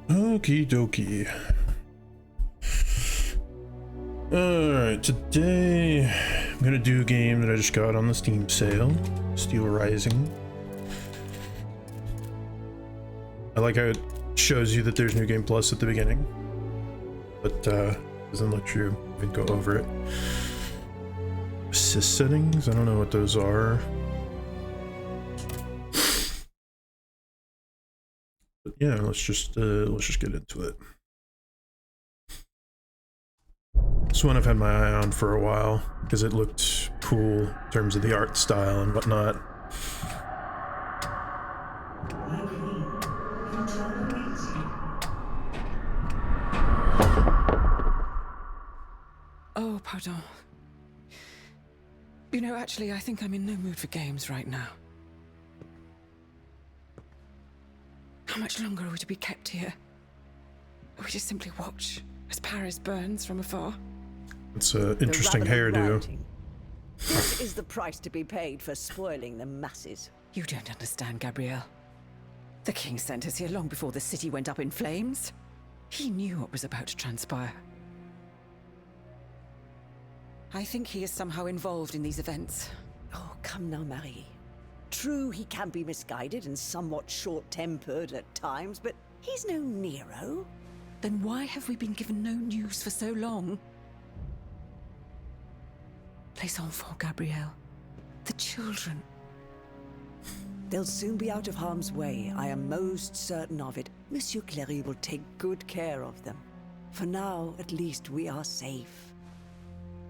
Okie dokie. Alright, today I'm gonna do a game that I just got on the Steam sale, Steelrising. I like how it shows you that there's New Game Plus at the beginning, but doesn't let you even go over it. Assist settings, I don't know what those are. But yeah, let's just get into it. This one I've had my eye on for a while because it looked cool in terms of the art style and whatnot. Oh, pardon. You know, actually, I think I'm in no mood for games right now. How much longer are we to be kept here? Or we just simply watch as Paris burns from afar? It's an interesting hairdo. This is the price to be paid for spoiling the masses. You don't understand, Gabrielle. The king sent us here long before the city went up in flames. He knew what was about to transpire. I think he is somehow involved in these events. Oh, come now, Marie. True, he can be misguided and somewhat short-tempered at times, but he's no Nero. Then why have we been given no news for so long? Les enfants, Gabrielle. The children. They'll soon be out of harm's way. I am most certain of it. Monsieur Cléry will take good care of them. For now, at least, we are safe.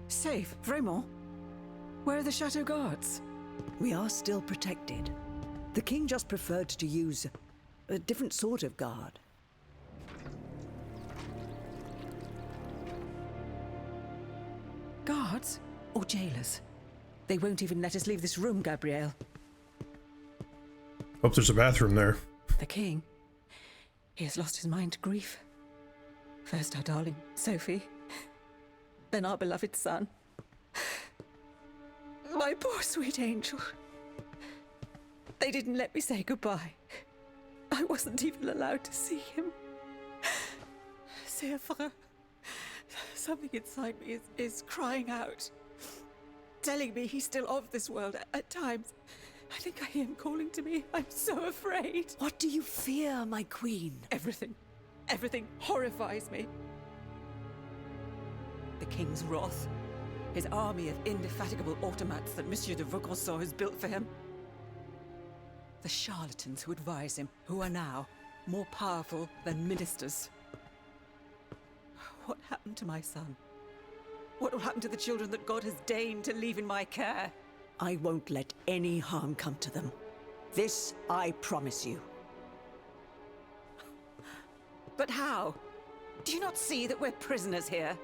Safe? Vraiment? Where are the chateau guards? We are still protected. The king just preferred to use a different sort of guard. Guards? Or jailers? They won't even let us leave this room, Gabrielle. Hope there's a bathroom there. The king? He has lost his mind to grief. First our darling, Sophie. Then our beloved son. My poor sweet angel. They didn't let me say goodbye. I wasn't even allowed to see him. C'est vrai. Something inside me is crying out. Telling me he's still of this world at times. I think I hear him calling to me. I'm so afraid. What do you fear, my queen? Everything. Everything horrifies me. The king's wrath. His army of indefatigable automats that Monsieur de Vaucanson has built for him. The charlatans who advise him, who are now more powerful than ministers. What happened to my son? What will happen to the children that God has deigned to leave in my care? I won't let any harm come to them. This I promise you. But how? Do you not see that we're prisoners here?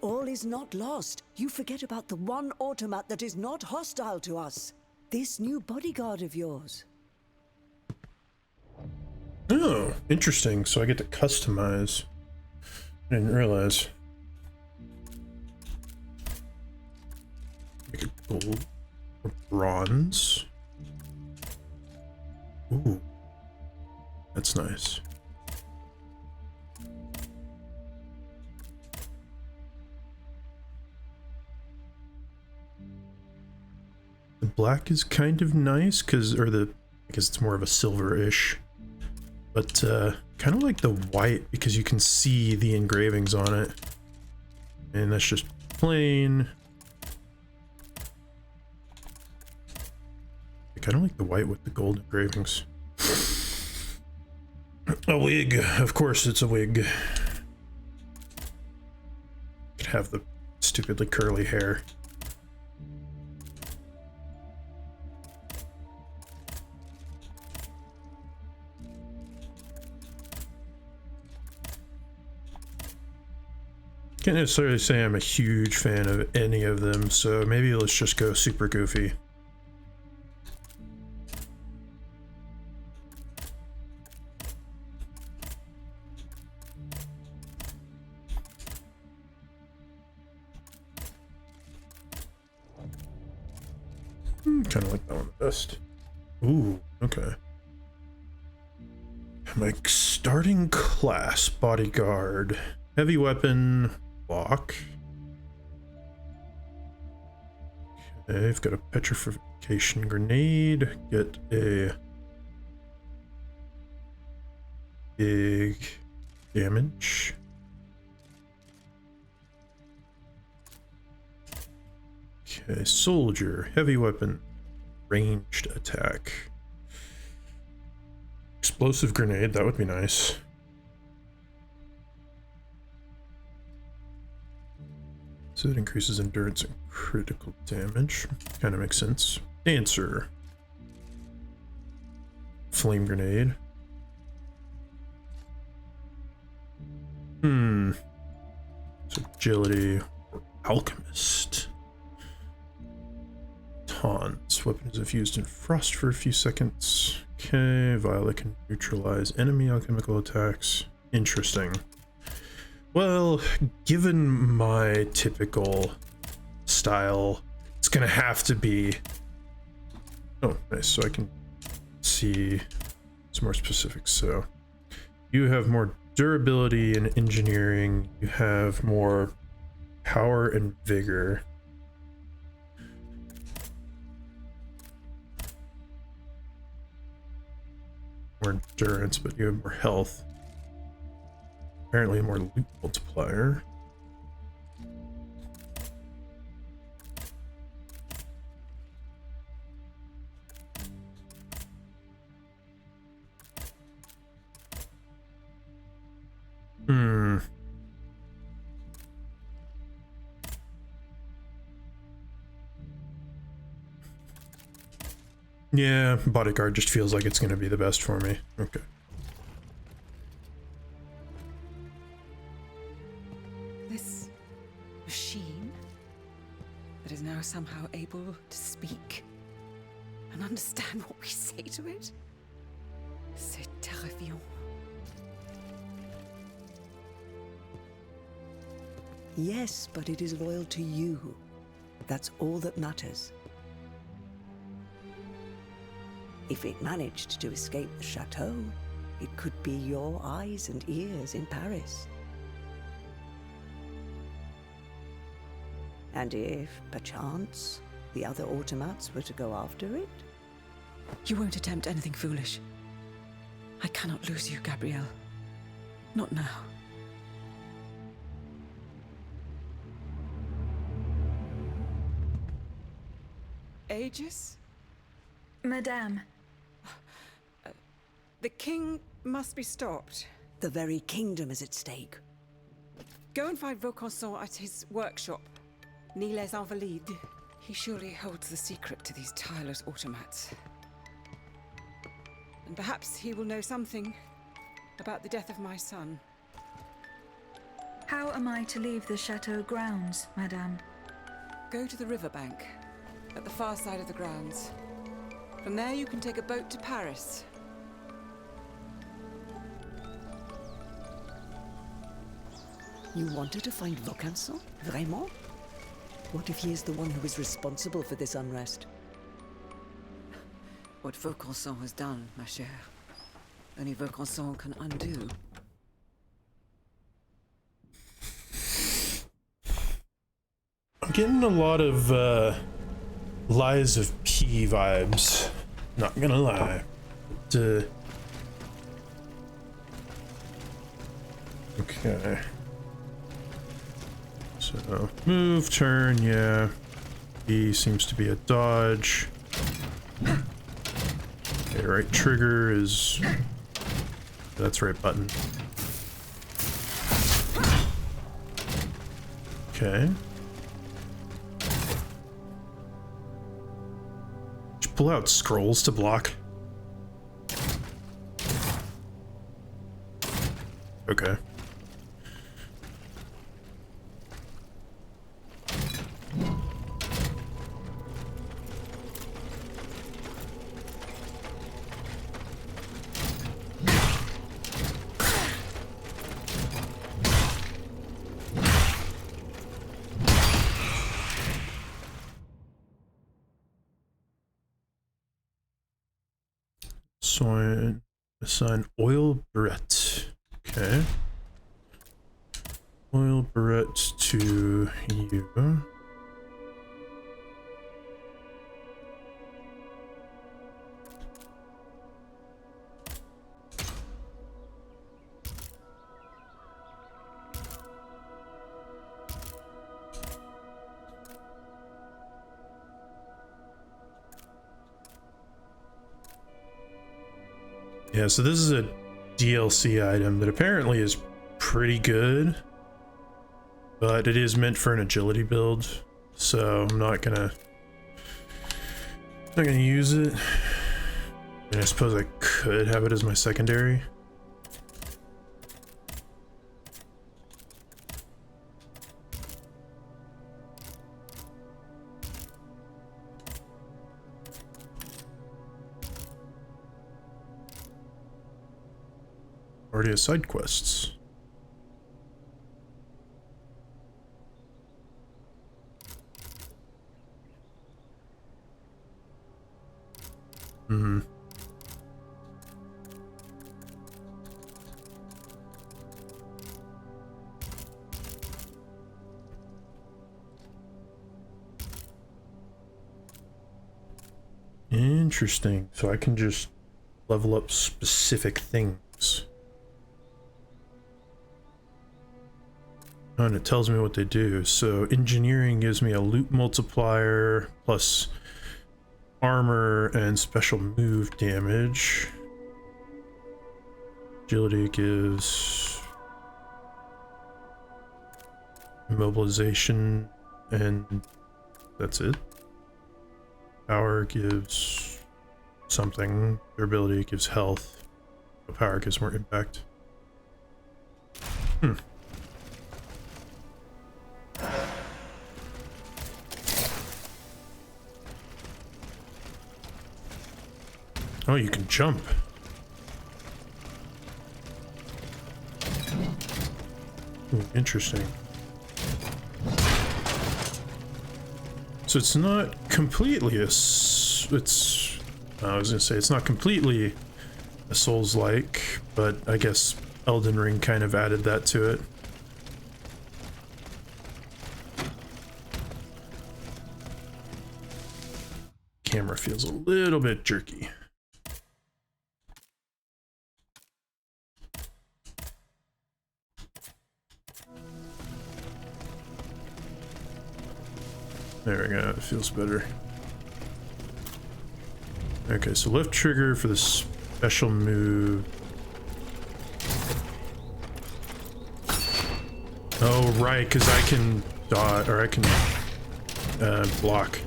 All is not lost. You forget about the one automat that is not hostile to us. This new bodyguard of yours. Oh, interesting. So I get to customize. I didn't realize. Make it gold or bronze. Ooh, that's nice. The black is kind of nice because, I guess it's more of a silver-ish, but kind of like the white because you can see the engravings on it, and that's just plain. I kind of like the white with the gold engravings. A wig, of course it's a wig. Could have the stupidly curly hair. Can't necessarily say I'm a huge fan of any of them, so maybe let's just go super goofy. Kind of like that one the best. Ooh, okay. My starting class, bodyguard. Heavy weapon, lock. Okay, I've got a petrification grenade. Get a big damage. Okay, soldier, heavy weapon, ranged attack. Explosive grenade, that would be nice. So it increases endurance and critical damage. Kind of makes sense. Dancer. Flame grenade. So agility. Alchemist. Taunts. Weapon is infused in frost for a few seconds. Okay, Violet can neutralize enemy alchemical attacks. Interesting. Well, given my typical style, it's gonna have to be... Oh, nice, so I can see some more specifics. So, you have more durability and engineering, you have more power and vigor. More endurance, but you have more health. Apparently more loot multiplier. Yeah, bodyguard just feels like it's going to be the best for me. Okay. This machine that is now somehow able to speak and understand what we say to it? C'est terrifiant. Yes, but it is loyal to you. That's all that matters. If it managed to escape the chateau, it could be your eyes and ears in Paris. And if, perchance, the other automats were to go after it? You won't attempt anything foolish. I cannot lose you, Gabrielle. Not now. Aegis? Madame. The king must be stopped. The very kingdom is at stake. Go and find Vaucanson at his workshop, Ni les Invalides. He surely holds the secret to these tireless automats. And perhaps he will know something about the death of my son. How am I to leave the chateau grounds, Madame? Go to the riverbank, at the far side of the grounds. From there you can take a boat to Paris. You wanted to find Vaucanson? Vraiment? What if he is the one who is responsible for this unrest? What Vaucanson has done, ma chère, only Vaucanson can undo. I'm getting a lot of Lies of P vibes, not gonna lie. But, okay. So, move, turn, yeah. E seems to be a dodge. Okay, right trigger is... That's right button. Okay. Pull out scrolls to block. Okay. So Assign oil barrette. Okay. Oil barrette to you. Yeah, so this is a DLC item that apparently is pretty good, but it is meant for an agility build, so I'm not gonna use it. And I suppose I could have it as my secondary. Already has side quests. Mm-hmm. Interesting. So I can just level up specific things. Oh, and it tells me what they do. So engineering gives me a loot multiplier plus armor and special move damage. Agility gives immobilization, and that's it. Power gives something. Durability gives health. Power gives more impact. Oh, you can jump. Ooh, interesting. So it's not completely I was gonna say it's not completely a Souls-like, but I guess Elden Ring kind of added that to it. Camera feels a little bit jerky. There we go, it feels better. Okay, so left trigger for the special move. Oh, right, because I can dodge, or I can block.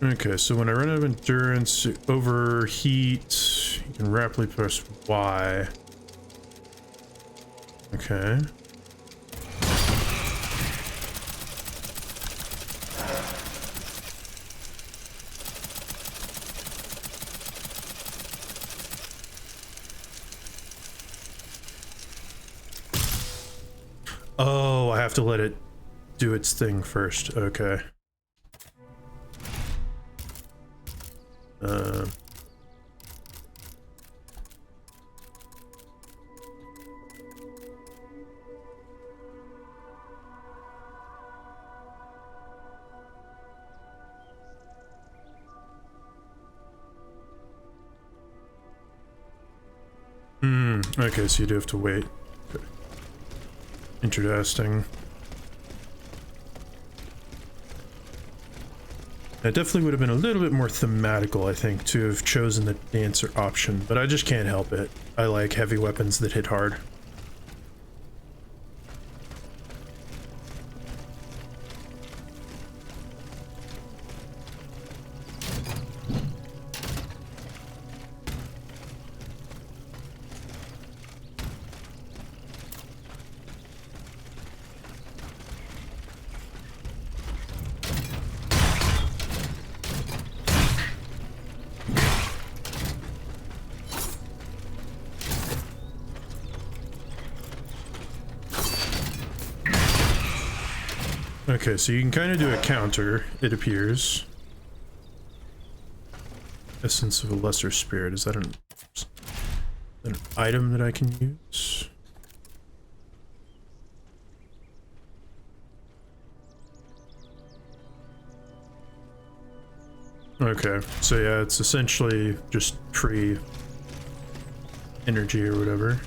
Okay, so when I run out of endurance, overheat, you can rapidly press Y. Okay. Oh, I have to let it do its thing first. Okay. Okay, so you do have to wait. Okay. Interesting. It definitely would have been a little bit more thematical, I think, to have chosen the dancer option, but I just can't help it. I like heavy weapons that hit hard. Okay, so you can kind of do a counter, it appears. Essence of a lesser spirit. Is that an item that I can use? Okay, so yeah, it's essentially just free energy or whatever.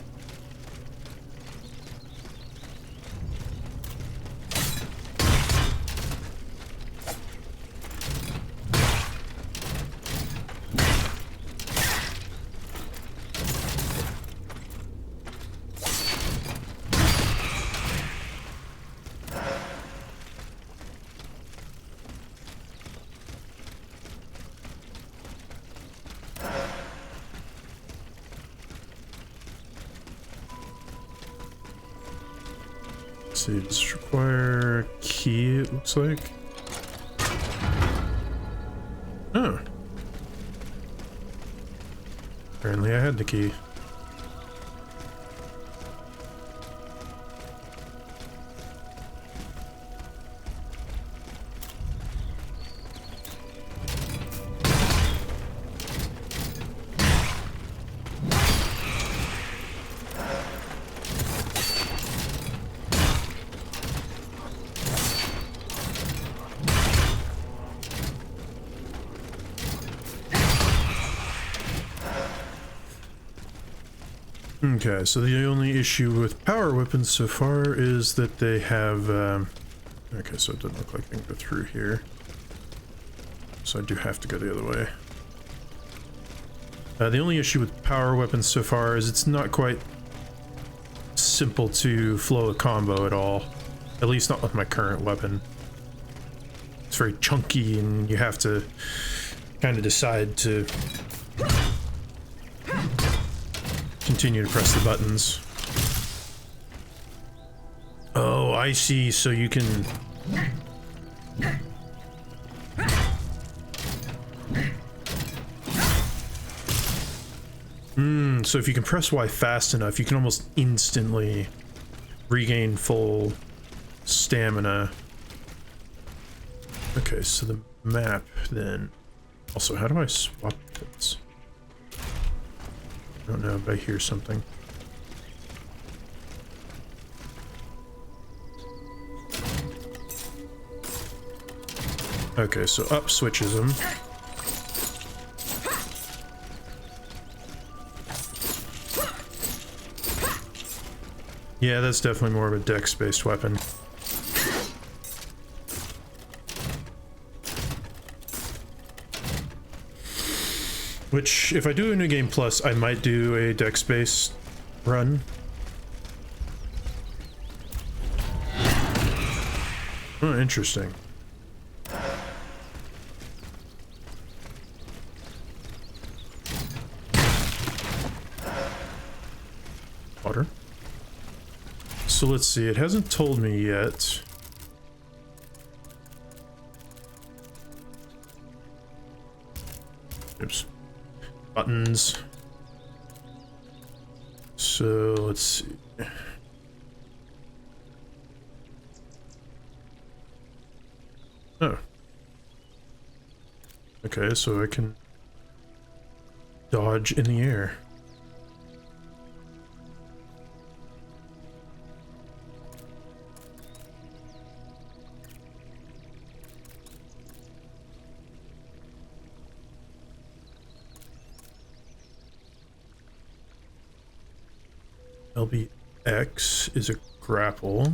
See, does this require a key, it looks like? Oh. Apparently I had the key. Okay, so the only issue with power weapons so far is that they have, okay, so it doesn't look like I can go through here. So I do have to go the other way. The only issue with power weapons so far is it's not quite simple to flow a combo at all. At least not with my current weapon. It's very chunky and you have to kind of decide to continue to press the buttons. Oh, I see. So you can... so if you can press Y fast enough, you can almost instantly regain full stamina. Okay, so the map then... Also, how do I swap this? I don't know, but I hear something. Okay, so up switches them. Yeah, that's definitely more of a dex-based weapon. Which, if I do a New Game Plus, I might do a dex-based run. Oh, interesting. Water. So let's see, it hasn't told me yet. Oops. Buttons. So let's see. Oh. Okay, so I can dodge in the air. LBX is a grapple.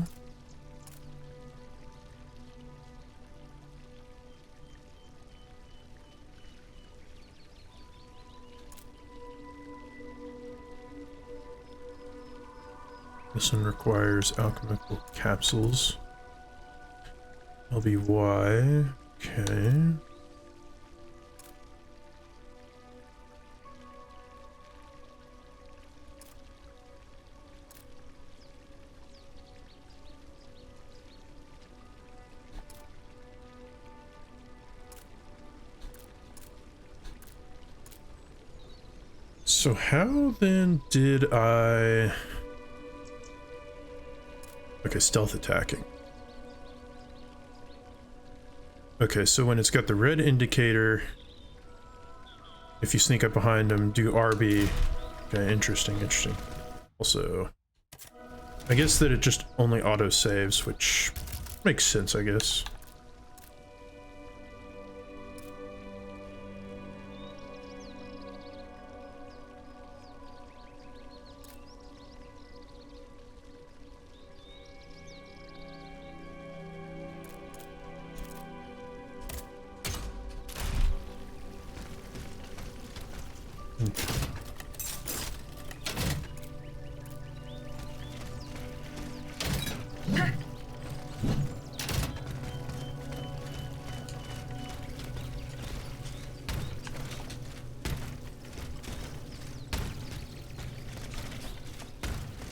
This one requires alchemical capsules. LBY, okay. So how then did I... Okay, stealth attacking. Okay, so when it's got the red indicator, if you sneak up behind them, do RB. Okay, interesting, interesting. Also, I guess that it just only auto saves, which makes sense, I guess.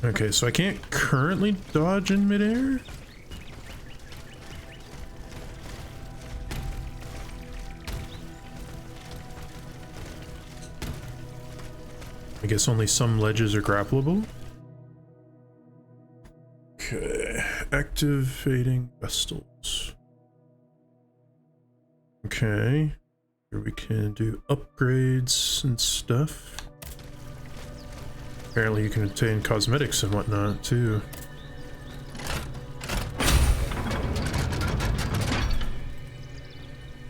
Okay, so I can't currently dodge in midair? I guess only some ledges are grappleable? Okay, activating vestals. Okay, here we can do upgrades and stuff. Apparently you can obtain cosmetics and whatnot, too.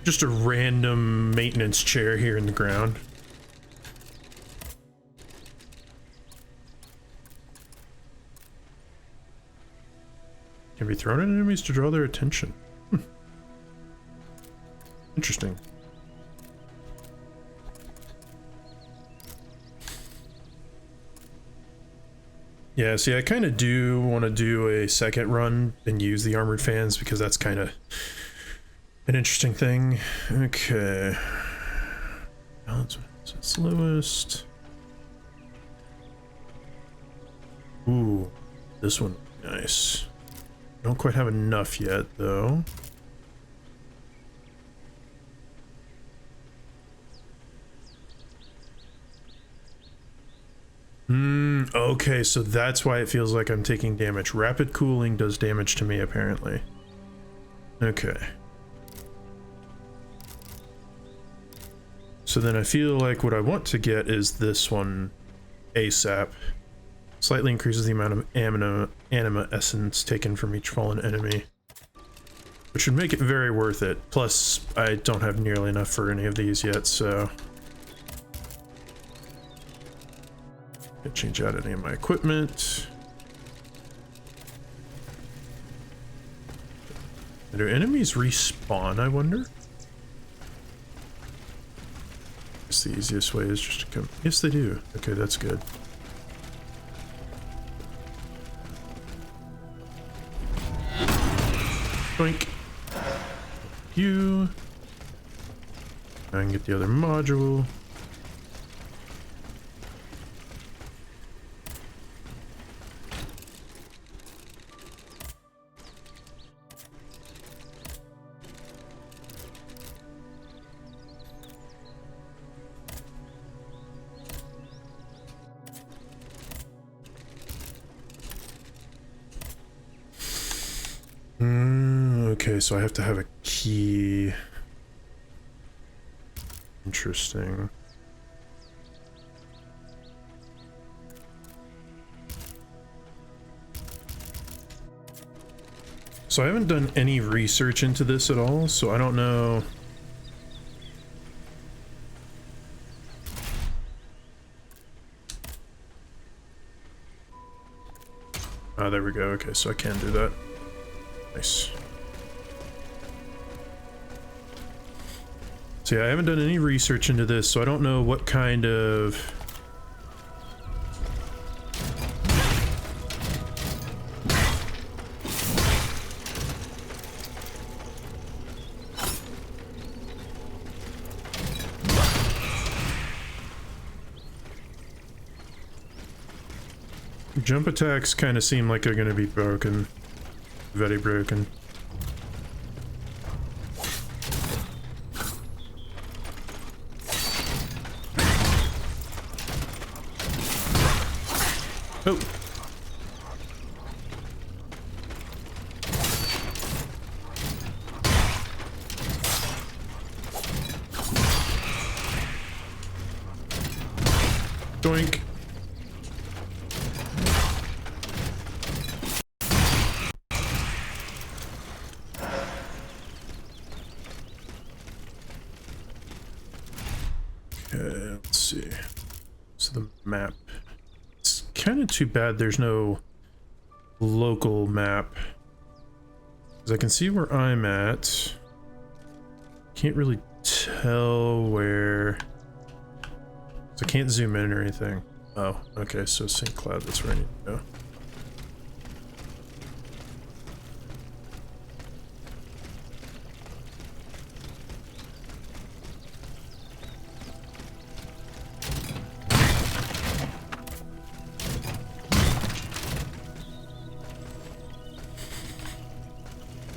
Just a random maintenance chair here in the ground. Can be thrown at enemies to draw their attention. Interesting. Yeah, see, I kind of do want to do a second run and use the armored fans because that's kind of an interesting thing. Okay. Balance it's lowest. Ooh, this one, nice. Don't quite have enough yet, though. Okay, so that's why it feels like I'm taking damage. Rapid cooling does damage to me, apparently. Okay. So then I feel like what I want to get is this one ASAP. Slightly increases the amount of anima essence taken from each fallen enemy, which would make it very worth it. Plus, I don't have nearly enough for any of these yet, so... Can't change out any of my equipment. Do enemies respawn, I wonder? I guess the easiest way is just to come... Yes, they do. Okay, that's good. Boink. You. I can get the other module. Okay, so I have to have a key. Interesting. So I haven't done any research into this at all, so I don't know. Oh, there we go. Okay, so I can do that. Nice. So yeah, I haven't done any research into this, so I don't know what kind of... Jump attacks kind of seem like they're going to be broken. Very broken. Oh. Doink. Okay, let's see. So the map. It's kind of too bad there's no local map. Because I can see where I'm at. Can't really tell where. So I can't zoom in or anything. Oh, okay, so St. Cloud, that's where I need to go.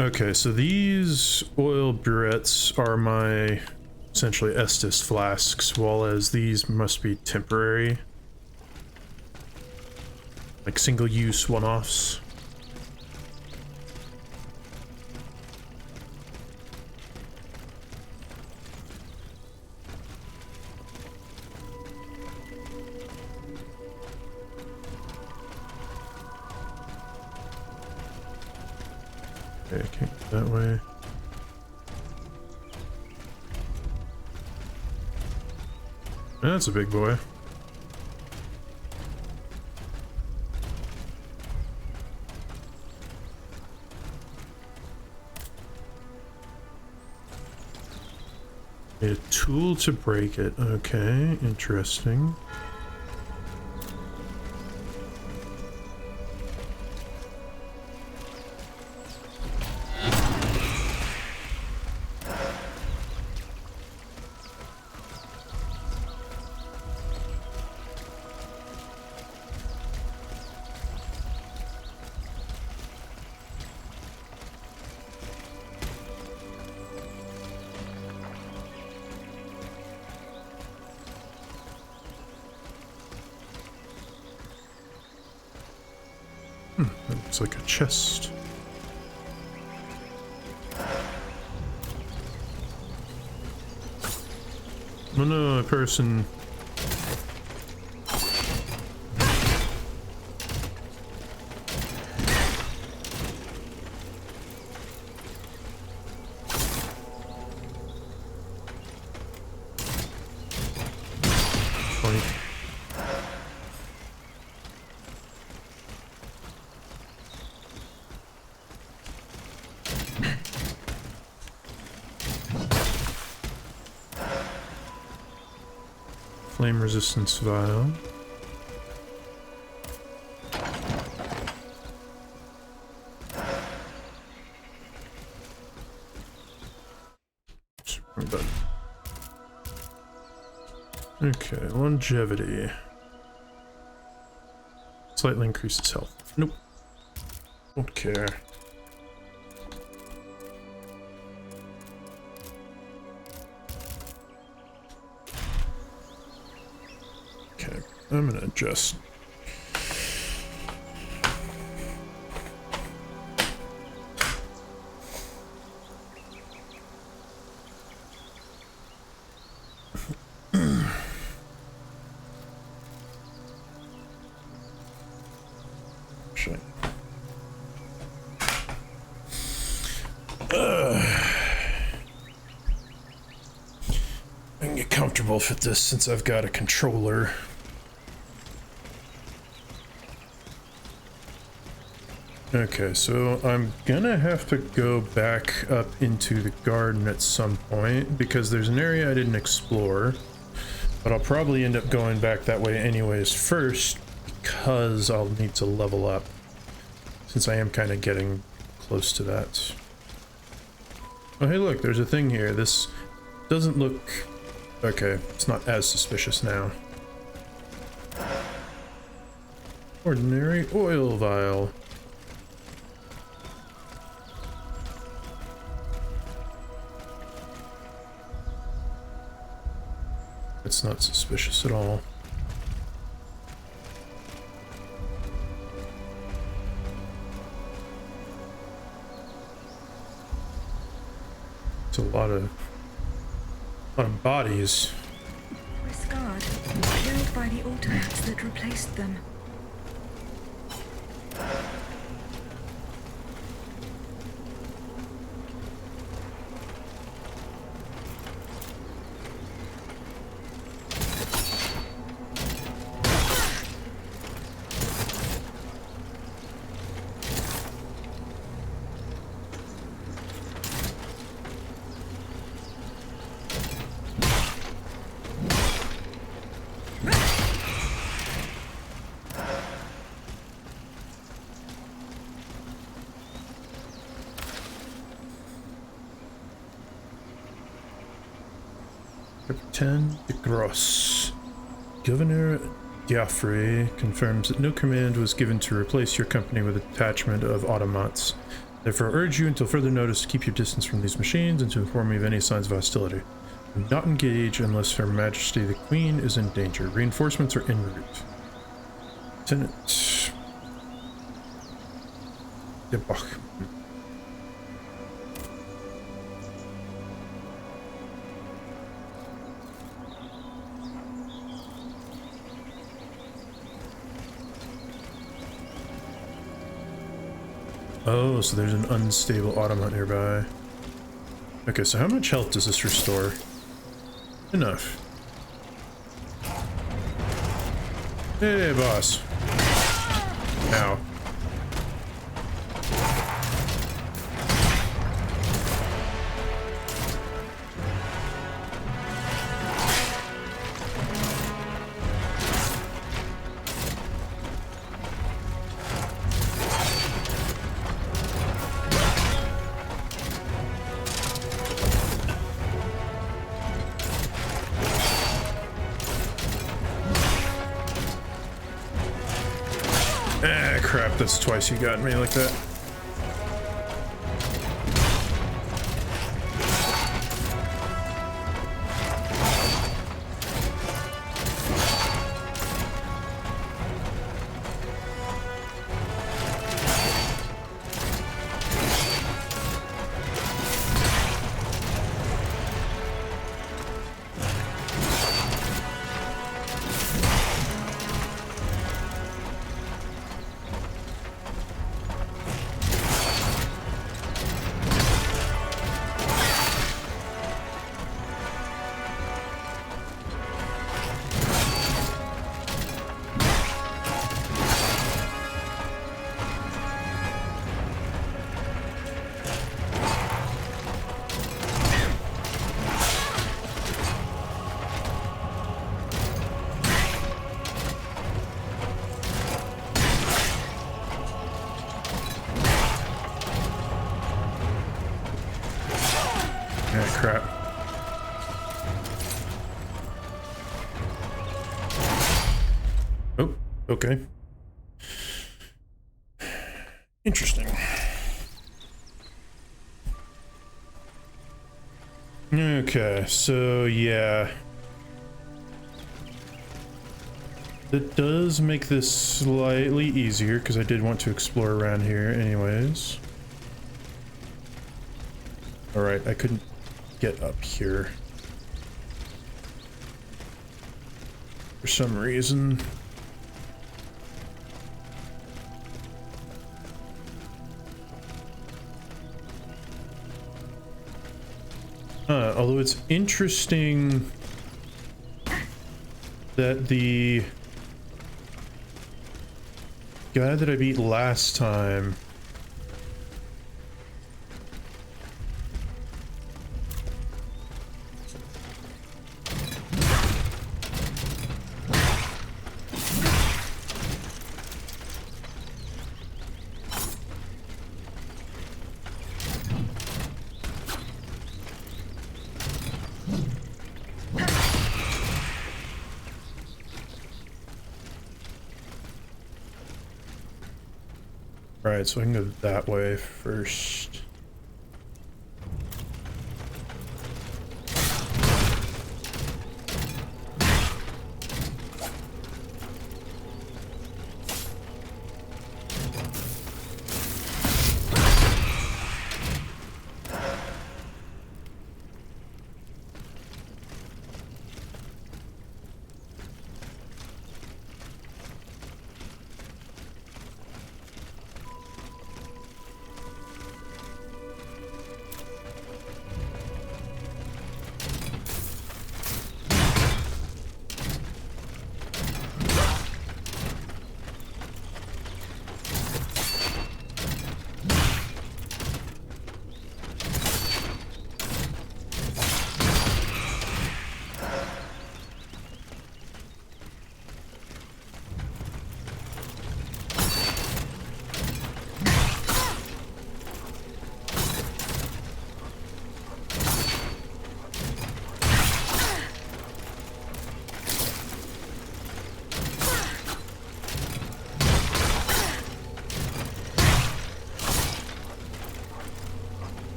Okay, so these oil burettes are my essentially Estus flasks, while as these must be temporary. Like single-use one-offs. Okay, can't go that way. That's a big boy. Need a tool to break it. Okay, interesting. That looks like a chest. Oh no, a person. Funny. Flame resistance vial. Wrong button. Okay, longevity. Slightly increases health. Nope. Don't care. Okay, I'm gonna adjust. Shit. I can get comfortable with this since I've got a controller. Okay, so I'm gonna have to go back up into the garden at some point because there's an area I didn't explore, but I'll probably end up going back that way anyways first because I'll need to level up since I am kind of getting close to that. Oh hey look, there's a thing here. This doesn't look... okay, it's not as suspicious now. Ordinary oil vial. It's not suspicious at all. It's a lot of bodies. Discard, killed by the automats that replaced them. Captain de Grosse. Governor Diafre confirms that no command was given to replace your company with a detachment of automats. Therefore, urge you until further notice to keep your distance from these machines and to inform me of any signs of hostility. Do not engage unless Her Majesty the Queen is in danger. Reinforcements are en route. Lieutenant de Bach. Oh, so there's an unstable automat nearby. Okay, so how much health does this restore? Enough. Hey, boss. Ow. Ah, crap, that's twice you got me like that. Crap. Oh, okay. Interesting. Okay, so yeah. That does make this slightly easier because I did want to explore around here anyways. Alright, I couldn't get up here for some reason. Although it's interesting that the guy that I beat last time Alright, so I can go that way first.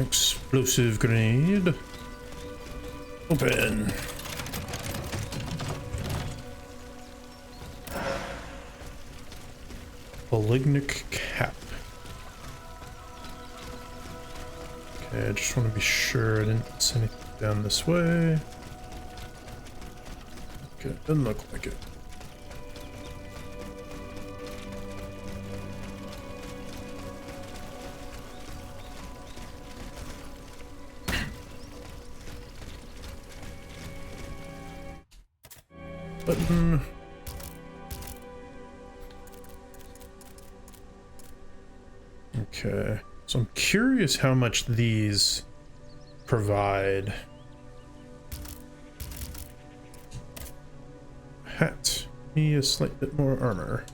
Explosive grenade. Open. Malignant cap. Okay, I just want to be sure I didn't miss anything down this way. Okay, doesn't look like it. Button. Okay, so I'm curious how much these provide. Hat. Me a slight bit more armor.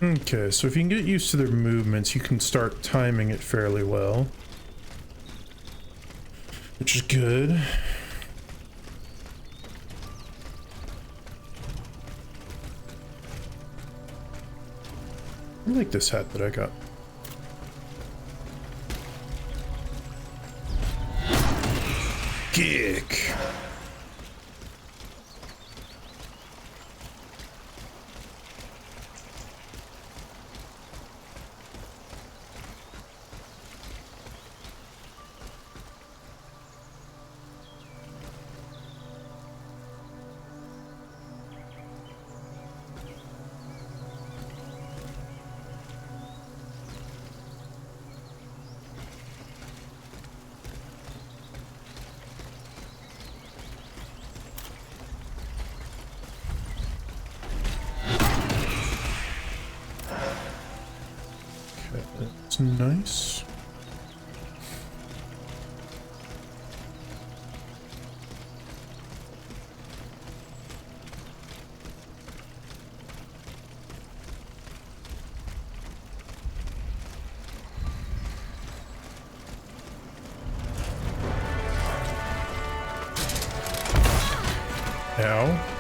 Okay, so if you can get used to their movements, you can start timing it fairly well. Which is good. I like this hat that I got. Kick! That's nice. Ow.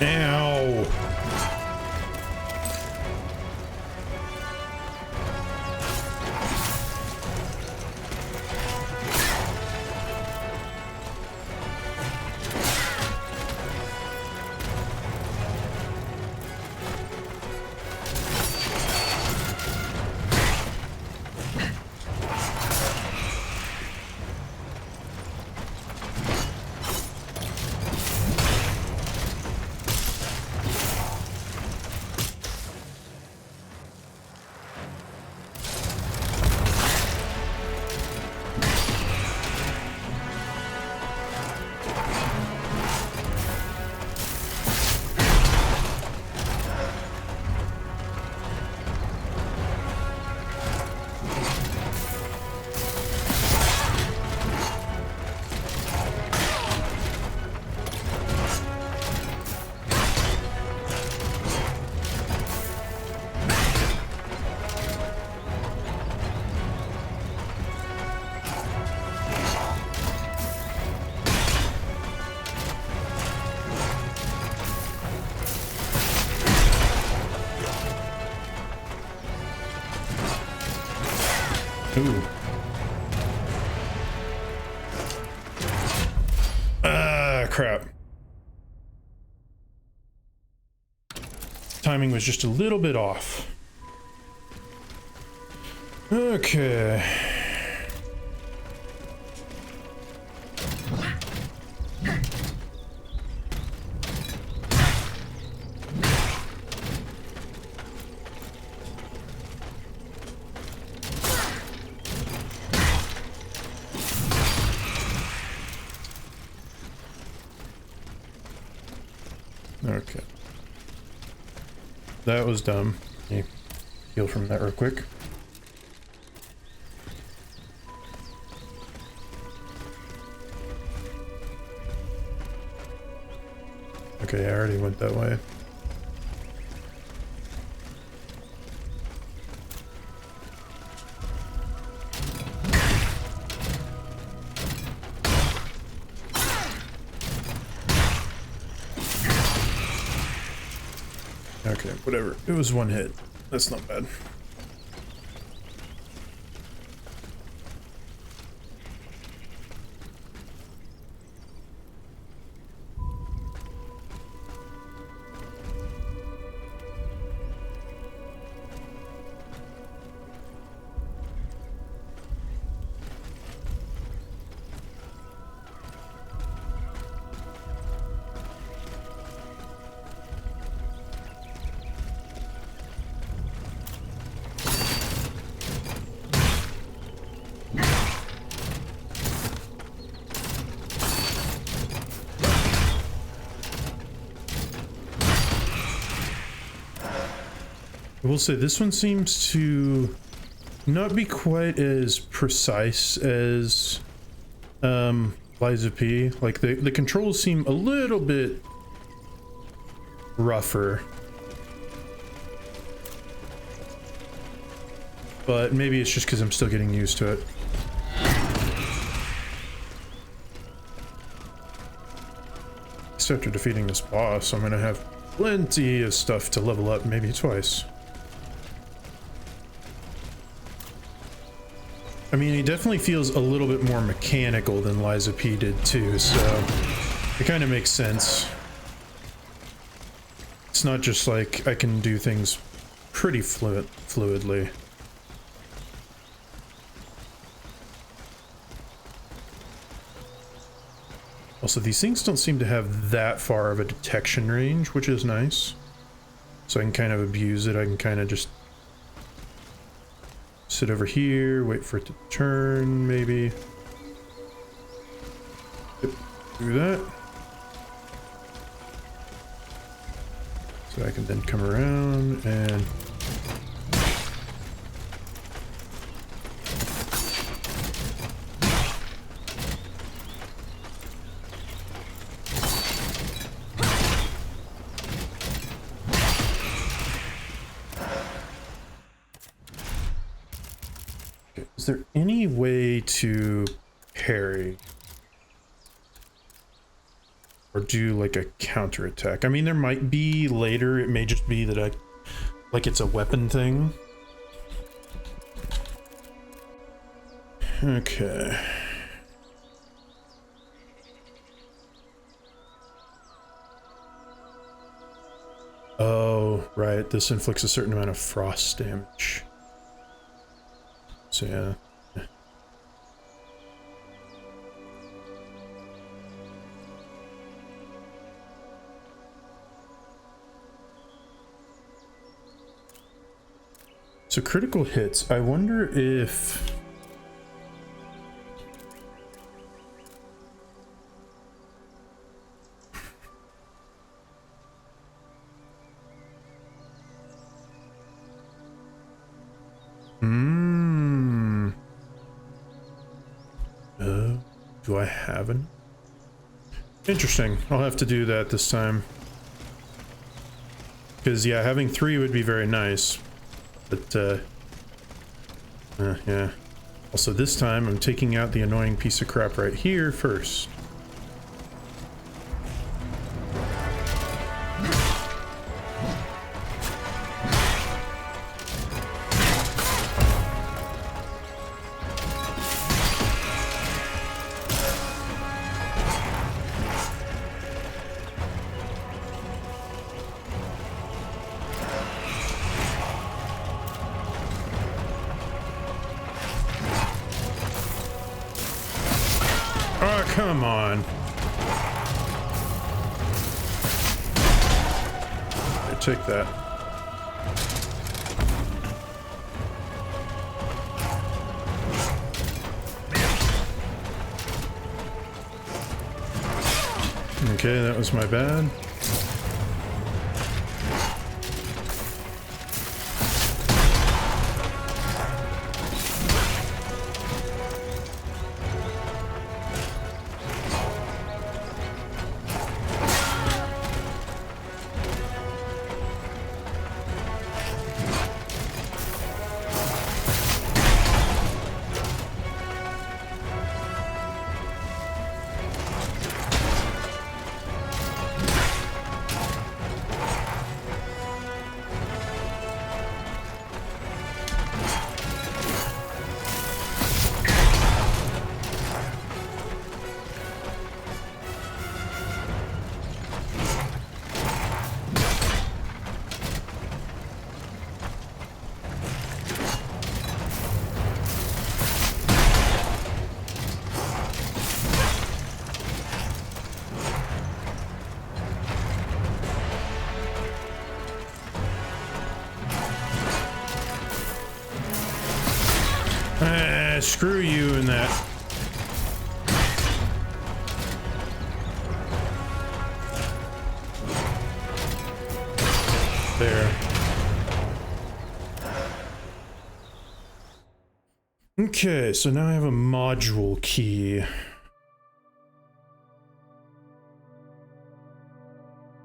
Ow. Ooh. Ah, crap. Timing was just a little bit off. Okay. Okay. That was dumb. Let me heal from that real quick. Okay, I already went that way. Okay, whatever. It was one hit. That's not bad. I will say this one seems to not be quite as precise as Lies of P. Like the controls seem a little bit rougher. But maybe it's just because I'm still getting used to it. So after defeating this boss, I'm gonna have plenty of stuff to level up, maybe twice. I mean, he definitely feels a little bit more mechanical than Lies of P did too, so it kind of makes sense. It's not just like I can do things pretty fluidly. Also, these things don't seem to have that far of a detection range, which is nice. So I can kind of abuse it. I can kind of just sit over here, wait for it to turn, maybe. Yep, do that. So I can then come around and... Is there any way to parry? Or do like a counterattack? I mean, there might be later. It may just be that like it's a weapon thing. Okay. Oh, right. This inflicts a certain amount of frost damage. So yeah. So critical hits, I wonder if... Do I have an? Interesting. I'll have to do that this time. Because, yeah, having 3 would be very nice. But, yeah. Also, this time, I'm taking out the annoying piece of crap right here first. Come on. Here, take that. Okay, that was my bad. Screw you in that. There. Okay, so now I have a module key.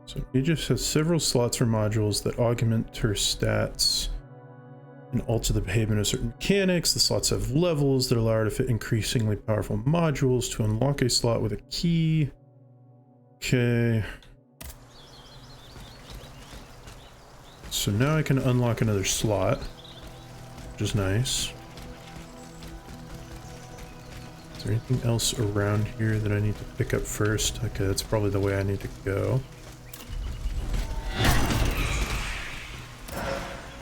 So he just has several slots for modules that augment her stats and alter the behavior of certain mechanics. The slots have levels that allow her to fit increasingly powerful modules to unlock a slot with a key. Okay. So now I can unlock another slot, which is nice. Is there anything else around here that I need to pick up first? Okay, that's probably the way I need to go.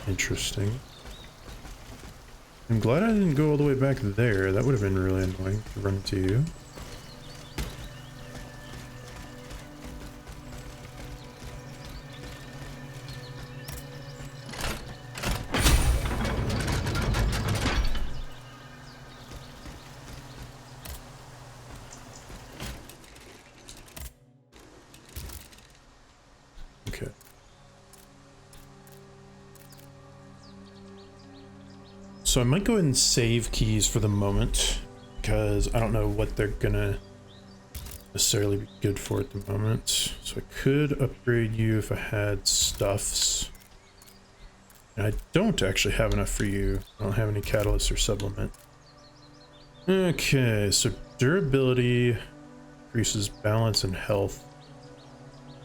Interesting. I'm glad I didn't go all the way back there. That would have been really annoying to run into you. Okay. So I might go ahead and save keys for the moment, because I don't know what they're gonna necessarily be good for at the moment. So I could upgrade you if I had stuffs. And I don't actually have enough for you. I don't have any catalyst or supplement. Okay, so durability increases balance and health.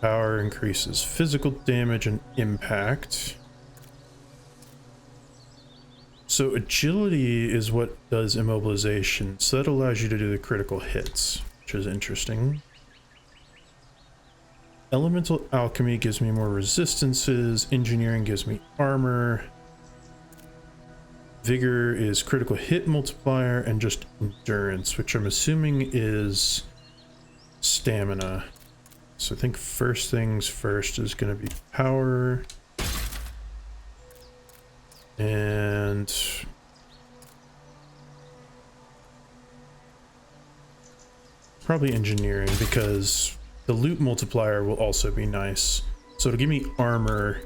Power increases physical damage and impact. So agility is what does immobilization, so that allows you to do the critical hits, which is interesting. Elemental alchemy gives me more resistances, engineering gives me armor, vigor is critical hit multiplier, and just endurance, which I'm assuming is stamina. So I think first things first is going to be power. And probably engineering, because the loot multiplier will also be nice. So it'll give me armor.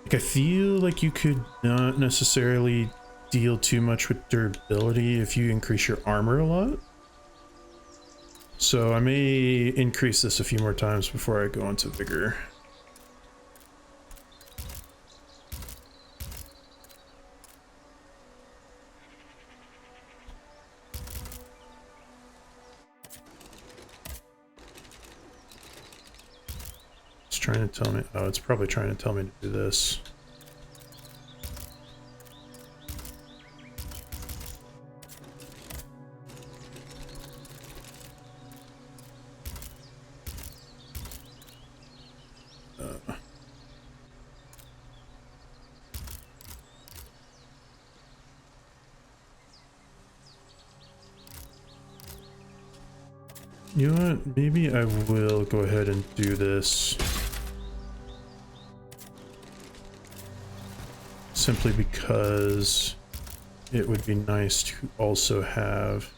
Like, I feel like you could not necessarily deal too much with durability if you increase your armor a lot. So I may increase this a few more times before I go into vigor. Trying to tell me, oh, it's probably trying to tell me to do this. You know what? Maybe I will go ahead and do this. Simply because it would be nice to also have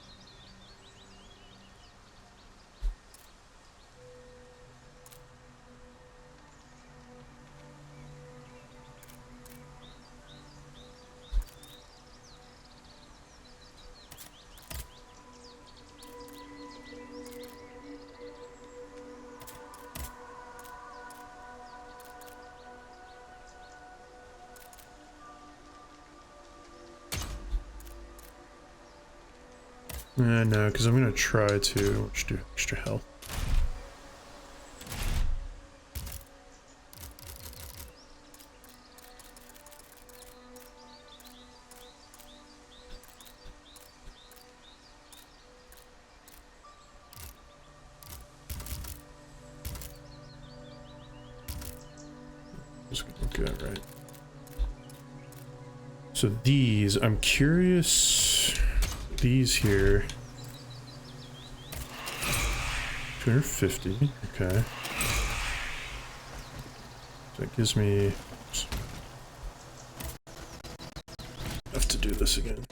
no, because I'm gonna try to just do extra health. Just gonna look at right. So these, I'm curious. These here. 250, okay. So that gives me enough to do this again.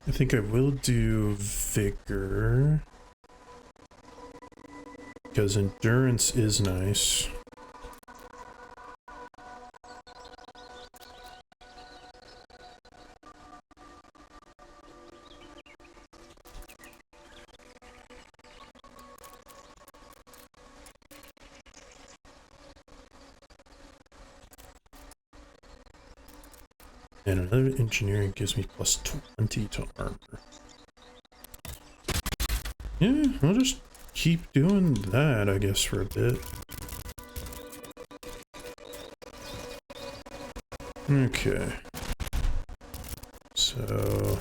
I think I will do vigor because endurance is nice. And another engineering gives me plus 20 to armor. Yeah, I'll just keep doing that, I guess, for a bit. Okay. So...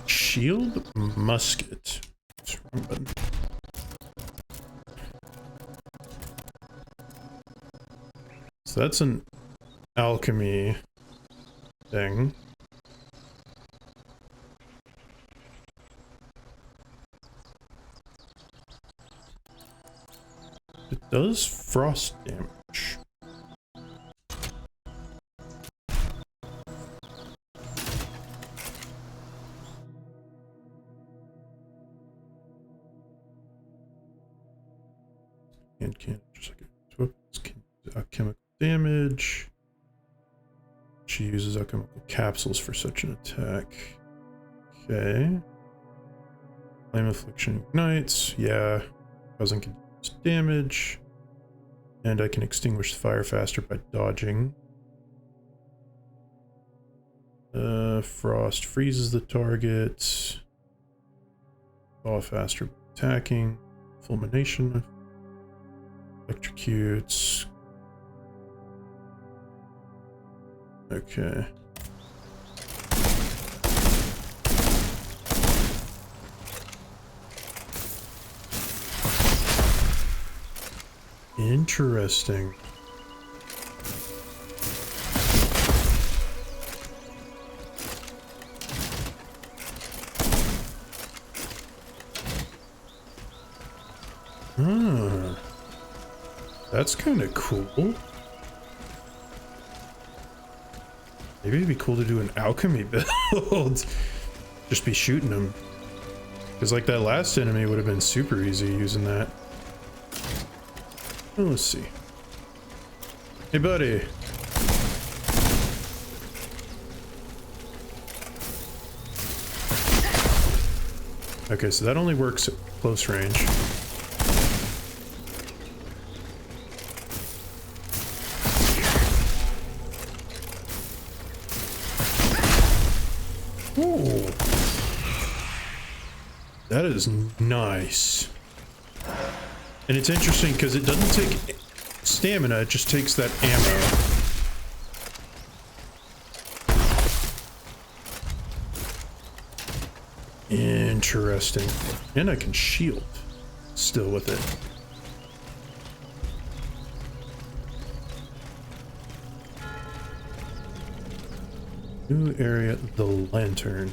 Shield musket. Wrong button. So that's an alchemy thing. It does frost damage. And can't just like weapons can do alchemical damage. She uses alchemical capsules for such an attack. Okay. Flame affliction ignites. Yeah. Causing continuous damage. And I can extinguish the fire faster by dodging. Frost freezes the target. Thaw faster by attacking. Fulmination. Electrocutes. Okay. Interesting. Ah. That's kind of cool. Maybe it'd be cool to do an alchemy build. Just be shooting them. Because like that last enemy would have been super easy using that. Oh, let's see. Hey, buddy. Okay, so that only works at close range. Ooh. That is nice. And it's interesting because it doesn't take stamina, it just takes that ammo. Interesting. And I can shield still with it. New area, the lantern.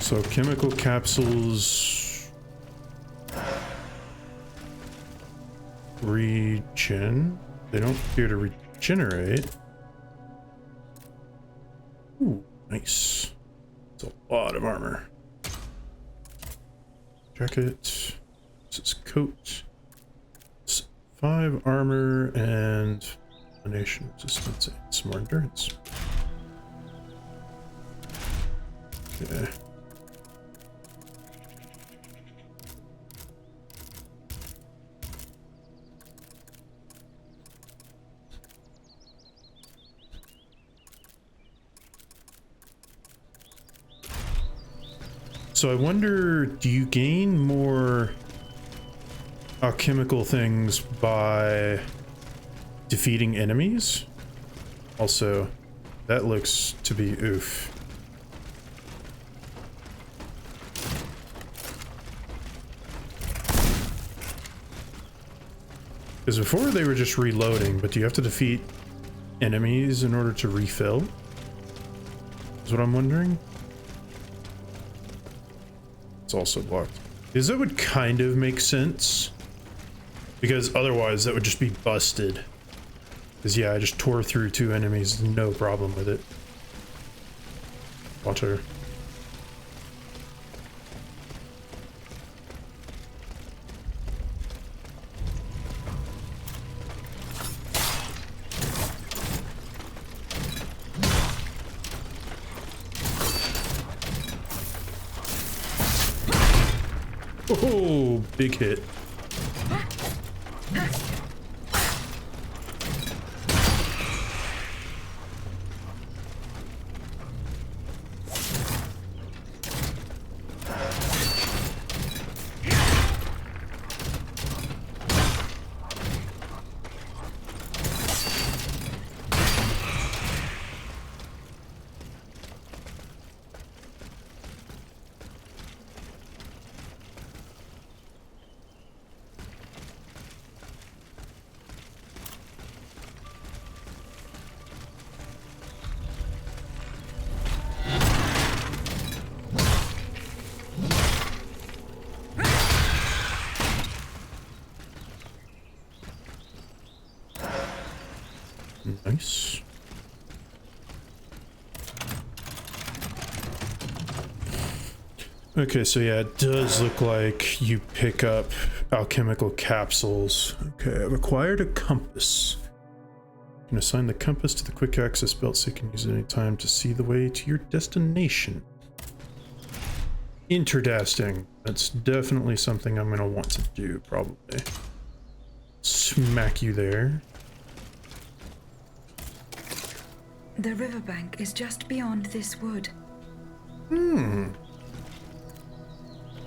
So chemical capsules regen. They don't appear to regenerate. Ooh, nice. It's a lot of armor. Jacket. This is coat. It's 5 armor and elimination resistance and some more endurance. Yeah. So I wonder, do you gain more alchemical things by defeating enemies? Also, that looks to be oof. Because before they were just reloading, but do you have to defeat enemies in order to refill? Is what I'm wondering. It's also blocked. Because that would kind of make sense. Because otherwise that would just be busted. Because yeah, I just tore through 2 enemies, no problem with it. Water. Oh, big hit. Nice. Okay, so yeah, it does look like you pick up alchemical capsules. Okay, I've acquired a compass. You can assign the compass to the quick access belt so you can use it any time to see the way to your destination. Interdasting. That's definitely something I'm gonna want to do, probably. Smack you there. The riverbank is just beyond this wood.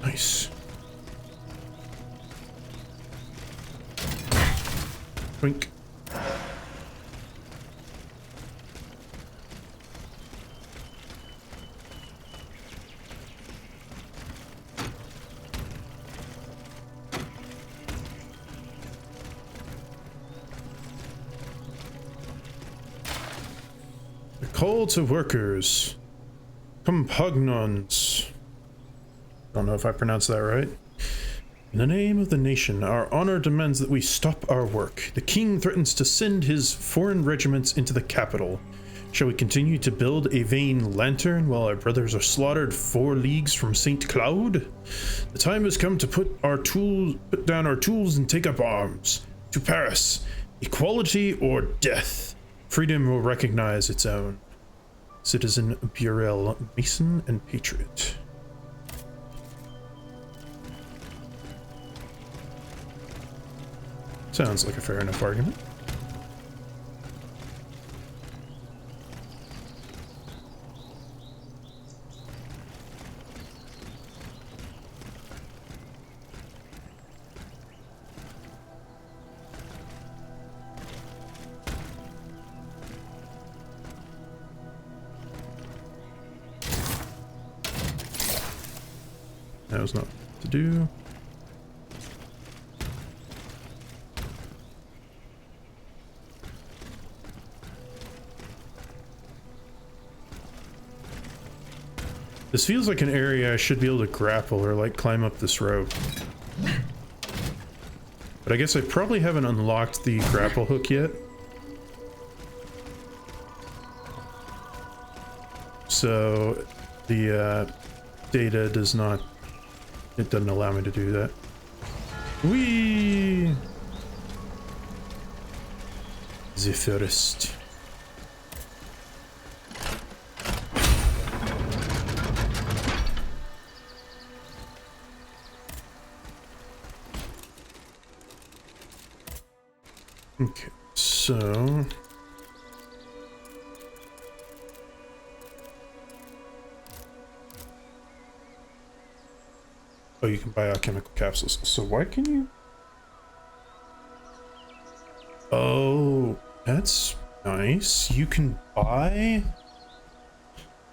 Nice. Wink. The call to workers. Compugnons. Don't know if I pronounced that right. In the name of the nation, our honor demands that we stop our work. The king threatens to send his foreign regiments into the capital. Shall we continue to build a vain lantern while our brothers are slaughtered 4 leagues from St. Cloud? The time has come to put down our tools and take up arms. To Paris, equality or death. Freedom will recognize its own. Citizen Burrell, Mason and Patriot. Sounds like a fair enough argument. That was not to do. This feels like an area I should be able to grapple or like climb up this rope. But I guess I probably haven't unlocked the grapple hook yet. So the data does not, it doesn't allow me to do that. Whee! The forest. Okay, so oh, you can buy alchemical capsules. So why can you? Oh, that's nice. You can buy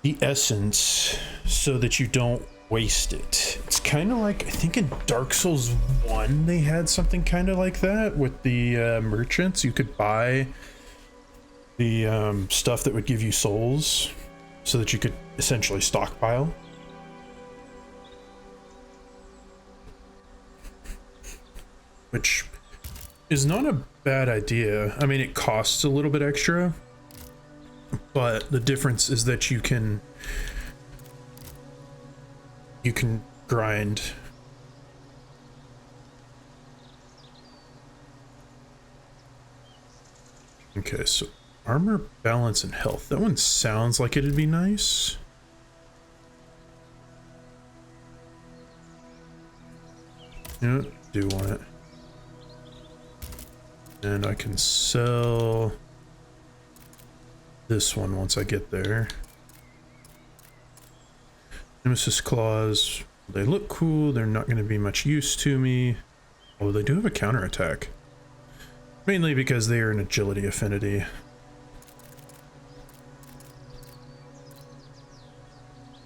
the essence so that you don't waste it. It's kind of like, I think in Dark Souls 1 they had something kind of like that with the merchants. You could buy the stuff that would give you souls so that you could essentially stockpile. Which is not a bad idea. I mean, it costs a little bit extra, but the difference is that you can grind. Okay, so armor, balance, and health. That one sounds like it'd be nice. Yeah, do want it. And I can sell this one once I get there. Nemesis claws. They look cool. They're not going to be much use to me. Oh, they do have a counterattack. Mainly because they are an agility affinity.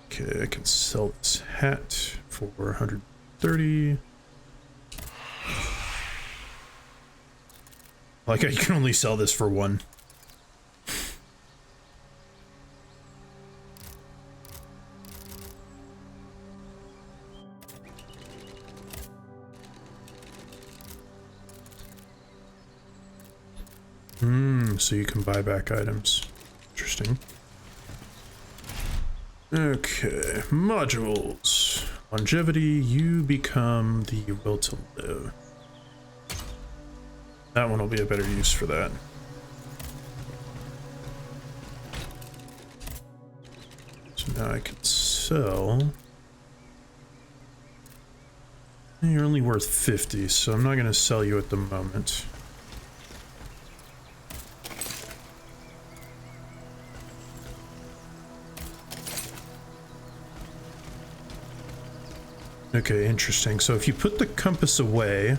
Okay, I can sell this hat for 130. Like, I can only sell this for 1. So you can buy back items. Interesting. Okay, modules. Longevity, you become the will to live. That one will be a better use for that. So now I can sell You're only worth 50, so I'm not going to sell you at the moment. Okay, interesting. So if you put the compass away,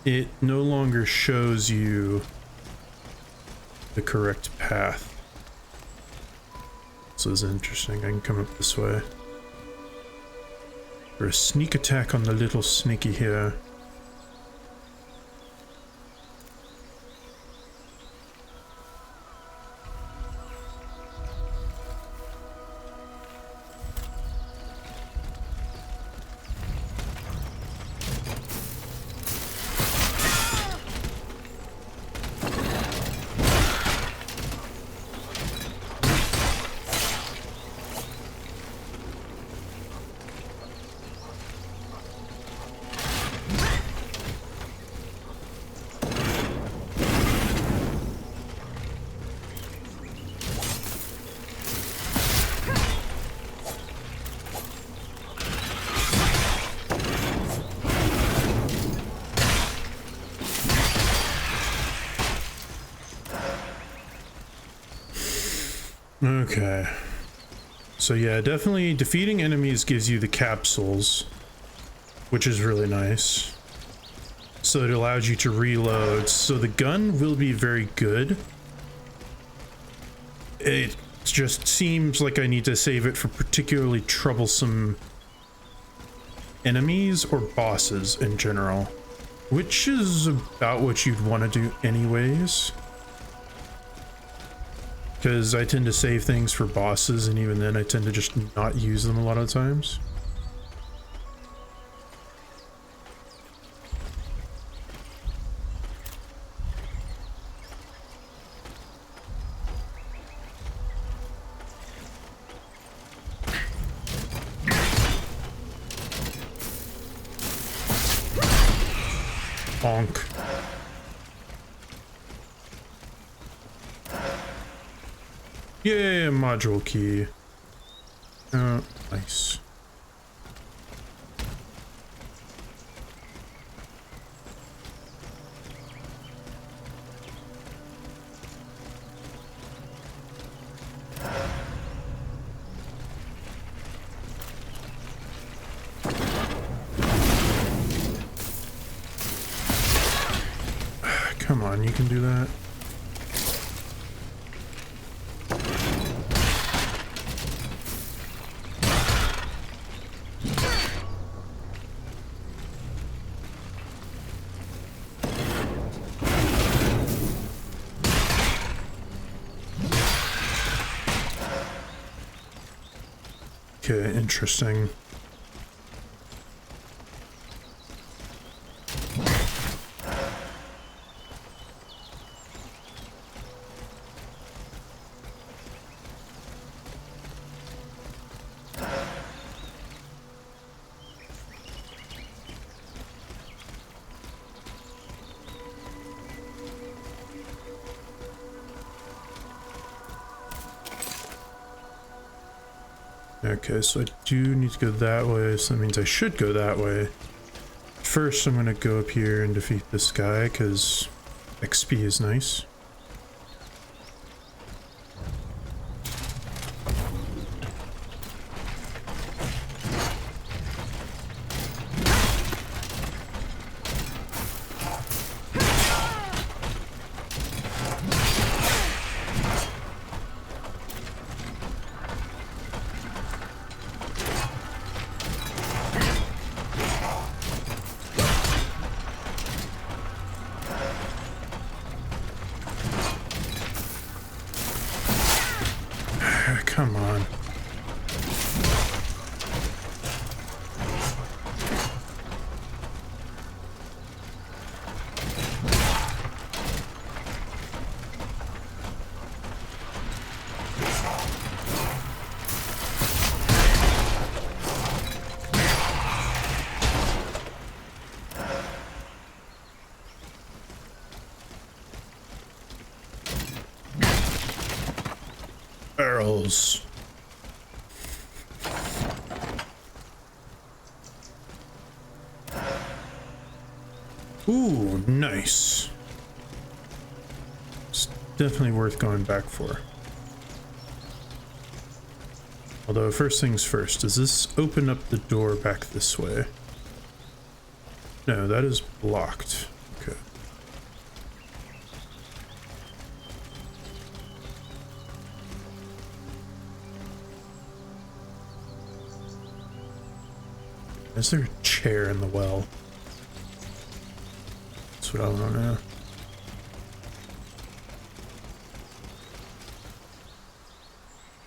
it no longer shows you the correct path. So this is interesting. I can come up this way. For a sneak attack on the little sneaky here. Okay. So yeah, definitely defeating enemies gives you the capsules, which is really nice. So it allows you to reload. So the gun will be very good. It just seems like I need to save it for particularly troublesome enemies or bosses in general, which is about what you'd want to do anyways. Because I tend to save things for bosses, and even then I tend to just not use them a lot of times. Bonk. Yeah, module key. Nice. Come on, you can do that. Okay, interesting. Okay, so I do need to go that way, so that means I should go that way. First, I'm gonna go up here and defeat this guy, because XP is nice. Come on. Barrels. Ooh, nice. It's definitely worth going back for. Although, first things first, does this open up the door back this way? No, that is blocked. Okay. Is there a chair in the well? That's what I want to know.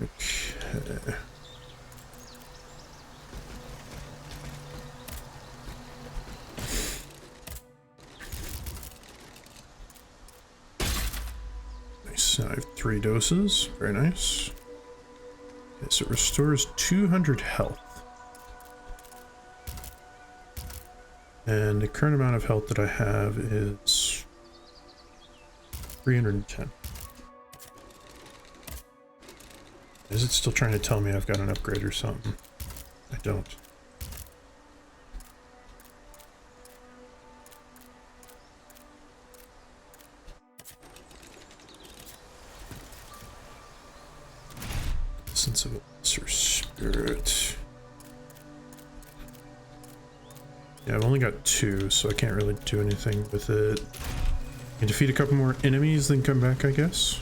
Okay. Nice. I have 3 doses. Very nice. Okay, so it restores 200 health. And the current amount of health that I have is 310. Is it still trying to tell me I've got an upgrade or something? I don't. Sense of Lesser Spirit. Yeah, I've only got 2, so I can't really do anything with it. Can defeat a couple more enemies, then come back, I guess.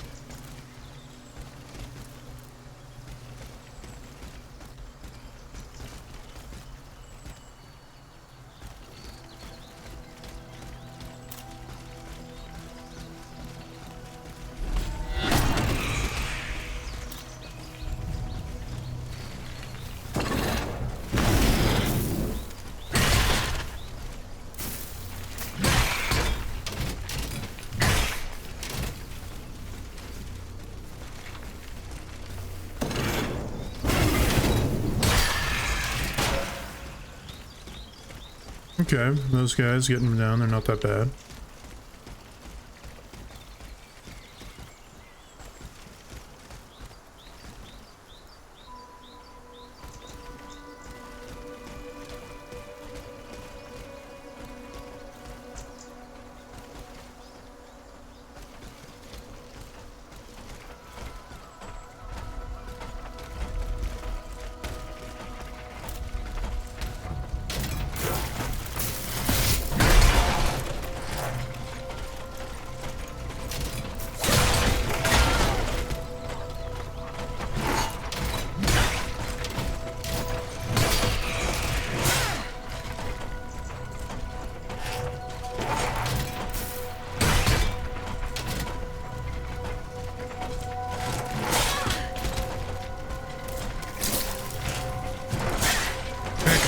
Okay, those guys, getting them down, they're not that bad.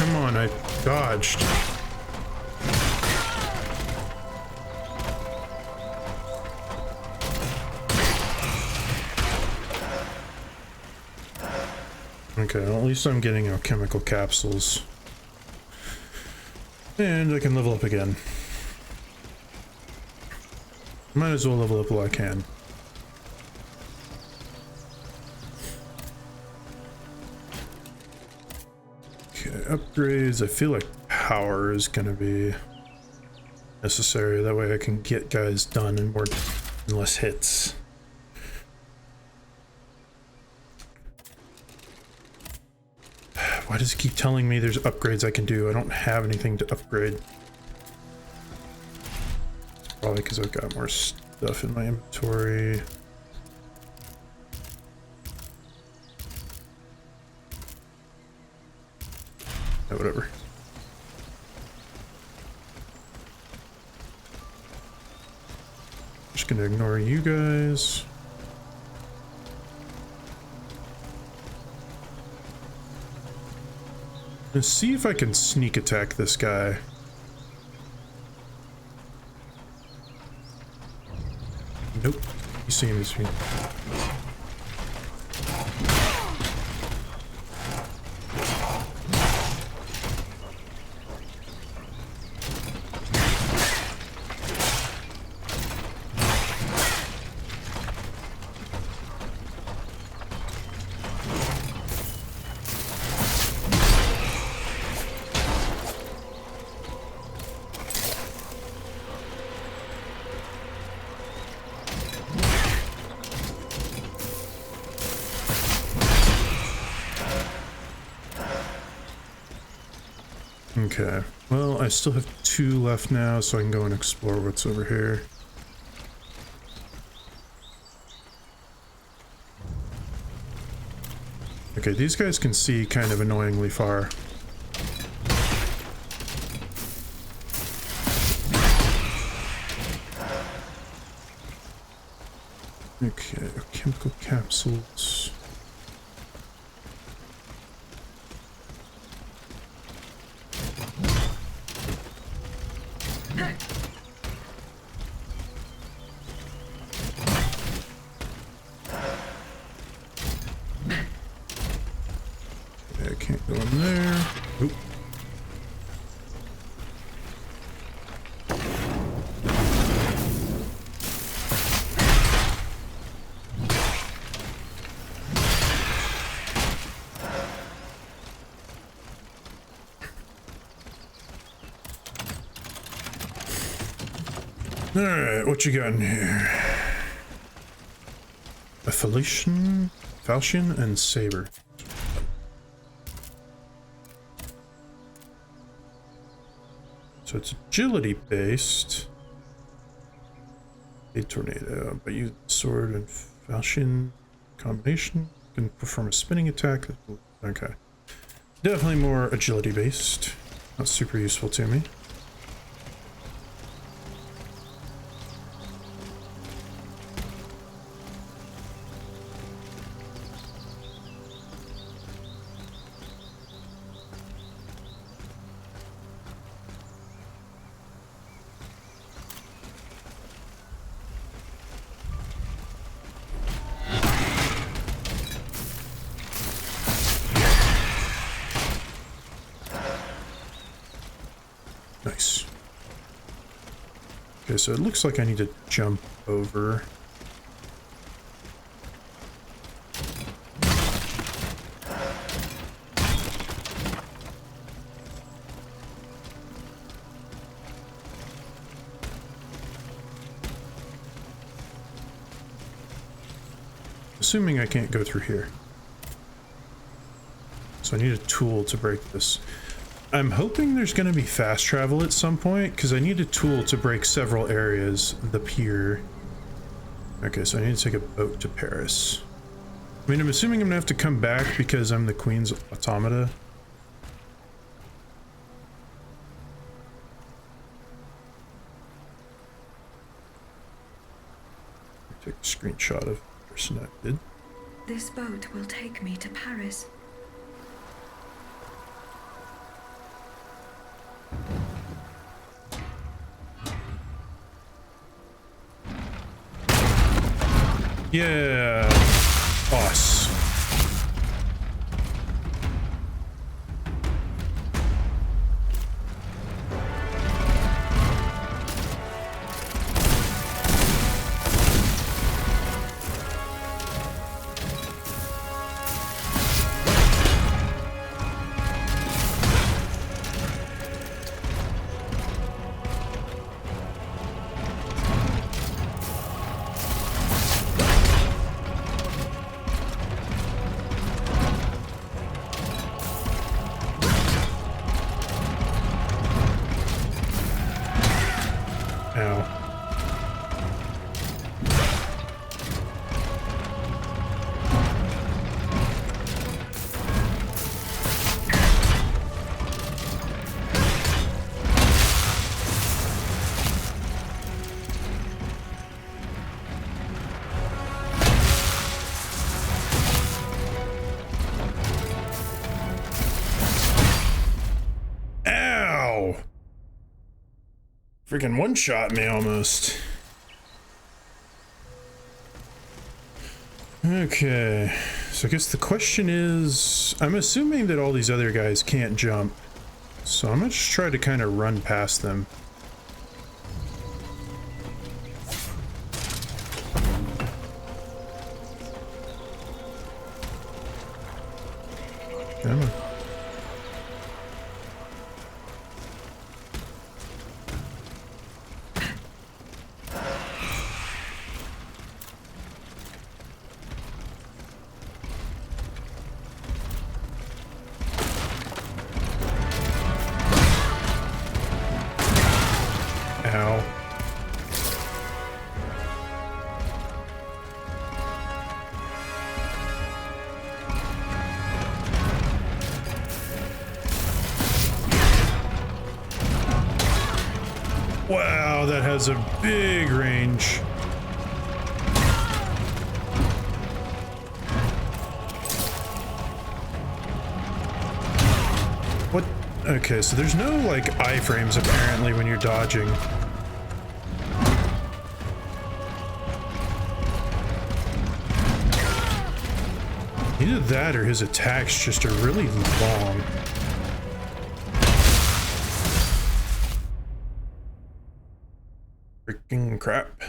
Come on, I dodged. Okay, well, at least I'm getting alchemical capsules. And I can level up again. Might as well level up while I can. Upgrades. I feel like power is going to be necessary. That way I can get guys done in more and less hits. Why does it keep telling me there's upgrades I can do? I don't have anything to upgrade. It's probably because I've got more stuff in my inventory. Whatever. Just gonna ignore you guys. Let's see if I can sneak attack this guy. Nope. He seems to be... Okay, well, I still have 2 left now, so I can go and explore what's over here. Okay, these guys can see kind of annoyingly far. Okay, chemical capsules. Okay, I can't go in there. Oop. Alright, what you got in here? A falchion and saber. So it's agility based. A tornado, but use sword and falchion combination can perform a spinning attack. Okay. Definitely more agility based. Not super useful to me. Nice. Okay, so it looks like I need to jump over. Assuming I can't go through here. So I need a tool to break this. I'm hoping there's going to be fast travel at some point, because I need a tool to break several areas. The pier. Okay, so I need to take a boat to Paris. I mean, I'm assuming I'm going to have to come back because I'm the Queen's automata. Take a screenshot of the person I did. This boat will take me to Paris. Yeah, boss. Freaking one-shot me almost. Okay, so I guess the question is, I'm assuming that all these other guys can't jump, so I'm gonna just try to kind of run past them. Come on. Wow, that has a big range. What? Okay, so there's no like iframes apparently when you're dodging. Either that or his attacks just are really long. Freaking crap.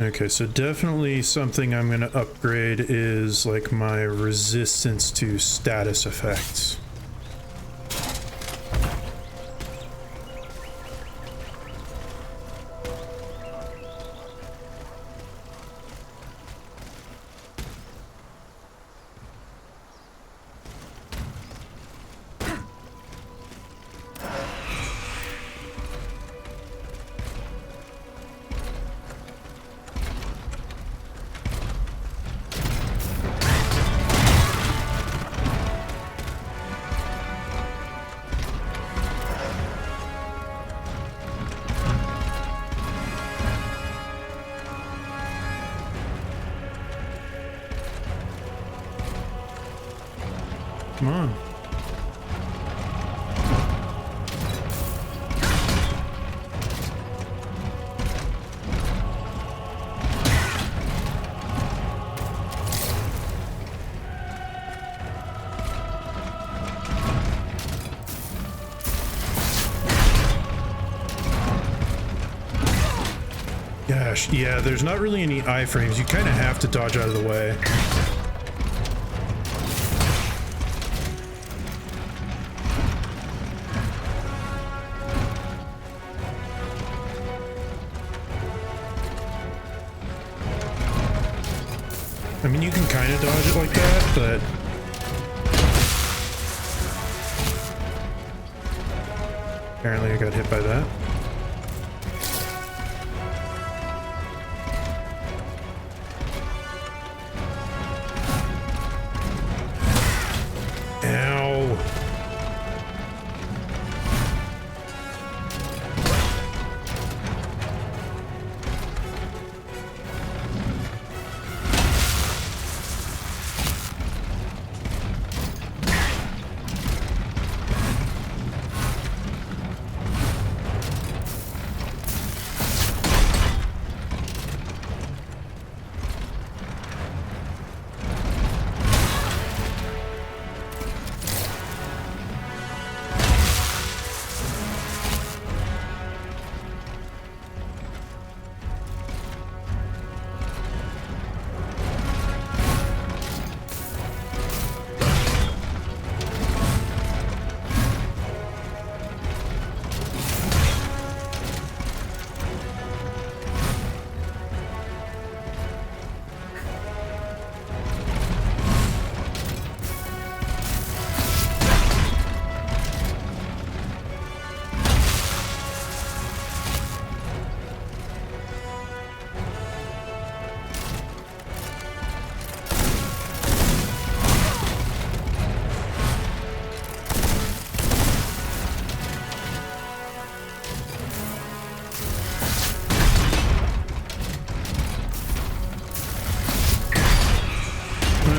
Okay, so definitely something I'm gonna upgrade is like my resistance to status effects. Come on. Gosh, yeah, there's not really any iframes. You kind of have to dodge out of the way. I mean, you can kind of dodge it like that, but... apparently I got hit by that. Ow.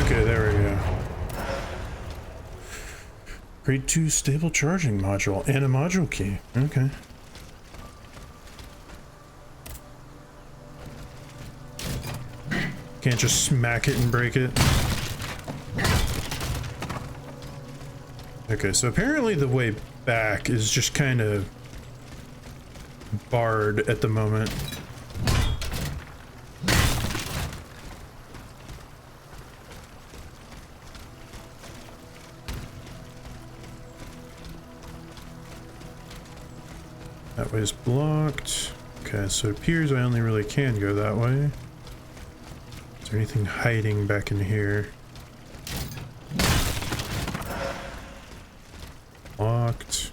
Okay, there we go. Grade 2 stable charging module and a module key. Okay. Can't just smack it and break it. Okay, so apparently the way back is just kind of barred at the moment. That way's blocked. Okay, so it appears I only really can go that way. Is there anything hiding back in here? Locked.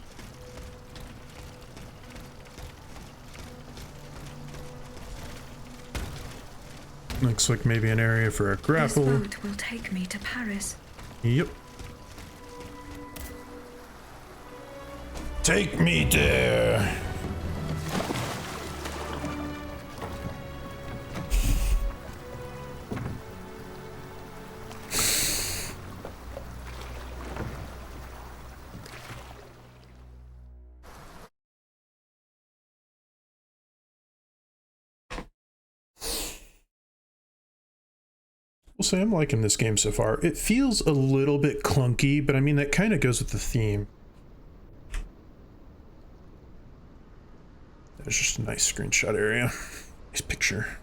Looks like maybe an area for a grapple. This boat will take me to Paris. Yep. Take me there. We'll say I'm liking this game so far. It feels a little bit clunky, but I mean, that kind of goes with the theme. There's just a nice screenshot area. Nice picture.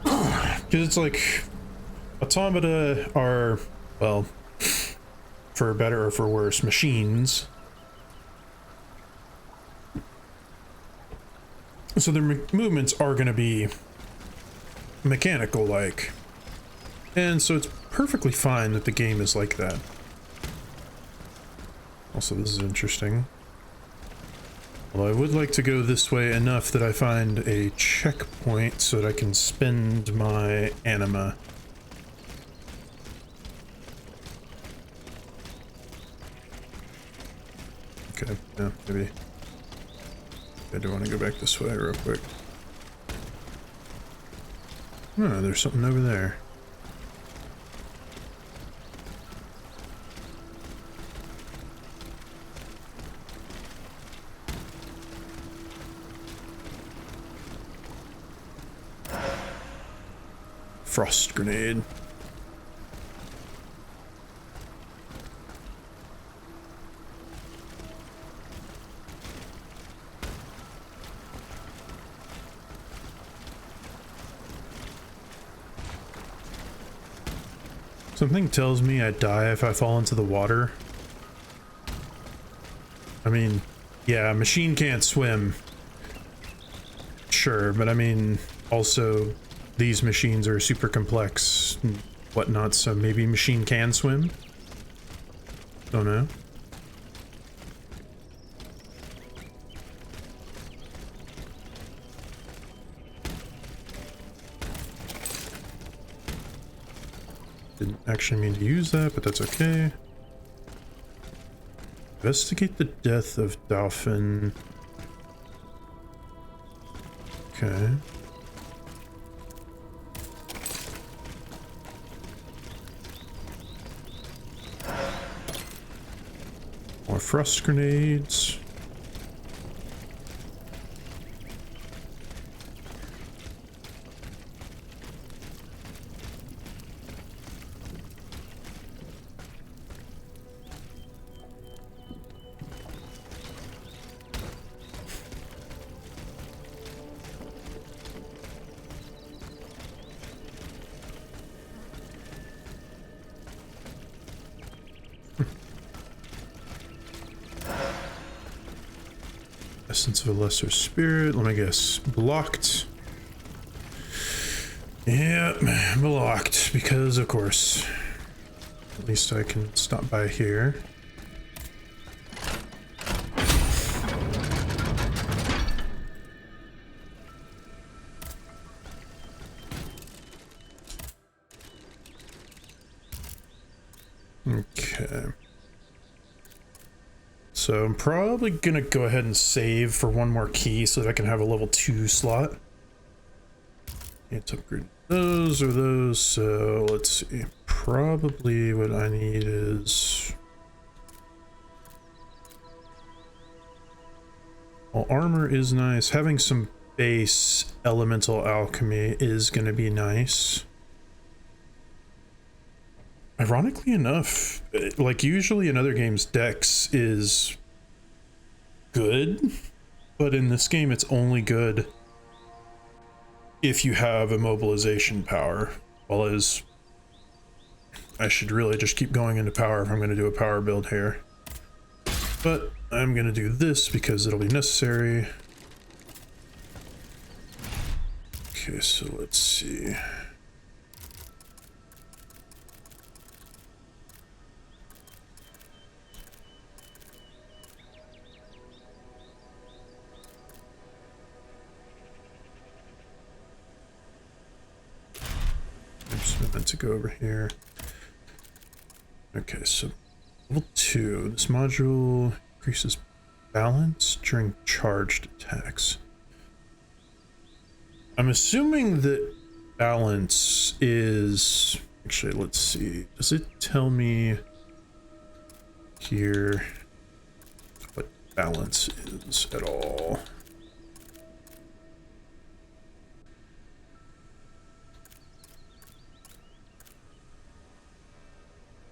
Because it's like, automata are, well, for better or for worse, machines. So their movements are going to be mechanical-like. And so it's perfectly fine that the game is like that. Also, this is interesting. Well, I would like to go this way enough that I find a checkpoint so that I can spend my anima. Okay, yeah, maybe. I do want to go back this way real quick. Oh, there's something over there. Frost grenade. Something tells me I die if I fall into the water. I mean, yeah, a machine can't swim. Sure, but I mean, also, these machines are super complex and whatnot, so maybe machine can swim? Don't know. Didn't actually mean to use that, but that's okay. Investigate the death of Dolphin. Okay. More frost grenades. Essence of a lesser spirit. Let me guess. Blocked. Yep, blocked. Because, of course. At least I can stop by here. Okay. So I'm probably gonna go ahead and save for one more key so that I can have a level 2 slot. Can't upgrade those or those, so let's see. Probably what I need is... well, armor is nice. Having some base elemental alchemy is gonna be nice. Ironically enough, like usually in other games, Dex is good, but in this game it's only good if you have immobilization power. Well, as I should really just keep going into power if I'm going to do a power build here. But I'm going to do this because it'll be necessary. Okay, so let's see. meant to go over here. Okay, so level 2. This module increases balance during charged attacks. I'm assuming that balance is... Actually, let's see. Does it tell me here what balance is at all?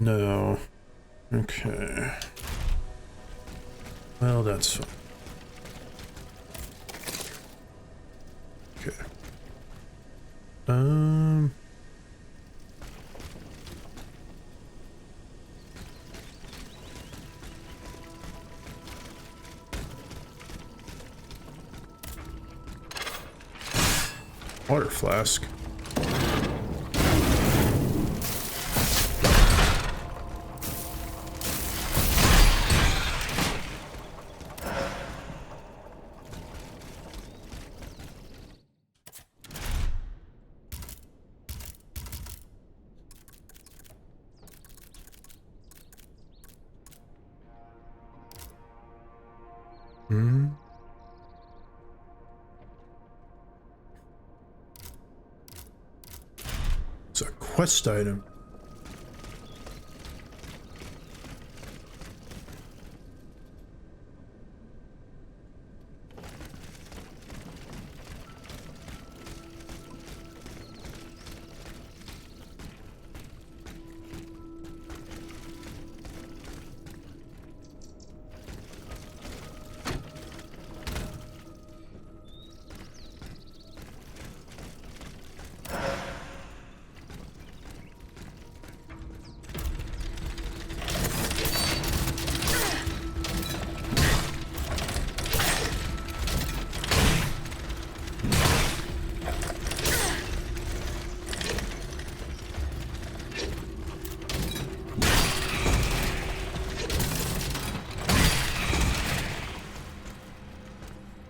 No. Okay. Well, that's fine. Okay. Water flask. It's a quest item.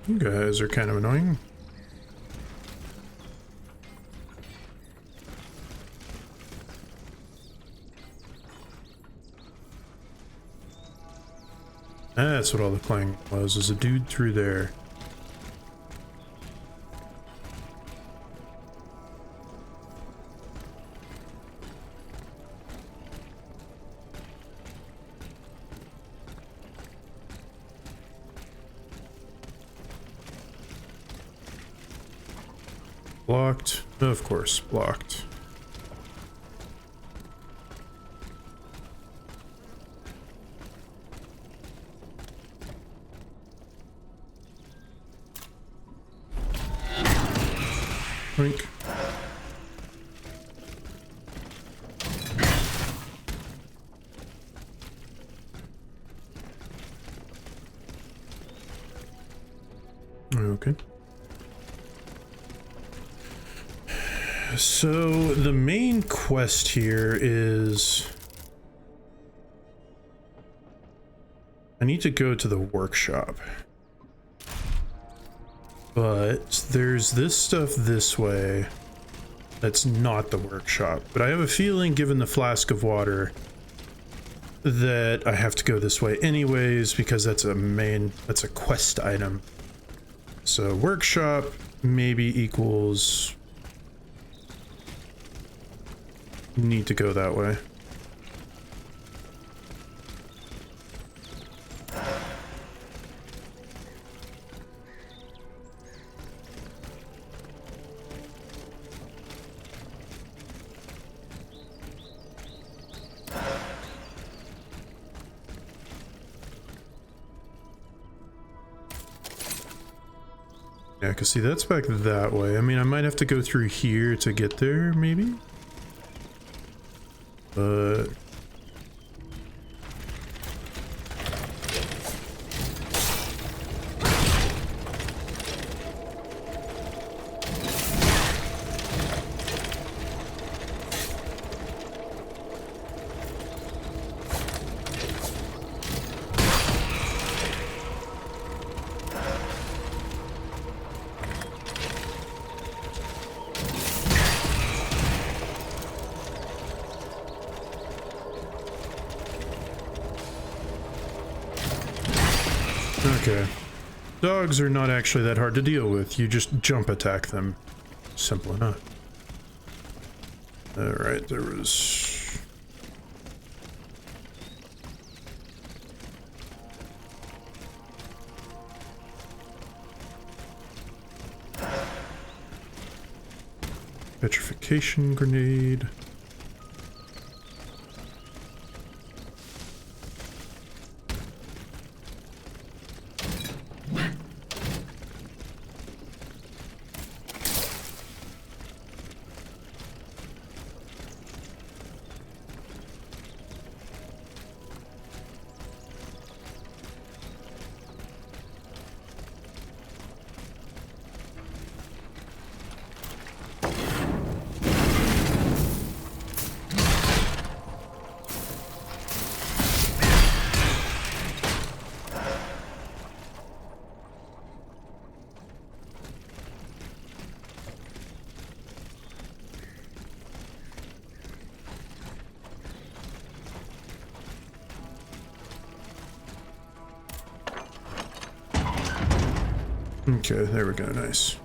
You guys are kind of annoying. That's what all the clang was, is a dude through there. Blocked. Of course, blocked. Blink. Okay. So the main quest here is I need to go to the workshop, but there's this stuff this way that's not the workshop, but I have a feeling, given the flask of water, that I have to go this way anyways, because that's a quest item. So workshop maybe equals need to go that way. Yeah, cause see, that's back that way. I mean, I might have to go through here to get there, maybe? But Okay. Dogs are not actually that hard to deal with. You just jump attack them. Simple enough. Alright, there was... petrification grenade. Okay, there we go, nice.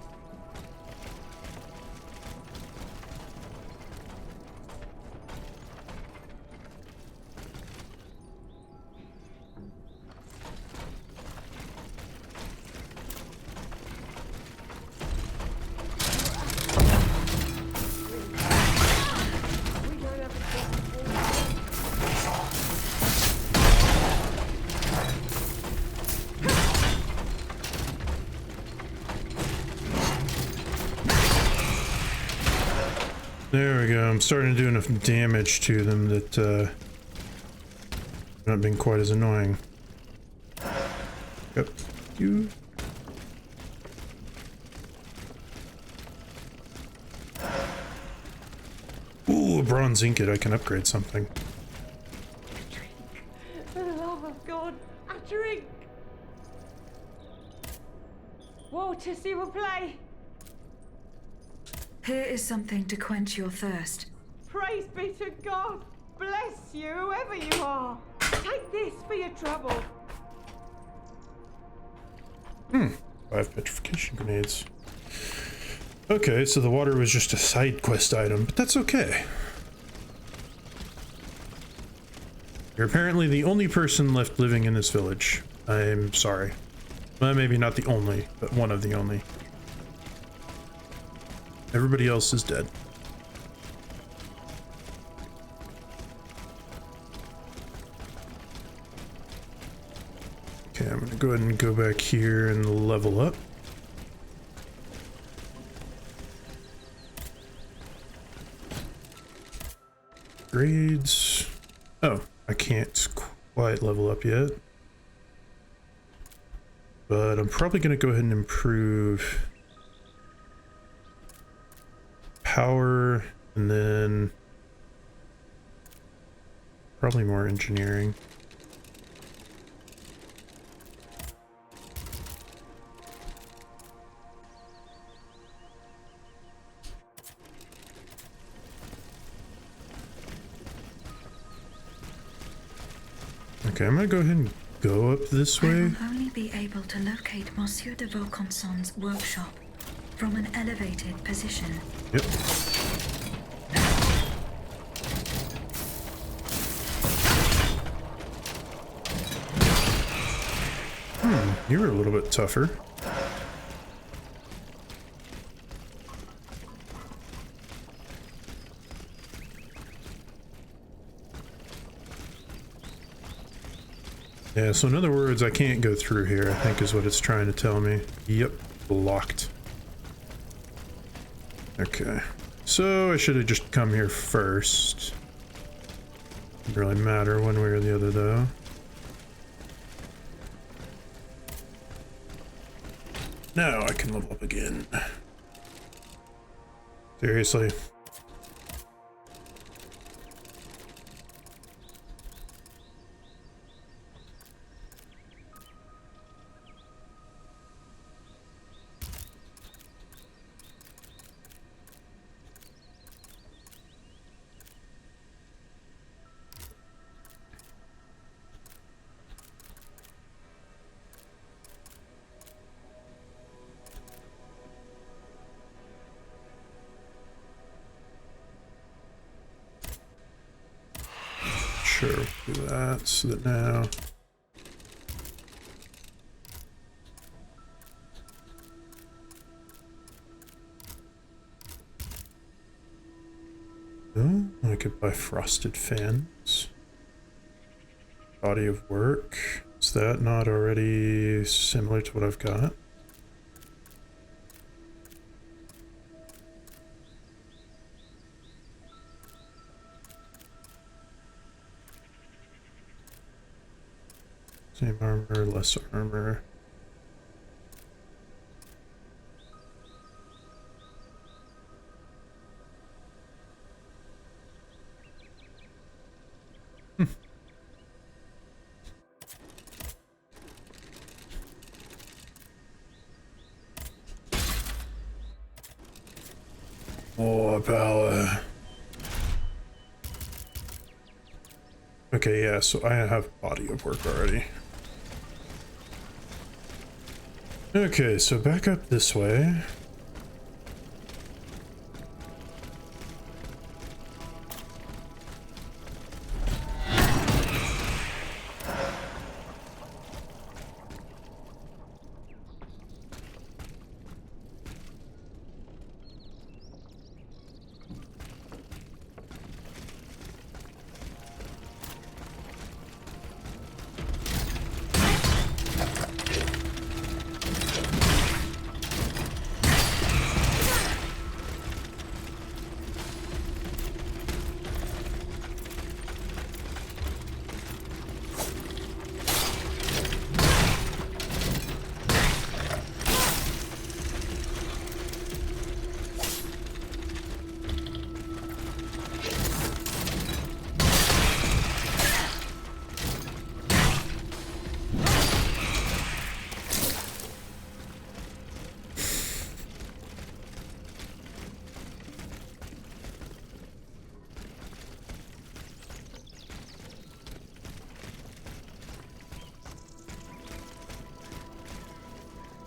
There we go. I'm starting to do enough damage to them that not being quite as annoying. Yep. You. Ooh, a bronze ingot. I can upgrade something. For the love of God, a drink! Water, s'il vous plaît! Here is something to quench your thirst. Praise be to God! Bless you, whoever you are! Take this for your trouble! 5 petrification grenades. Okay, so the water was just a side quest item, but that's okay. You're apparently the only person left living in this village. I'm sorry. Well, maybe not the only, but one of the only. Everybody else is dead. Okay, I'm gonna go ahead and go back here and level up. Grades. Oh, I can't quite level up yet. But I'm probably gonna go ahead and improve power, and then probably more engineering. Okay, I'm gonna go ahead and go up this I way. will only be able to locate Monsieur de Vaucanson's workshop from an elevated position. Yep. You were a little bit tougher. Yeah, so in other words, I can't go through here, I think is what it's trying to tell me. Yep, blocked. Okay, so I should have just come here first. Doesn't really matter one way or the other, though. Now I can level up again. Seriously. Sure, we'll do that so that now. Oh, I could buy frosted fans. Body of work. Is that not already similar to what I've got? Same armor, less armor. More power. Okay, yeah, so I have body of work already. Okay, so back up this way.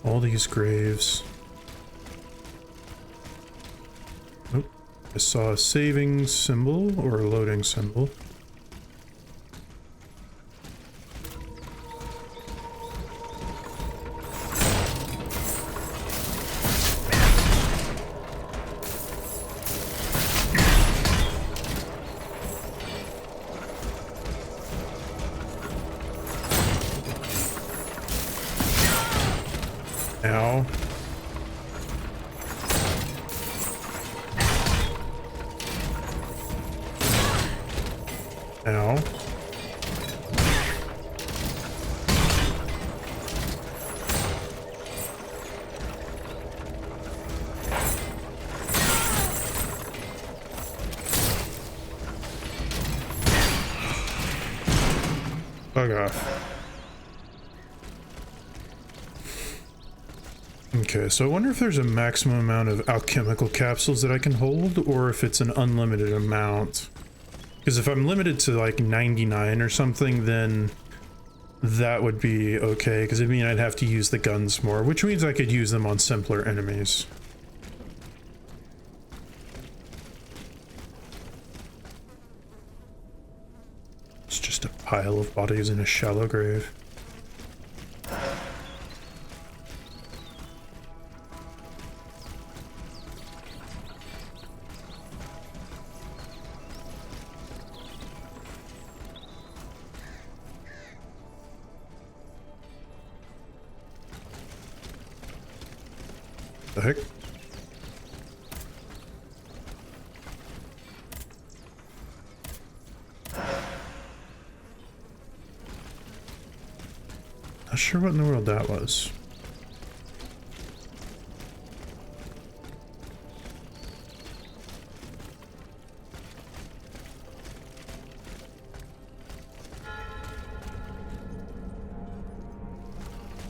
All these graves. Oh, I saw a saving symbol or a loading symbol. Ow. Ow. Bug off. Okay, so I wonder if there's a maximum amount of alchemical capsules that I can hold, or if it's an unlimited amount. Because if I'm limited to like 99 or something, then that would be okay, because it'd mean I'd have to use the guns more, which means I could use them on simpler enemies. It's just a pile of bodies in a shallow grave. The heck? Not sure what in the world that was.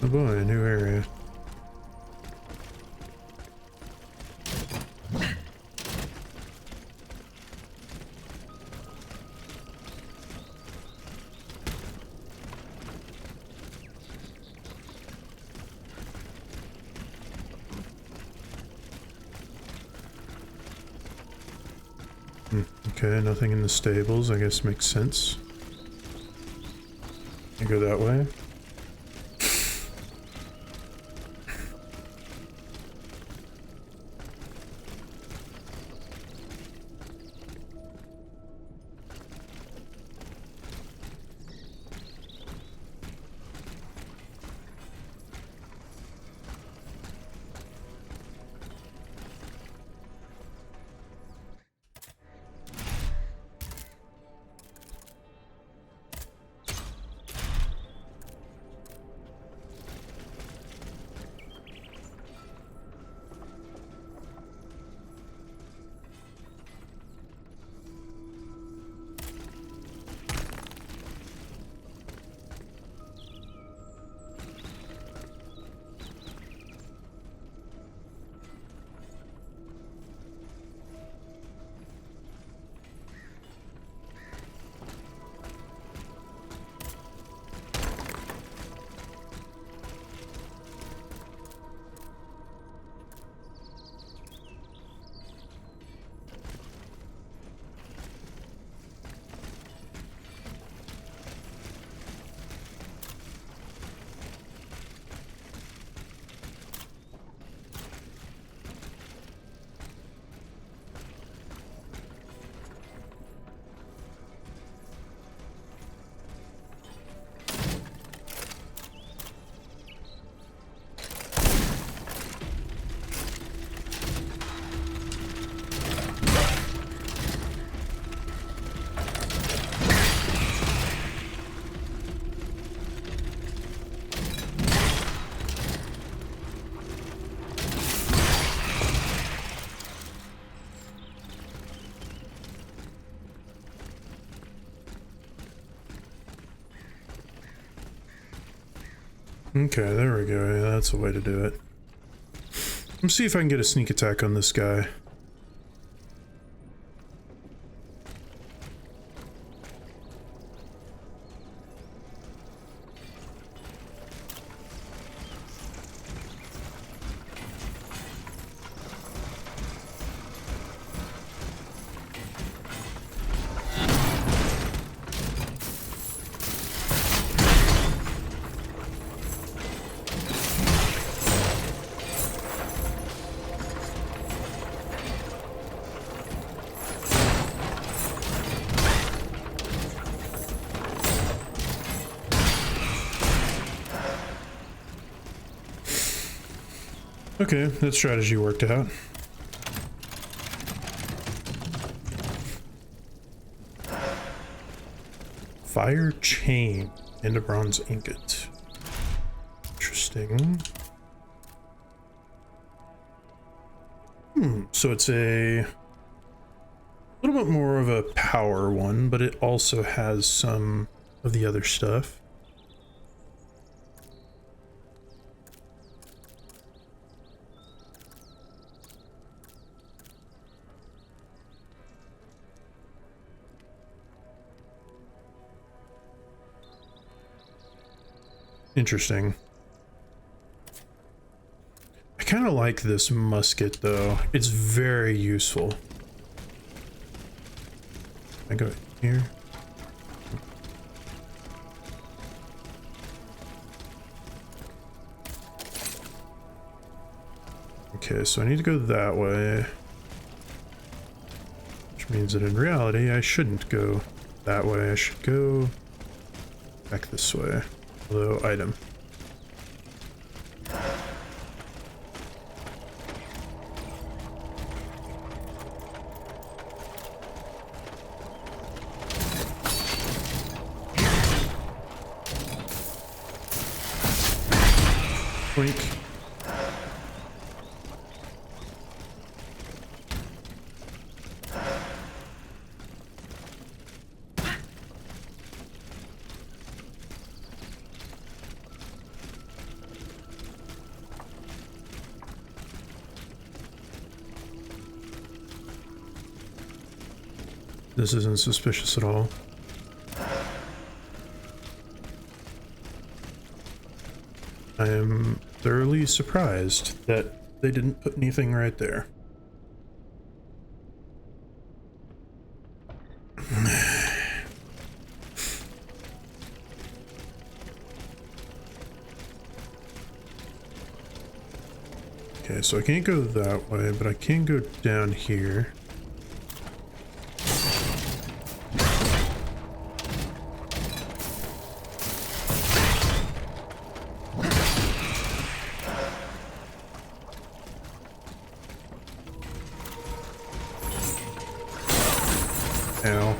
Oh boy, a new area. Okay, nothing in the stables, I guess makes sense. can go that way. Okay, there we go. Yeah, that's a way to do it. Let's see if I can get a sneak attack on this guy. Okay, that strategy worked out. Fire chain and a bronze ingot. Interesting. So it's a little bit more of a power one, but it also has some of the other stuff. Interesting. I kind of like this musket though. It's very useful. I go here. Okay, so I need to go that way. Which means that in reality, I shouldn't go that way. I should go back this way. Although, item. Wink. This isn't suspicious at all. I am thoroughly surprised that they didn't put anything right there. Okay, so I can't go that way, but I can go down here. Ow.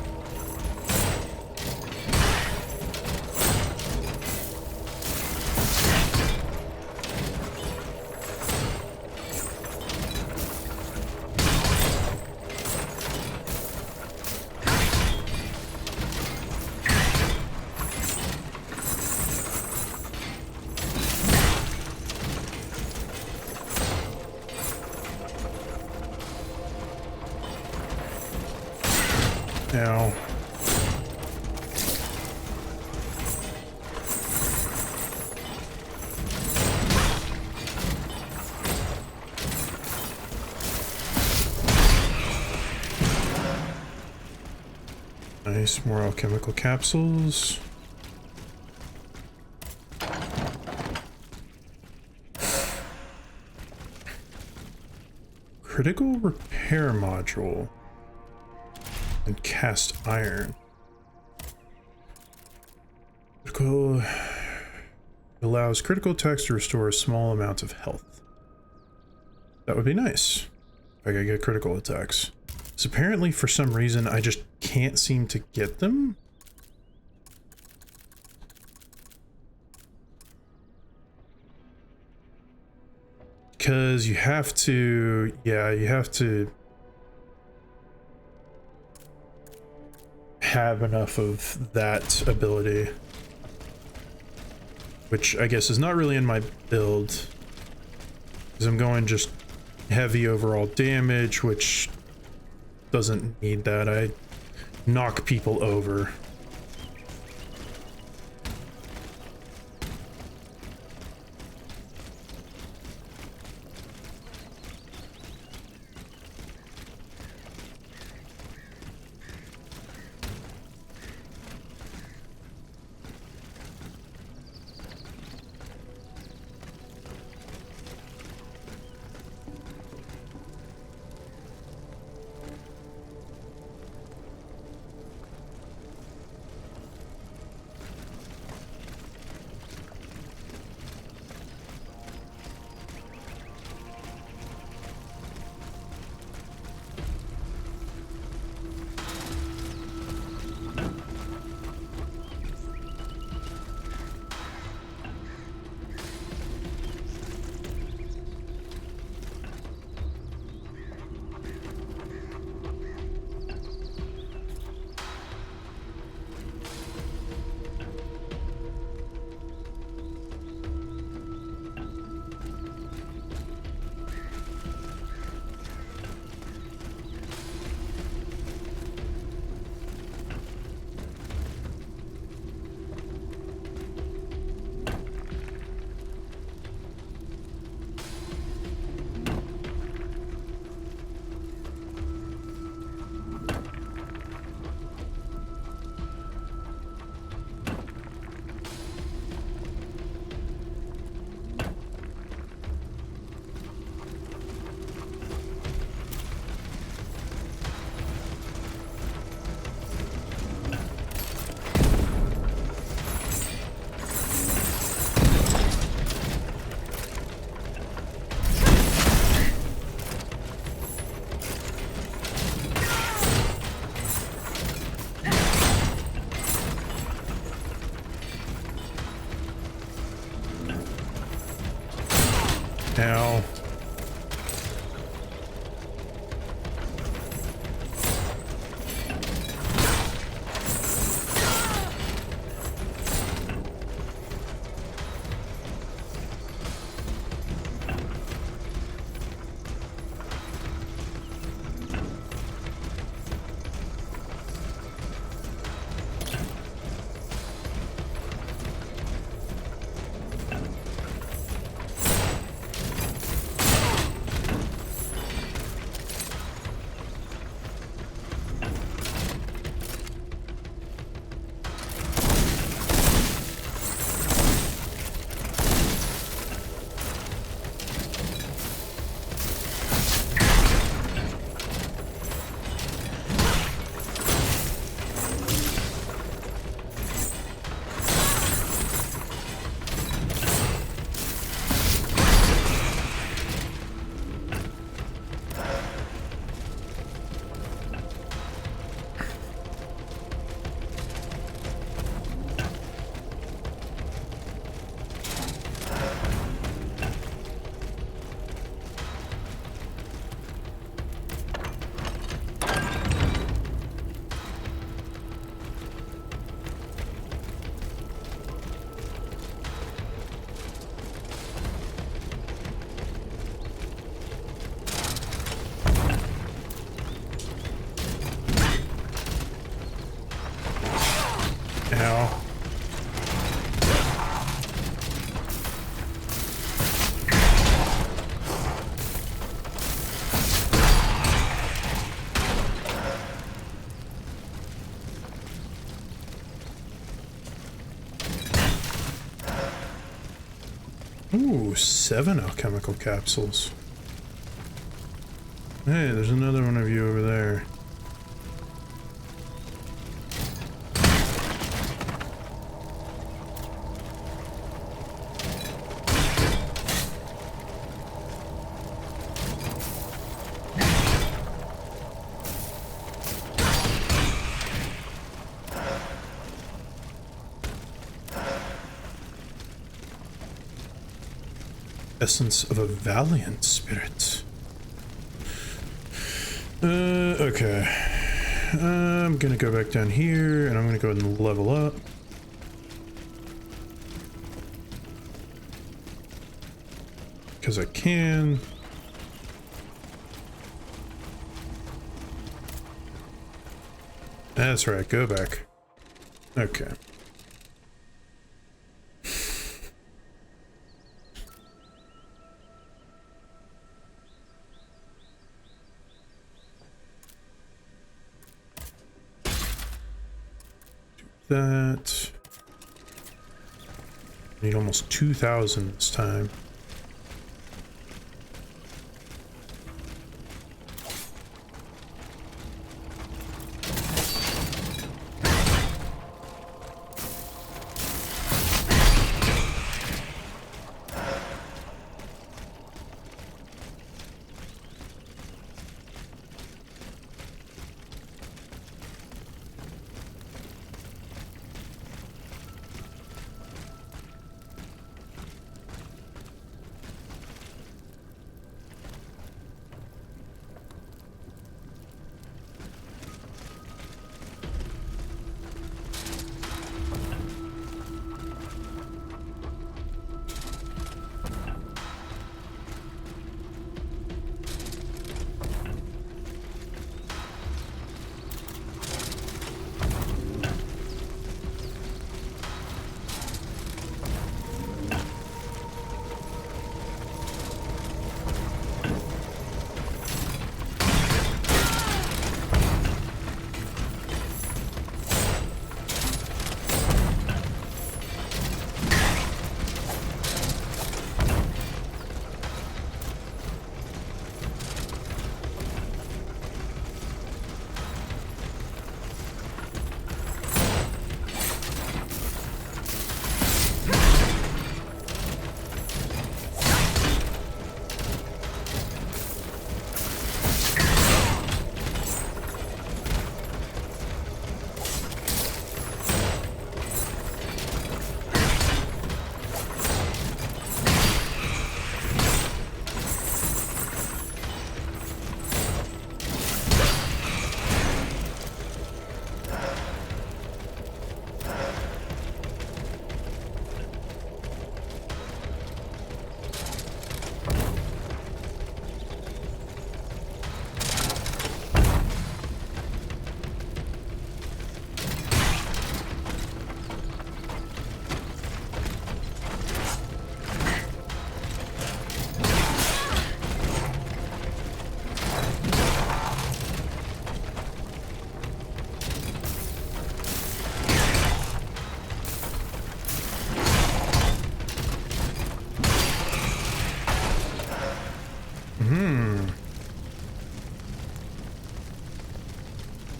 Ow. Nice, more alchemical capsules. Critical repair module. And cast iron. Critical allows critical attacks to restore a small amount of health. That would be nice if I could get critical attacks. So apparently for some reason I just can't seem to get them. Because you have to, yeah, you have to have enough of that ability, which I guess is not really in my build, because I'm going just heavy overall damage, which doesn't need that. I knock people over. Ooh, 7 alchemical capsules. Hey, there's another one of you over there. Essence of a valiant spirit. Okay. I'm gonna go back down here and I'm gonna go ahead and level up. Because I can. That's right, go back. Okay. That. Need almost 2,000 this time.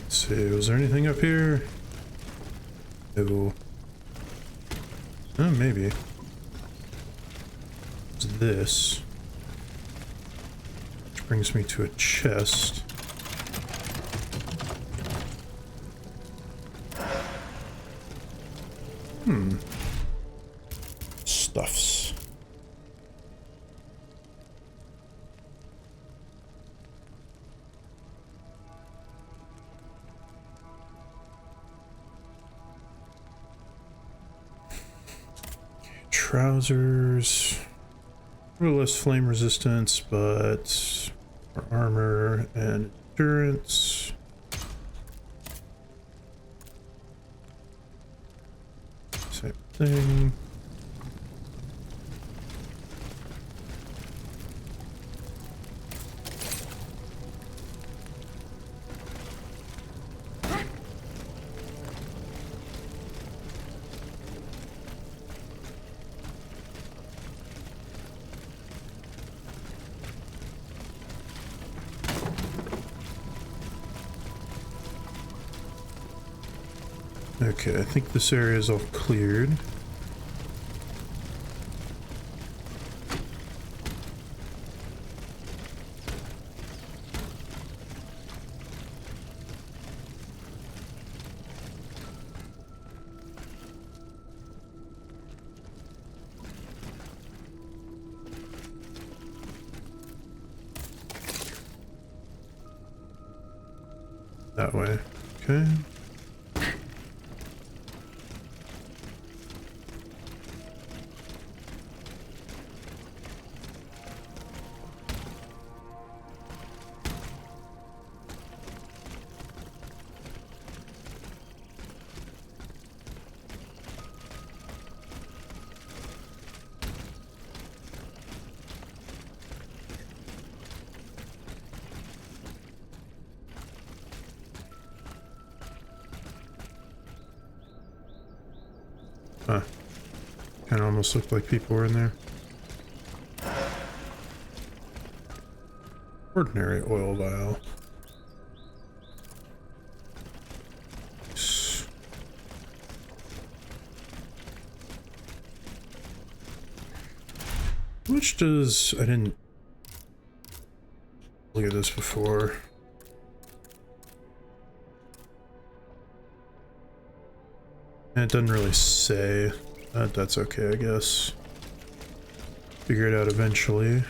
See, was there anything up here? No. Oh, maybe. It's this. Which brings me to a chest. Stuffs. Trousers. A little less flame resistance, but more armor and endurance. Same thing. Okay, I think this area is all cleared. That way. Okay. Huh. Kind of almost looked like people were in there. Ordinary oil vial. How much does... I didn't look at this before. It doesn't really say. That's okay, I guess. Figure it out eventually.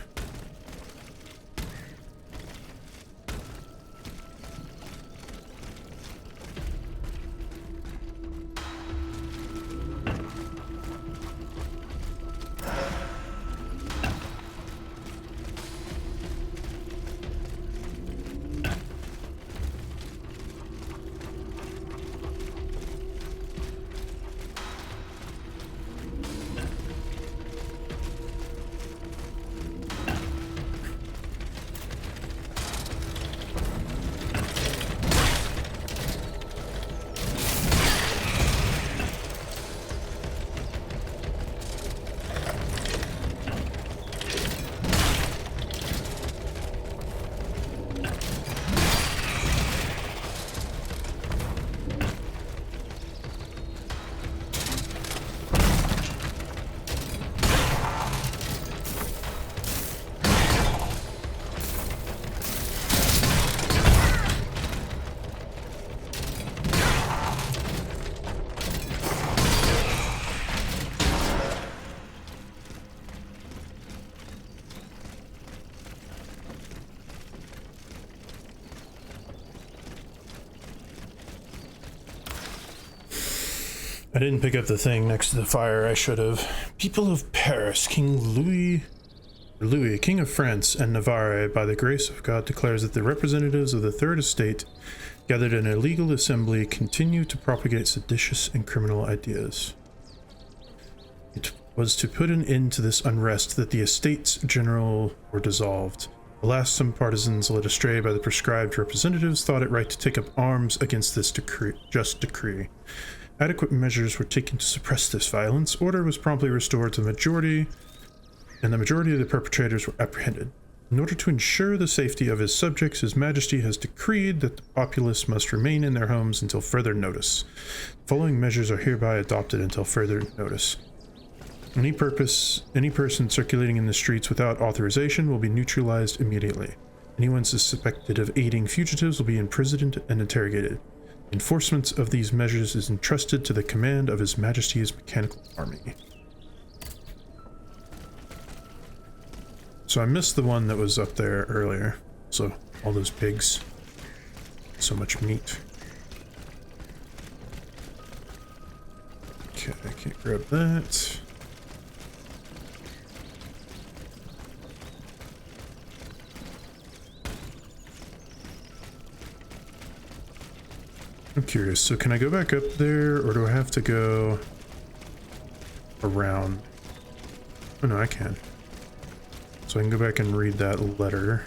I didn't pick up the thing next to the fire. I should have. People of Paris, King Louis, King of France and Navarre, by the grace of God, declares that the representatives of the Third Estate, gathered in a legal assembly, continue to propagate seditious and criminal ideas. It was to put an end to this unrest that the Estates General were dissolved. Alas, some partisans, led astray by the prescribed representatives, thought it right to take up arms against this just decree. Adequate measures were taken to suppress this violence. Order was promptly restored to the majority, and the majority of the perpetrators were apprehended. In order to ensure the safety of his subjects, His Majesty has decreed that the populace must remain in their homes until further notice. The following measures are hereby adopted until further notice. Any person circulating in the streets without authorization will be neutralized immediately. Anyone suspected of aiding fugitives will be imprisoned and interrogated. Enforcement of these measures is entrusted to the command of His Majesty's Mechanical Army. So I missed the one that was up there earlier. So all those pigs. So much meat. Okay, I can't grab that. I'm curious, so can I go back up there, or do I have to go around? Oh no, I can. So I can go back and read that letter.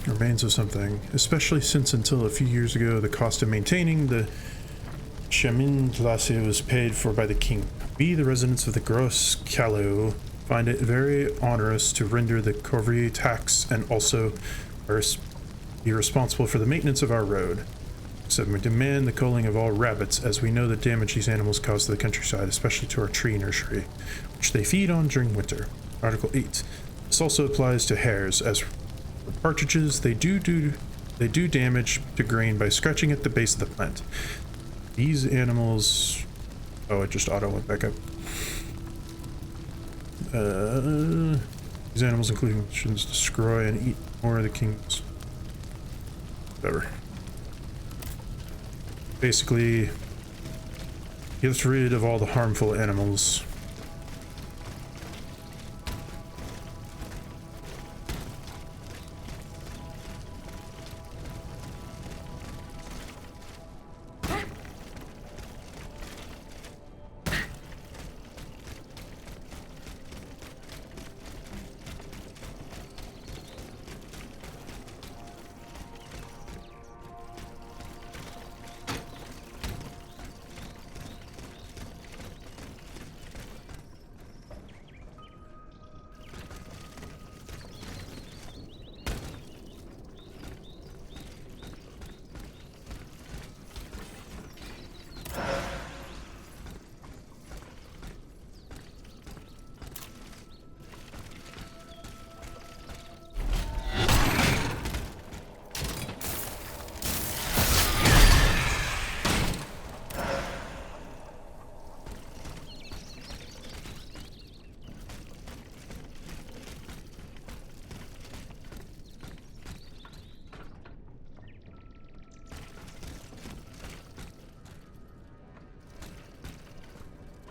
Remains of something, especially since until a few years ago the cost of maintaining the chemin place was paid for by the king. We, the residents of the Gros Calais, find it very onerous to render the corvée tax and also be responsible for the maintenance of our road. So we demand the culling of all rabbits, as we know the damage these animals cause to the countryside, especially to our tree nursery, which they feed on during winter. Article 8. This also applies to hares, as for partridges, they do damage to grain by scratching at the base of the plant. These animals... Oh, it just auto went back up. These animals, including should destroy and eat more of the king's... Whatever. Basically, gets rid of all the harmful animals.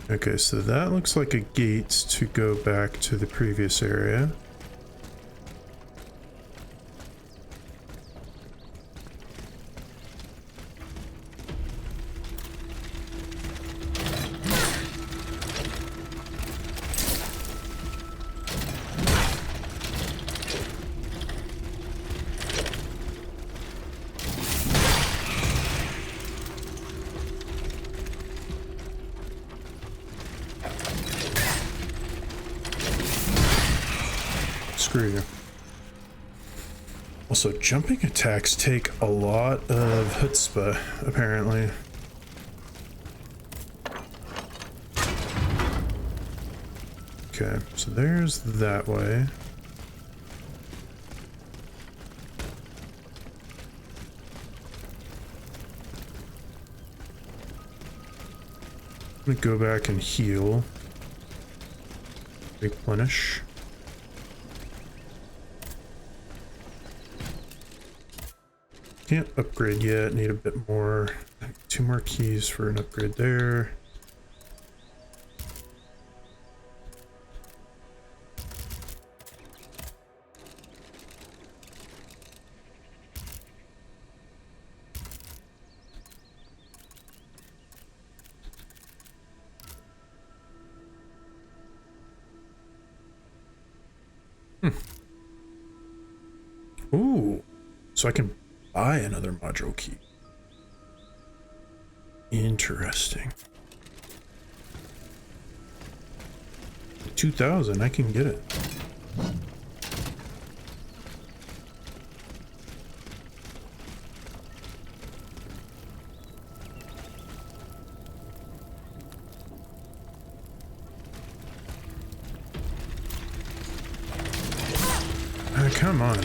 Okay, so that looks like a gate to go back to the previous area. Screw you. Also, jumping attacks take a lot of chutzpah, apparently. Okay, so there's that way. I'm gonna go back and heal. Replenish. Can't upgrade yet, need a bit more. 2 more keys for an upgrade there. Ooh, so I can buy another module key. Interesting. 2,000, I can get it. Come on.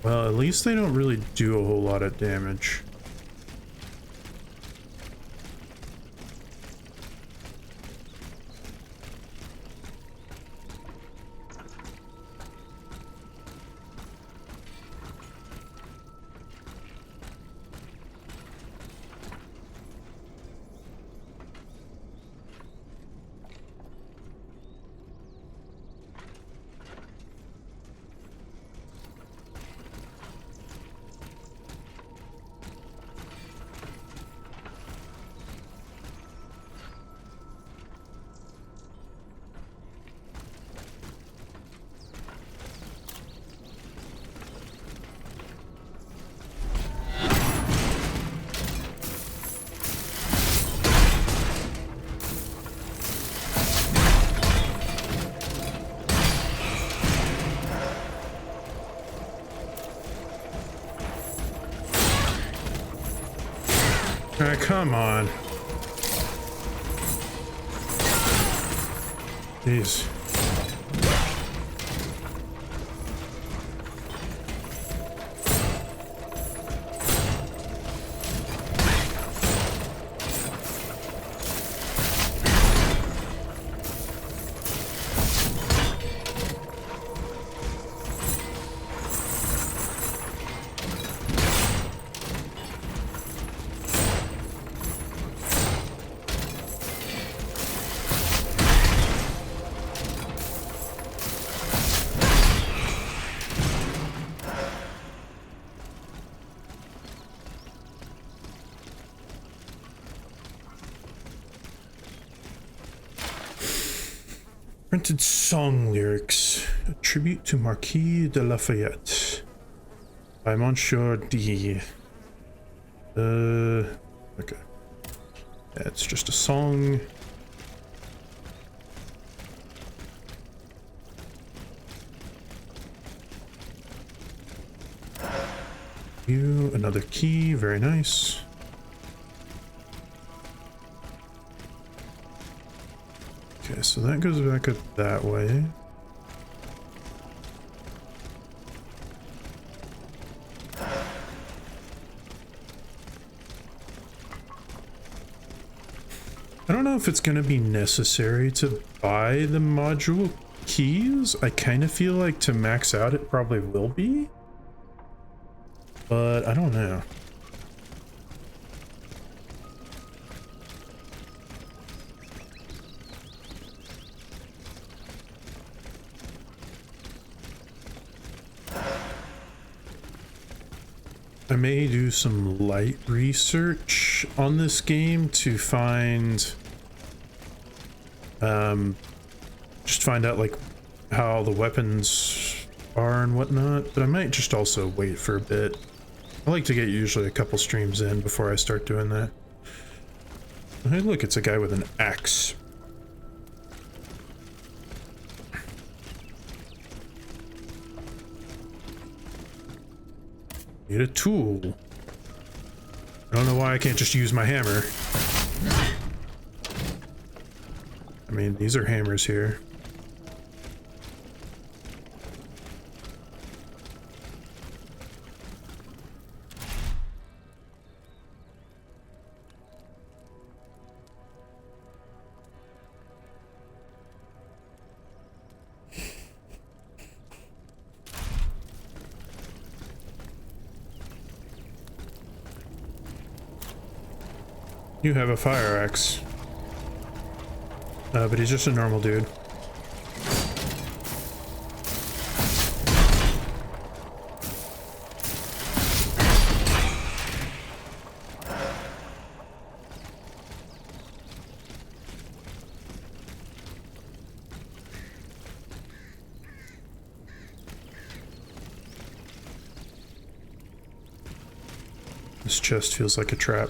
Well, at least they don't really do a whole lot of damage. Alright, come on. Jeez. Printed song lyrics. A tribute to Marquis de Lafayette by Monsieur D. Okay. Yeah, it's just a song. You, another key, very nice. Okay, so that goes back up that way. I don't know if it's going to be necessary to buy the module keys. I kind of feel like to max out it probably will be. But I don't know. I may do some light research on this game to find, just find out like how the weapons are and whatnot, but I might just also wait for a bit. I like to get usually a couple streams in before I start doing that. Hey look, it's a guy with an axe. Need a tool. I don't know why I can't just use my hammer. I mean, these are hammers here. You have a fire axe. But he's just a normal dude. This chest feels like a trap.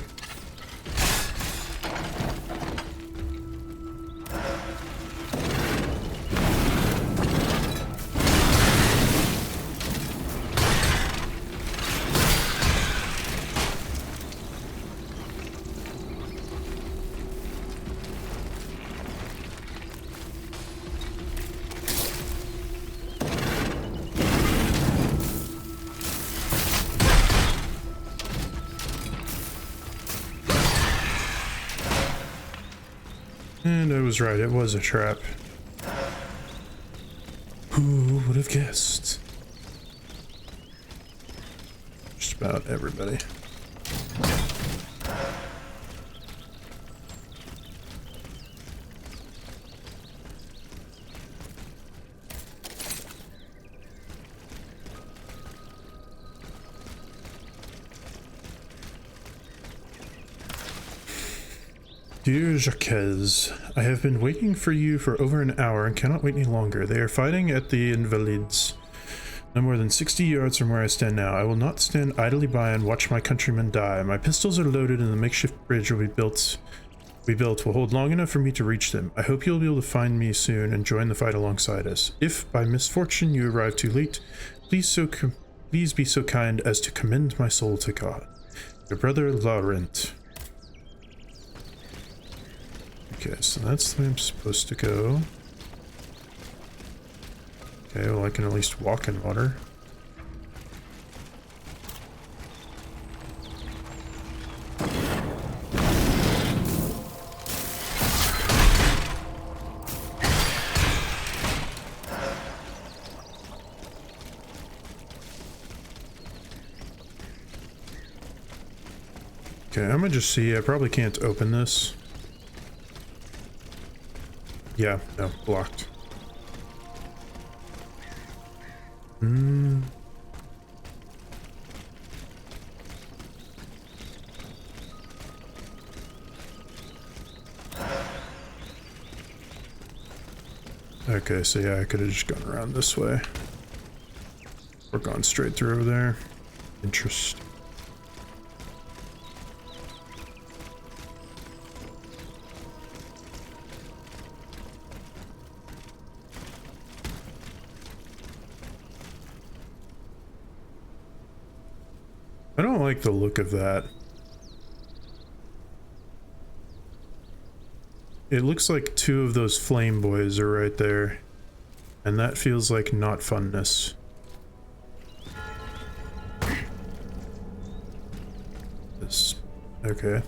And I was right, it was a trap. Who would have guessed? Just about everybody. Dear Jacques, I have been waiting for you for over an hour and cannot wait any longer. They are fighting at the Invalides, no more than 60 yards from where I stand now. I will not stand idly by and watch my countrymen die. My pistols are loaded and the makeshift bridge will be built will hold long enough for me to reach them. I hope you'll be able to find me soon and join the fight alongside us. If by misfortune you arrive too late, please be so kind as to commend my soul to God. Your brother Laurent. Okay, so that's the way I'm supposed to go. Okay, well I can at least walk in water. Okay, I'm gonna just see. I probably can't open this. Yeah, no, blocked. Okay, so yeah, I could have just gone around this way. Or gone straight through over there. Interesting. I don't like the look of that. It looks like two of those flame boys are right there. And that feels like not funness. This, okay.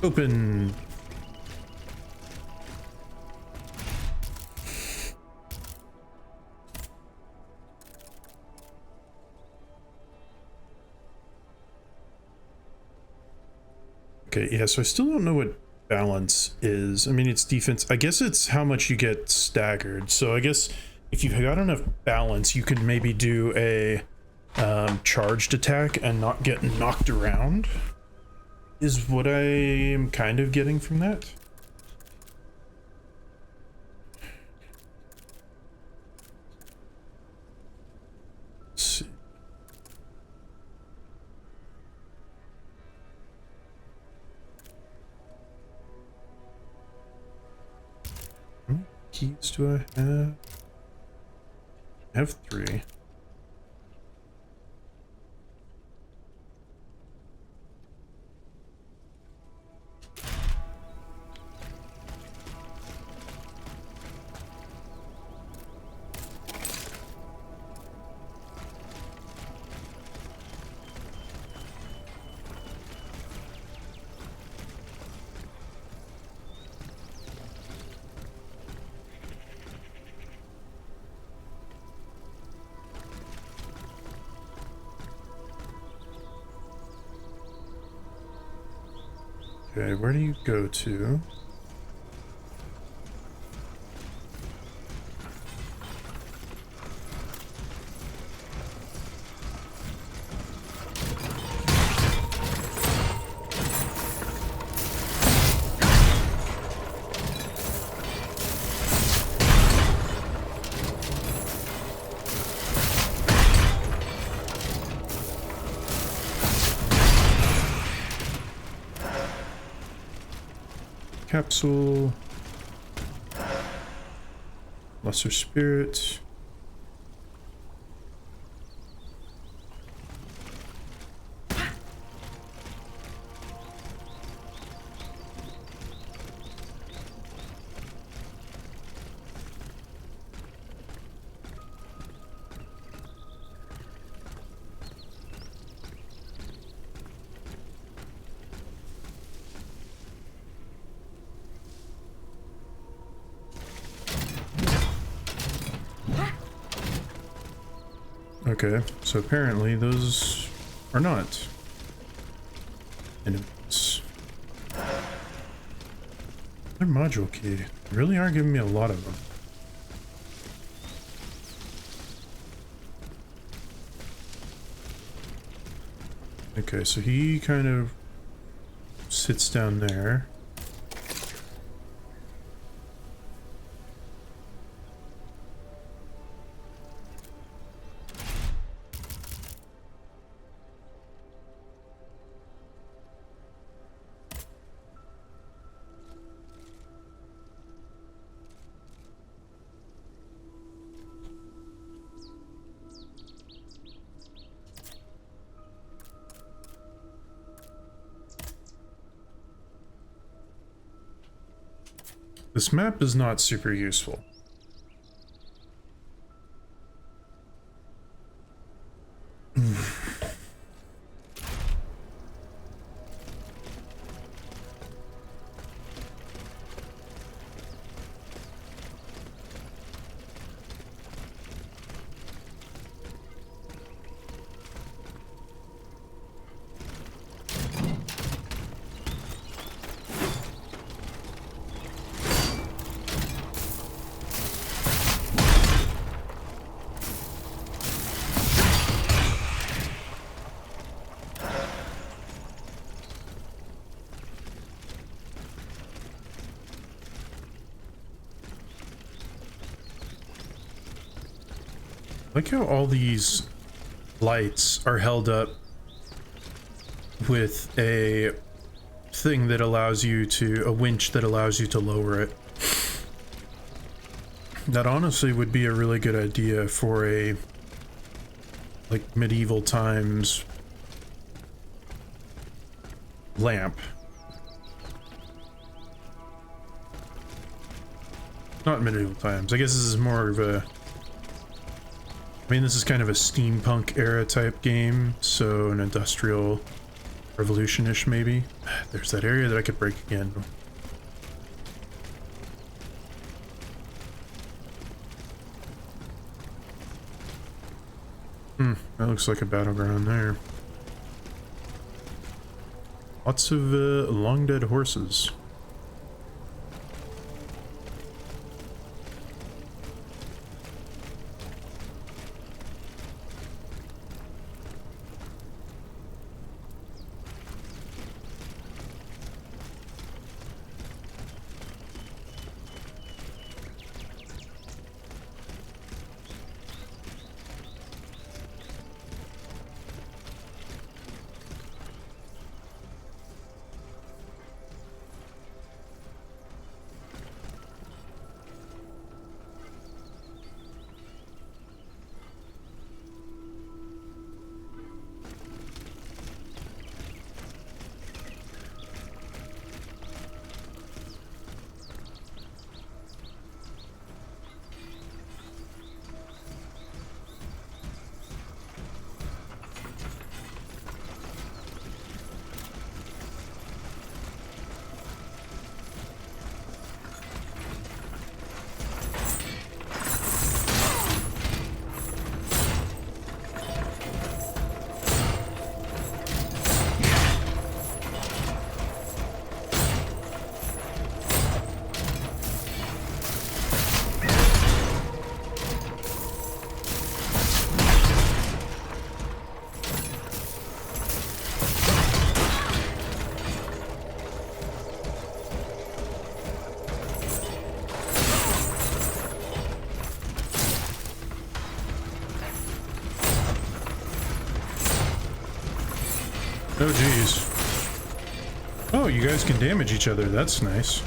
Open. Okay, yeah, so I still don't know what balance is. I mean, it's defense. I guess it's how much you get staggered. So I guess if you've got enough balance, you can maybe do a charged attack and not get knocked around, is what I am kind of getting from that. Let's see. How many keys do I have? I have 3. Okay, where do you go to? Capsule, lesser spirit. Okay, so apparently those are not enemies. Their module key. They really are giving me a lot of them. Okay, so he kind of sits down there. This map is not super useful. Like how all these lights are held up with a thing that allows you to, a winch that allows you to lower it. That honestly would be a really good idea for a, like, medieval times lamp. Not medieval times. I guess this is more of a, I mean, this is kind of a steampunk era type game, so an industrial revolution-ish maybe. There's that area that I could break again. That looks like a battleground there. Lots of long dead horses. Oh, geez. Oh, you guys can damage each other. That's nice.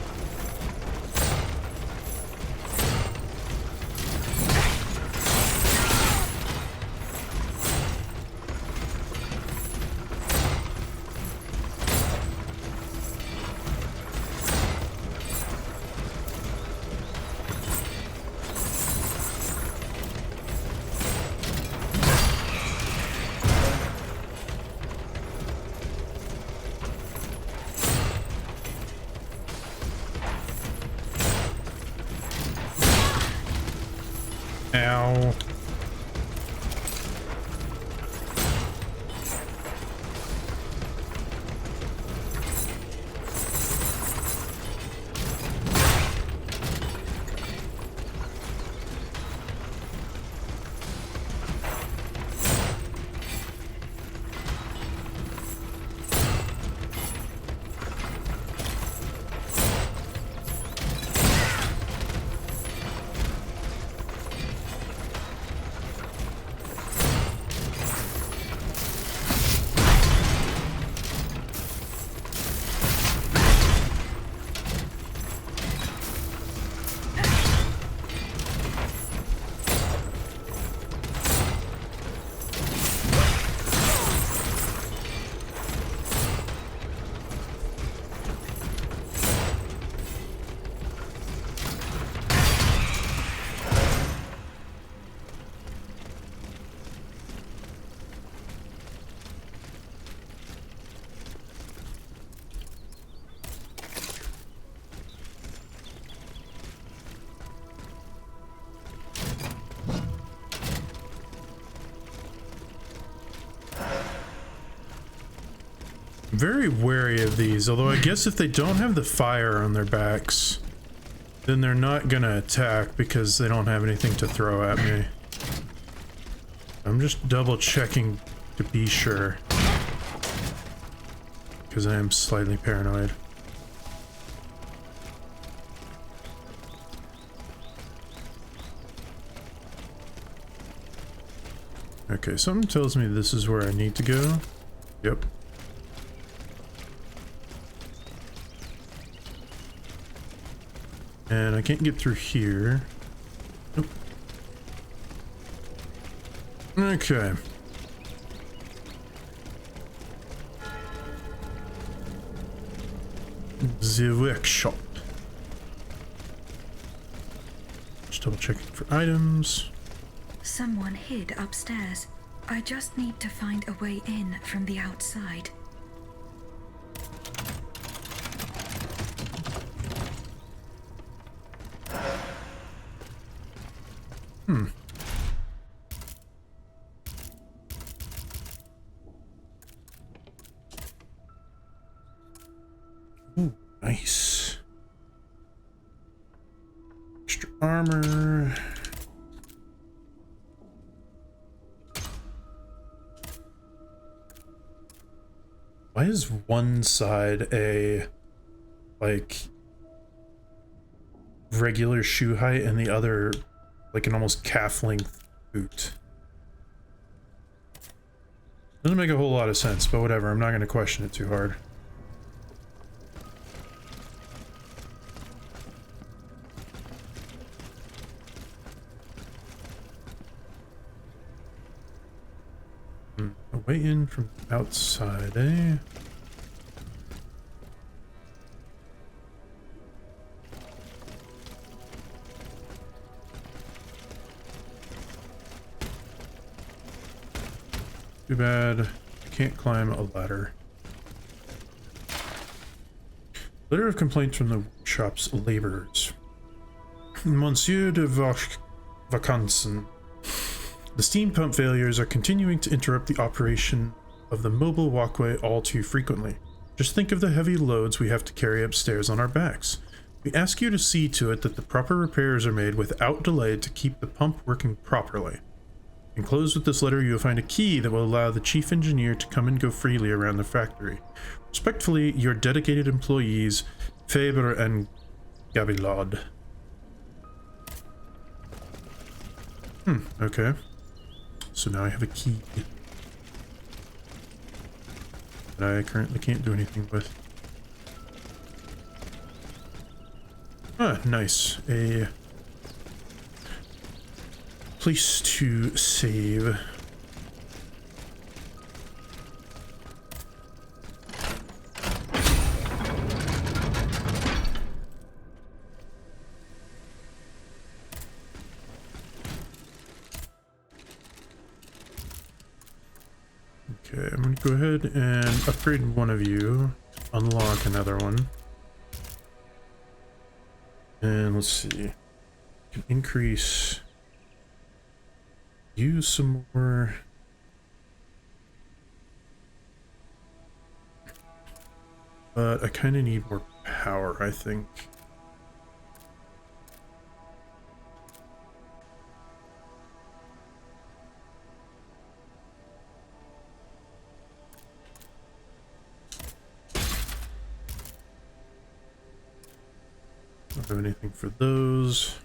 Very wary of these, although I guess if they don't have the fire on their backs, then they're not gonna attack because they don't have anything to throw at me. I'm just double checking to be sure, because I am slightly paranoid. Okay, something tells me this is where I need to go. Yep. And I can't get through here. Nope. Okay. The workshop. Just double checking for items. Someone hid upstairs. I just need to find a way in from the outside. Ooh, nice. Extra armor. Why is one side a, like, regular shoe height and the other, like, an almost calf-length boot? Doesn't make a whole lot of sense, but whatever. I'm not going to question it too hard. A way in from the outside, eh? Too bad I can't climb a ladder. Letter of complaint from the workshop's laborers. Monsieur de Vacanson. The steam pump failures are continuing to interrupt the operation of the mobile walkway all too frequently. Just think of the heavy loads we have to carry upstairs on our backs. We ask you to see to it that the proper repairs are made without delay to keep the pump working properly. Enclosed with this letter, you will find a key that will allow the chief engineer to come and go freely around the factory. Respectfully, your dedicated employees, Fabre and Gabilod. Okay. So now I have a key that I currently can't do anything with. Ah, nice. A place to save. Okay, I'm going to go ahead and upgrade one of you, unlock another one. And let's see. Can increase you some more. But I kind of need more power, I think. Don't have anything for those.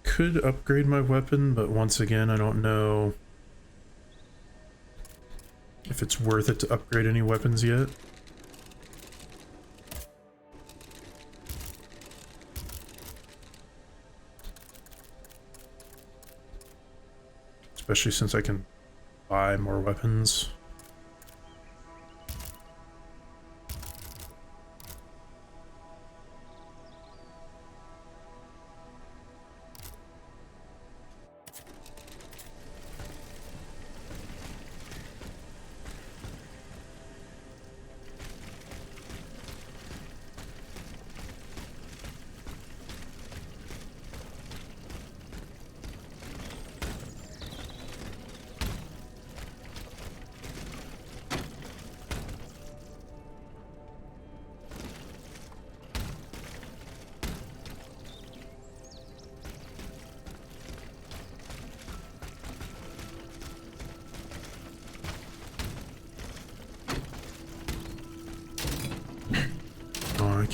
Could upgrade my weapon, but once again, I don't know if it's worth it to upgrade any weapons yet. Especially since I can buy more weapons.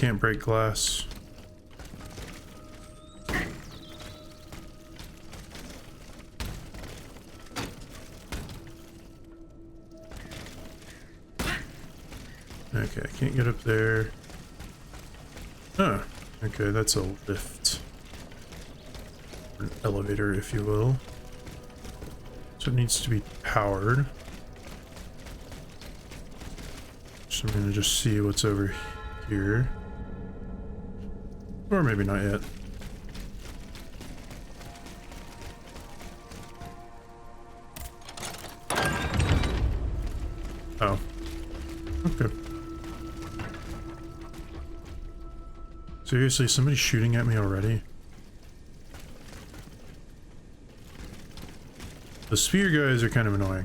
can't break glass. Okay, I can't get up there. Oh, okay, that's a lift. Or an elevator, if you will. So it needs to be powered. So I'm gonna just see what's over here. Or maybe not yet. Oh. Okay. Seriously, somebody's shooting at me already? The spear guys are kind of annoying.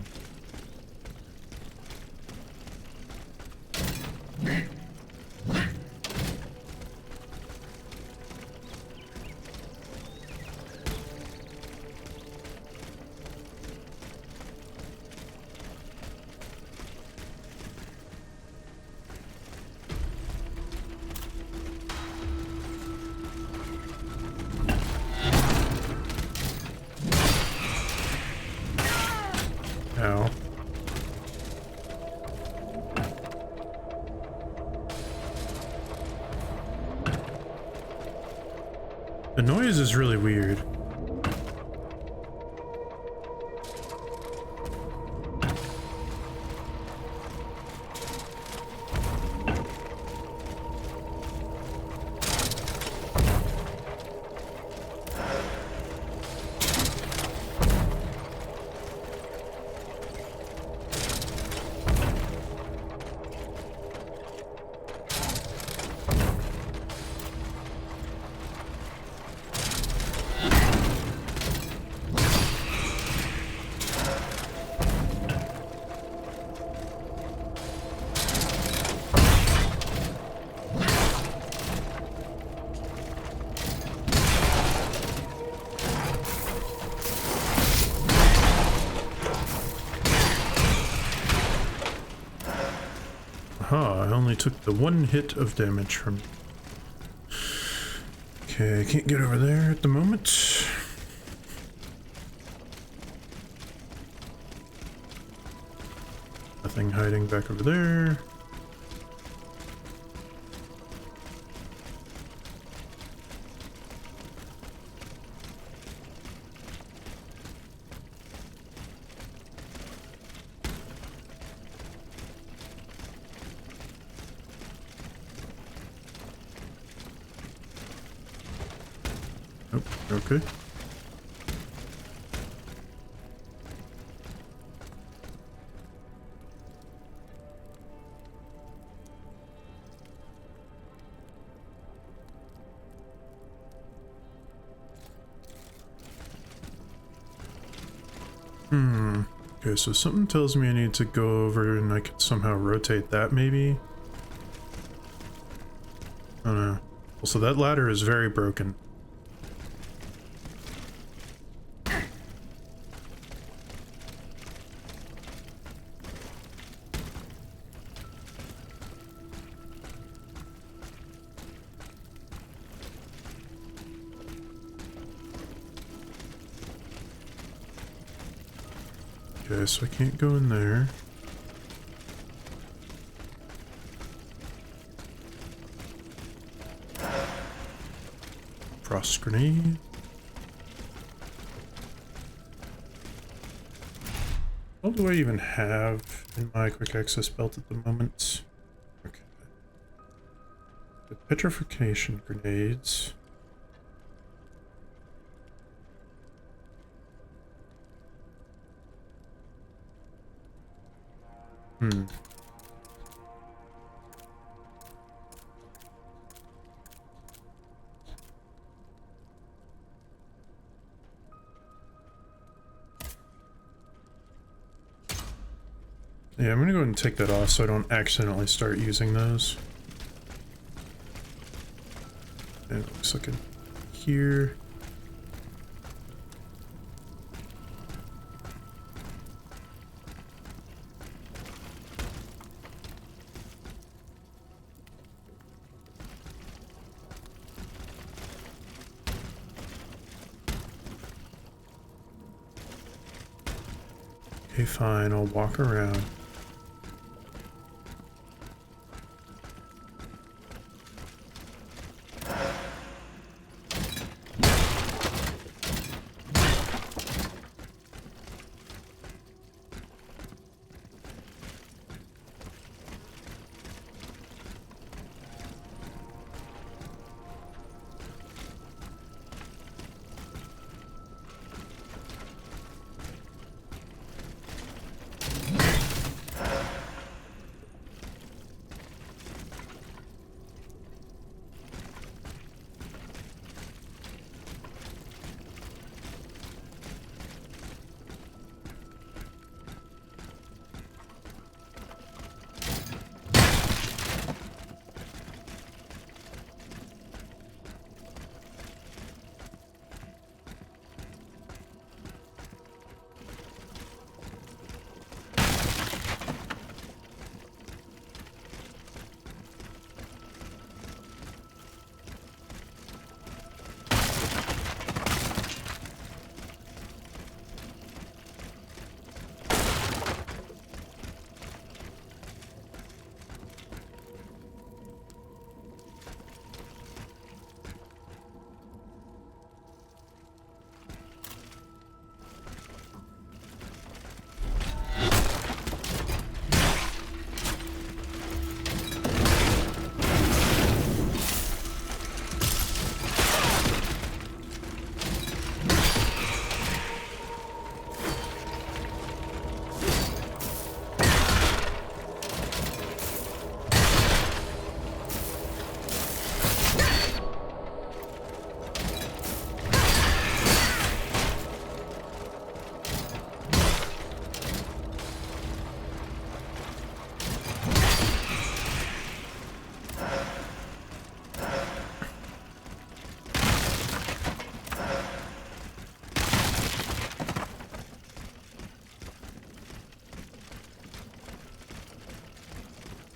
Ow. The noise is really weird. Aha, I only took the one hit of damage from... Okay, I can't get over there at the moment. Nothing hiding back over there. Oh, okay. Okay, so something tells me I need to go over and I could somehow rotate that maybe? I don't know. Also, that ladder is very broken. Okay, so I can't go in there. Frost grenade. What do I even have in my quick access belt at the moment? Okay. The petrification grenades. Yeah, I'm gonna go ahead and take that off so I don't accidentally start using those. And it looks like in here. Okay, fine, I'll walk around.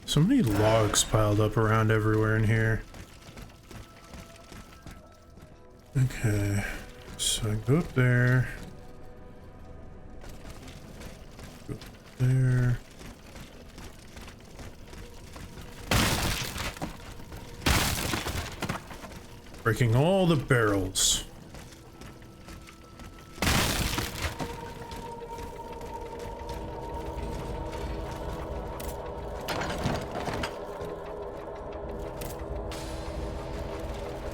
So many logs piled up around everywhere in here. Okay, so I go up there. Go up there. Breaking all the barrels.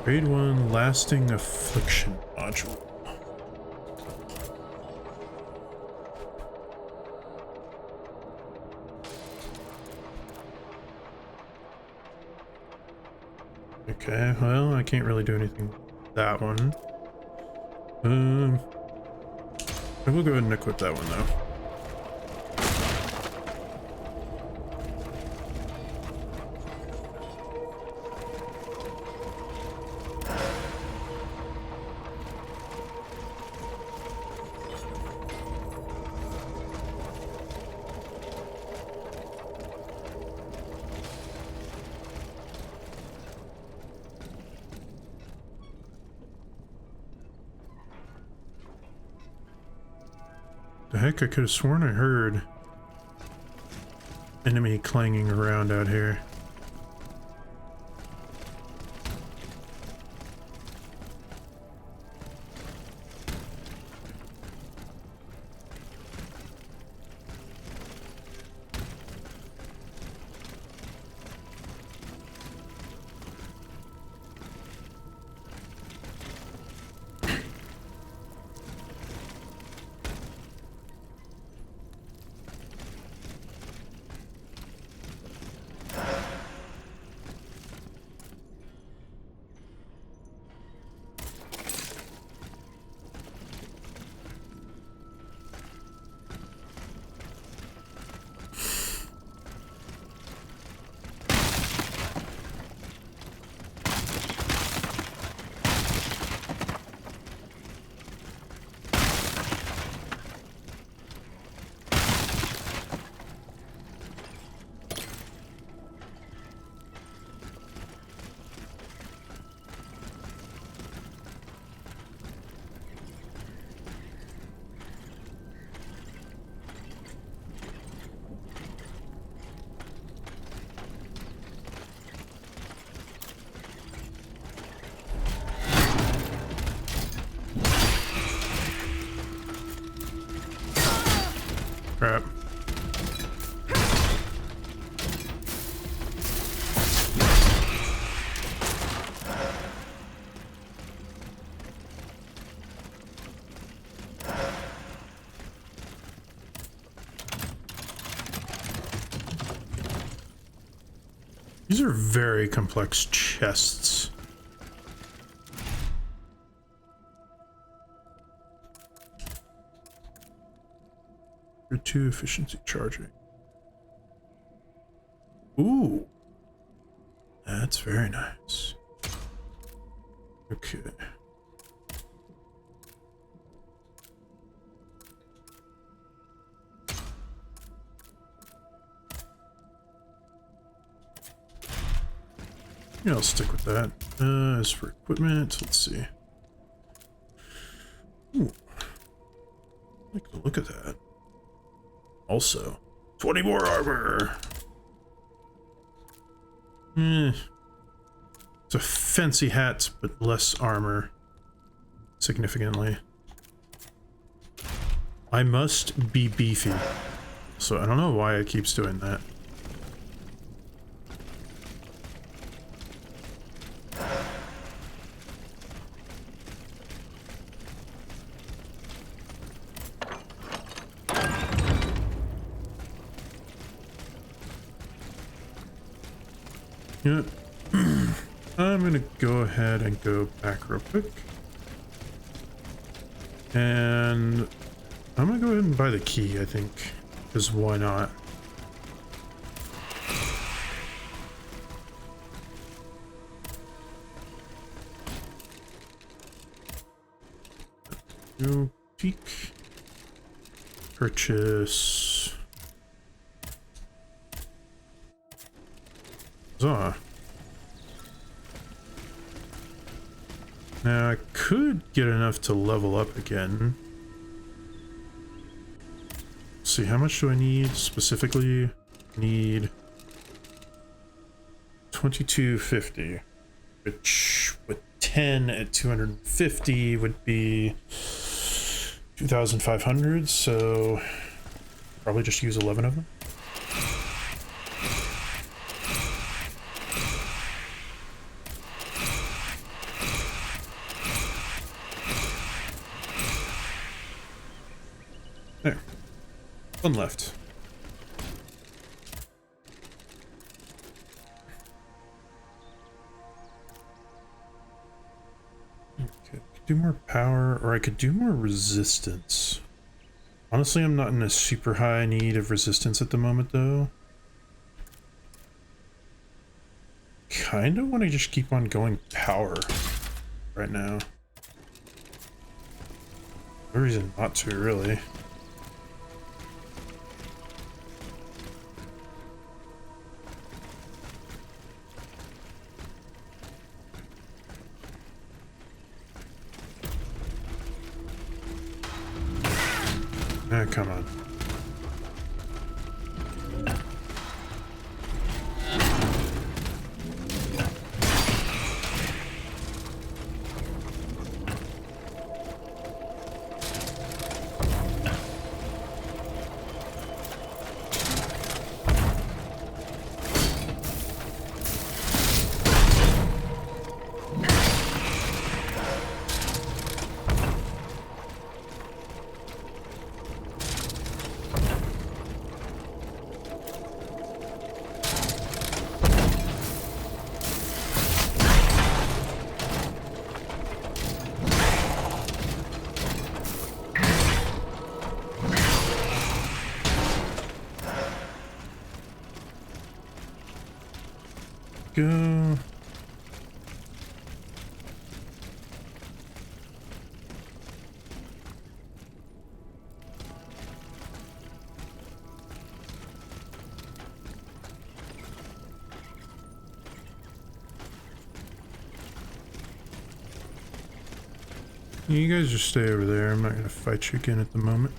Grade 1 lasting affliction module. Okay, well, I can't really do anything with that one. I will go ahead and equip that one though. The heck, I could have sworn I heard enemy clanging around out here. Crap. These are very complex chests. Tier 2 efficiency charging. Ooh. That's very nice. Okay. Yeah, I'll stick with that. As for equipment, let's see. Ooh. I like the look of that. Also, 20 more armor! It's a fancy hat, but less armor. Significantly. I must be beefy. So I don't know why it keeps doing that. Yeah. I'm gonna go ahead and go back real quick. And I'm gonna go ahead and buy the key, I think. Because why not? Go peek. Purchase. Huzzah. Now I could get enough to level up again. Let's see, how much do I need specifically? Need 2250, which with 10 at 250 would be 2,500, so probably just use 11 of them. There. One left. Okay, I could do more power, or I could do more resistance. Honestly, I'm not in a super high need of resistance at the moment, though. Kinda want to just keep on going power right now. No reason not to, really. Ah, come on. Go. You guys just stay over there. I'm not gonna fight you again at the moment.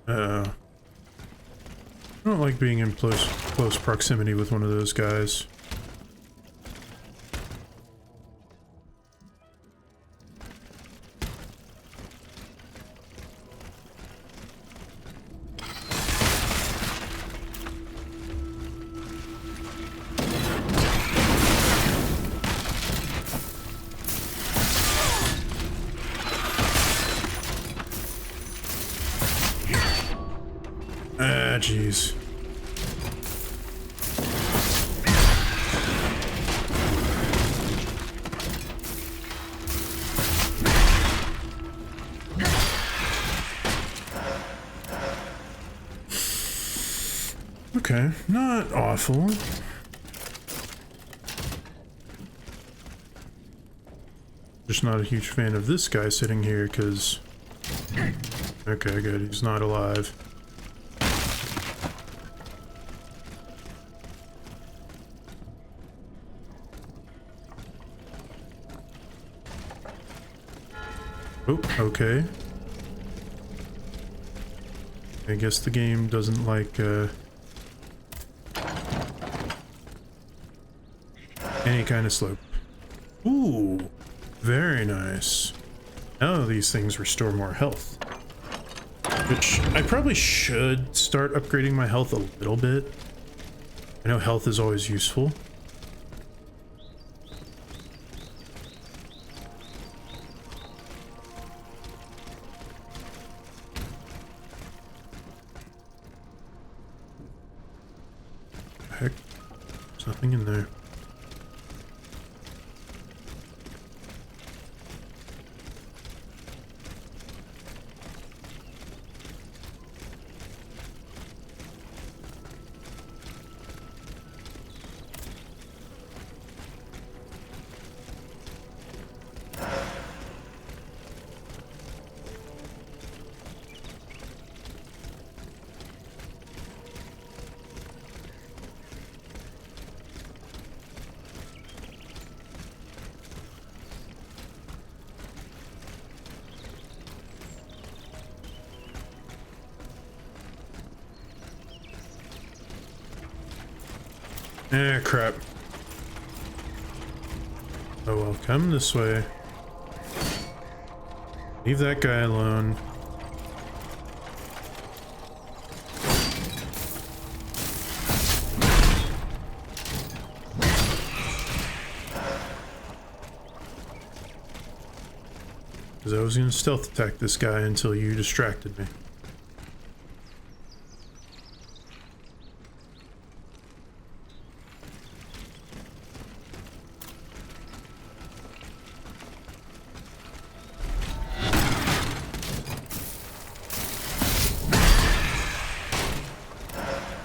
I don't like being in close proximity with one of those guys. Ah, jeez. Okay, not awful. Just not a huge fan of this guy sitting here, because... Okay, good, he's not alive. Oh, okay. I guess the game doesn't like, any kind of slope. Ooh, very nice. Now these things restore more health. Which, I probably should start upgrading my health a little bit. I know health is always useful. Heck, there's nothing in there. Ah, crap. Oh well, come this way. Leave that guy alone. Because I was going to stealth attack this guy until you distracted me.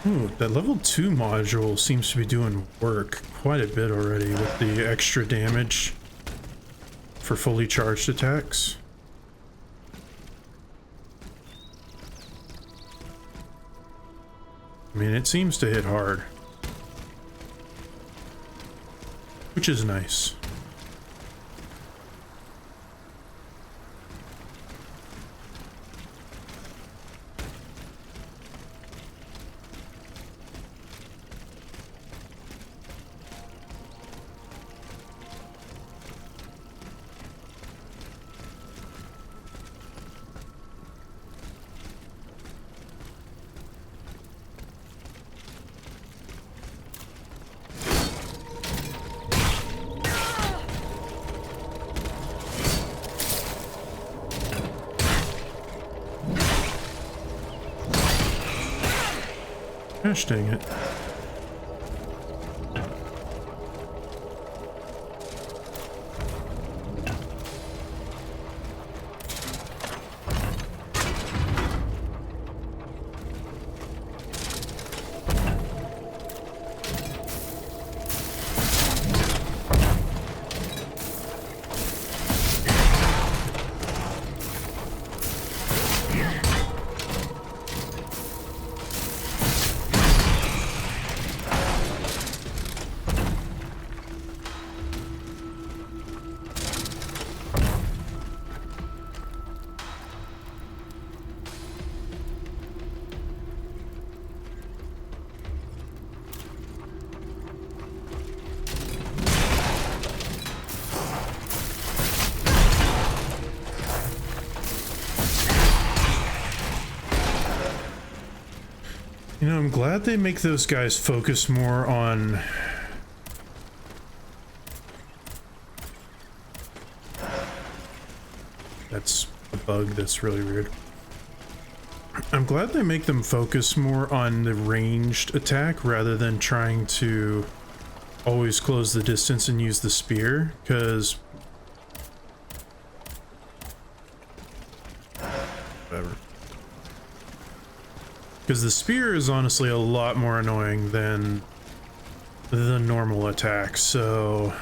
Ooh, that level 2 module seems to be doing work quite a bit already with the extra damage for fully charged attacks. I mean, it seems to hit hard, which is nice. Gosh dang it. You know, I'm glad they make those guys focus more on... That's a bug that's really weird. I'm glad they make them focus more on the ranged attack rather than trying to always close the distance and use the spear, because... Whatever. Because the spear is honestly a lot more annoying than the normal attack, so...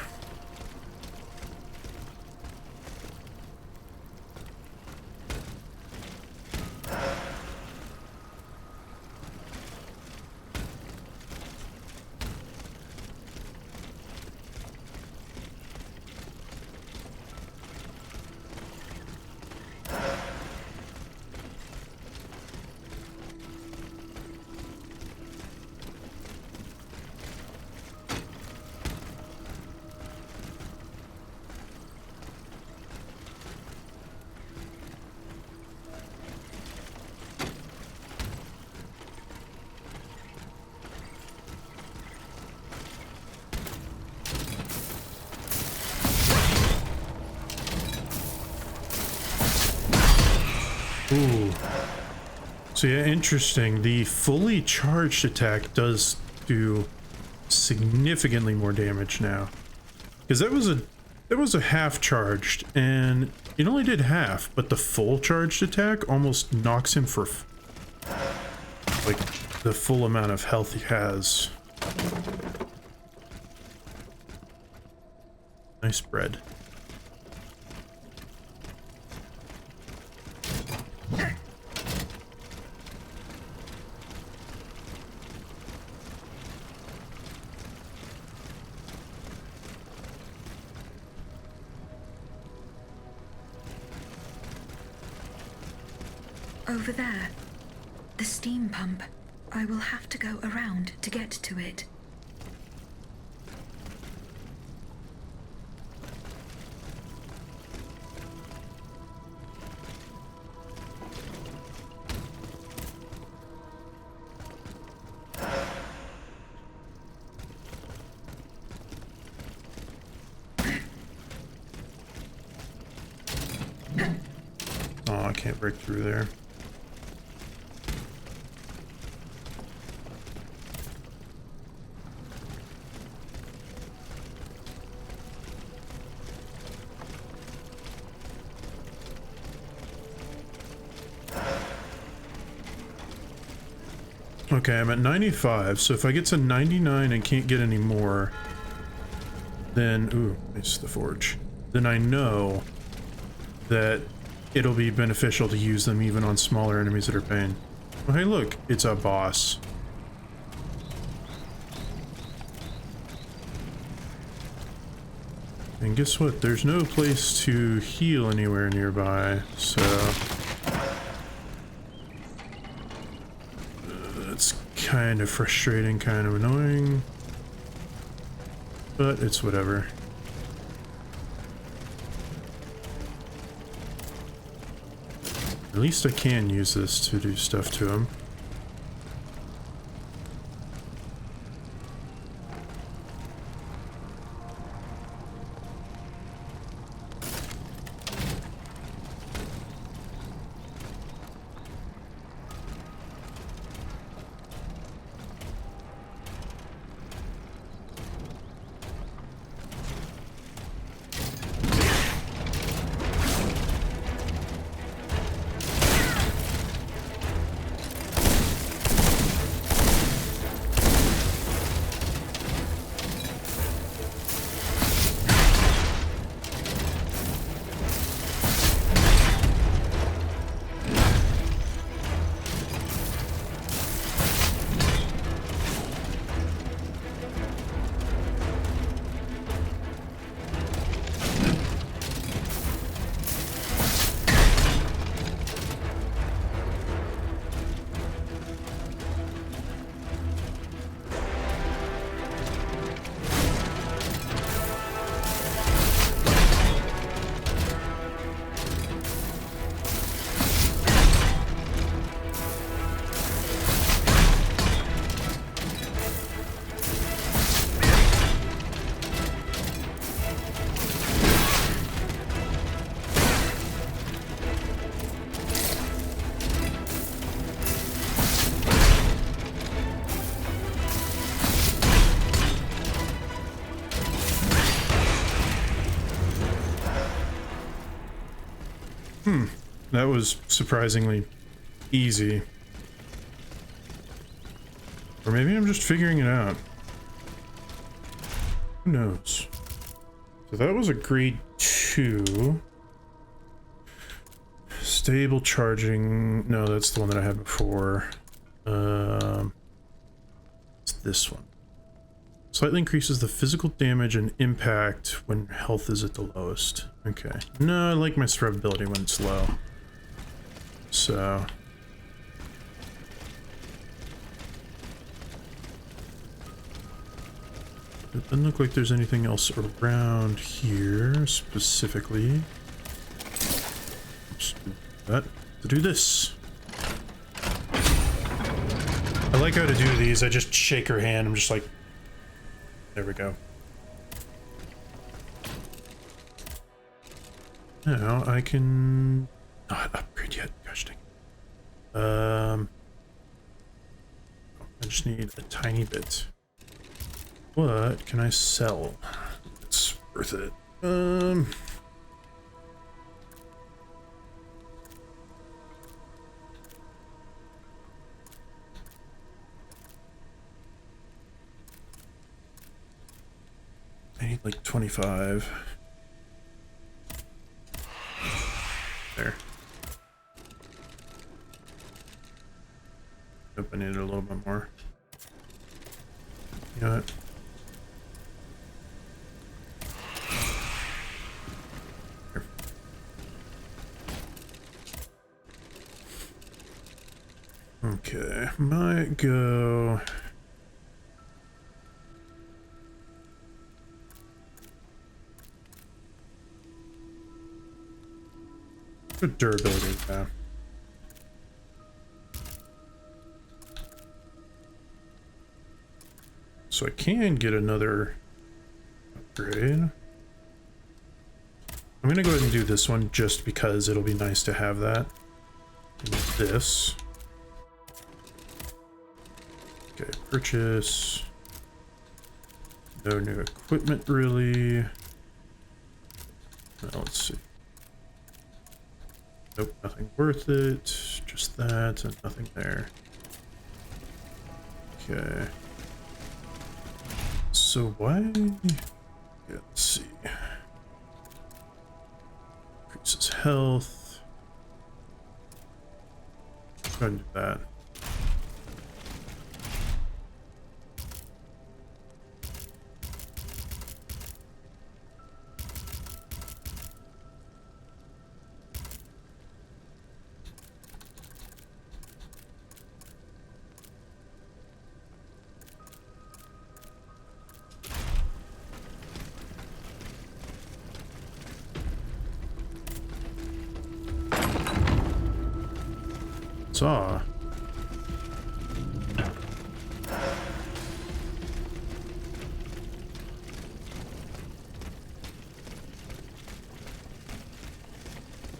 Ooh. So yeah, interesting. The fully charged attack does do significantly more damage now. Because that was a half charged, and it only did half, but the full charged attack almost knocks him for like the full amount of health he has. Nice bread. Over there. The steam pump. I will have to go around to get to it. Oh, I can't break through there. Okay, I'm at 95, so if I get to 99 and can't get any more, then... Ooh, it's the forge. Then I know that it'll be beneficial to use them even on smaller enemies that are pain. Oh, hey, look, it's a boss. And guess what? There's no place to heal anywhere nearby, so... That's kind of frustrating, kind of annoying. But it's whatever. At least I can use this to do stuff to him. That was surprisingly easy. Or maybe I'm just figuring it out. Who knows? So that was a grade 2. Stable charging. No, that's the one that I had before. It's this one. Slightly increases the physical damage and impact when health is at the lowest. Okay. No, I like my survivability when it's low. So... it doesn't look like there's anything else around here, specifically. Oops, that to do this. I like how to do these, I just shake her hand, I'm just like... there we go. Now I can not upgrade yet. Gosh dang. I just need a tiny bit. What can I sell? It's worth it. I need like 25. There. Nope, I needed a little bit more. You know what? Here. Okay, might go... good durability, yeah. So I can get another upgrade. I'm gonna go ahead and do this one just because it'll be nice to have that. And this. Okay, purchase. No new equipment really. Well, let's see. Nope, nothing worth it. Just that and nothing there. Okay. So why? Yeah, let's see. Increases health. Go ahead and do that. Saw. I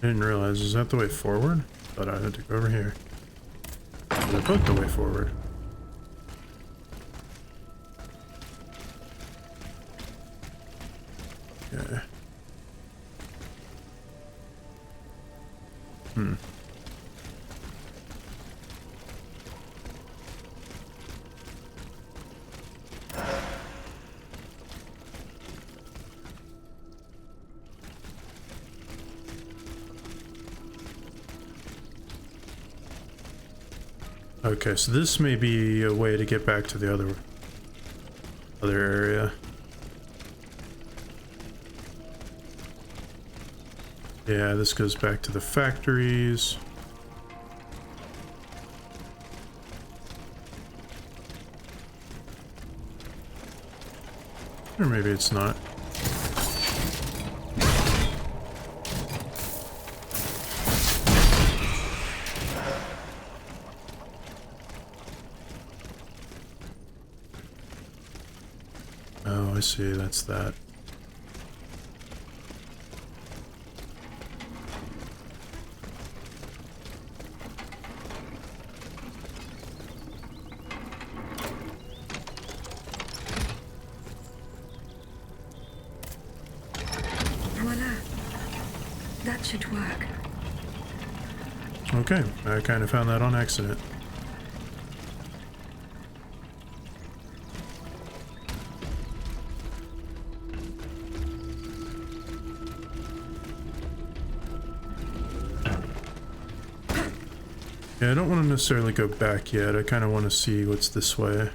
didn't realize, is that the way forward? Thought I had to go over here. They're both the way forward. Okay. Okay, so this may be a way to get back to the other area. Yeah, this goes back to the factories. Or maybe it's not. Oh, I see, that's that. Voila. That should work. Okay, I kind of found that on accident. Yeah, I don't want to necessarily go back yet. I kind of want to see what's this way.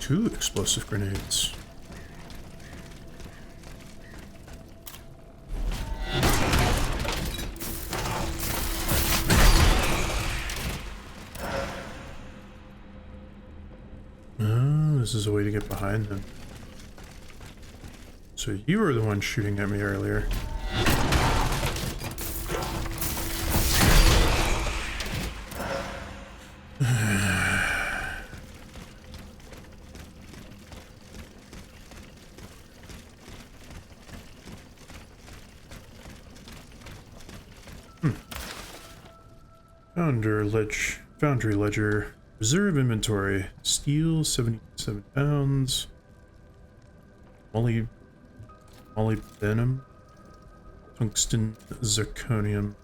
Two explosive grenades. This is a way to get behind them. So you were the one shooting at me earlier. Foundry ledger. Reserve inventory. Steel, 77 pounds. Molybdenum. Tungsten, zirconium.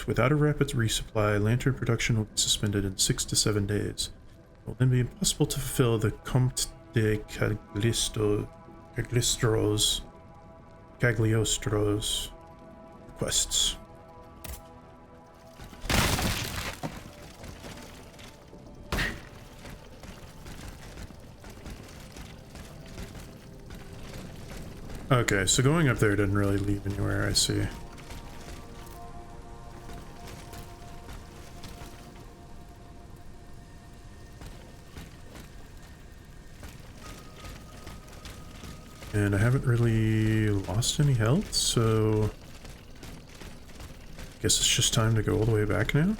Without a rapid resupply, lantern production will be suspended in 6 to 7 days. It will then be impossible to fulfill the Comte de Cagliostro's requests. Okay, so going up there didn't really lead anywhere, I see. And I haven't really lost any health, so I guess it's just time to go all the way back now.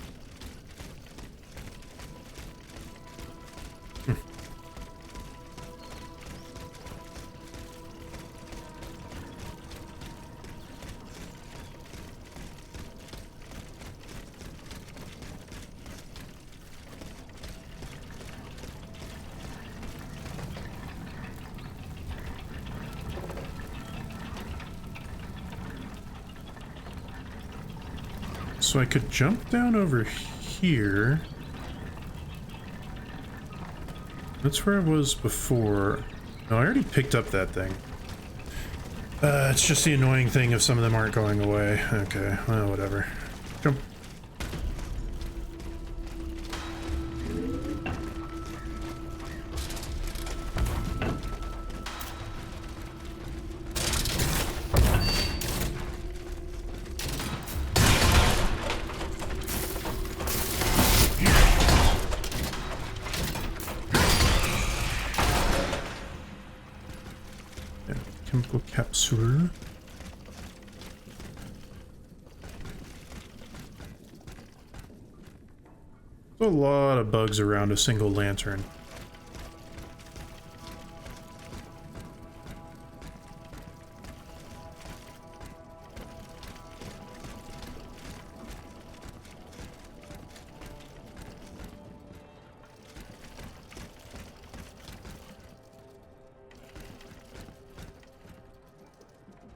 So I could jump down over here. That's where I was before. No, I already picked up that thing. It's just the annoying thing if some of them aren't going away. Okay, well, whatever. Jump. Chemical capsule. There's a lot of bugs around a single lantern.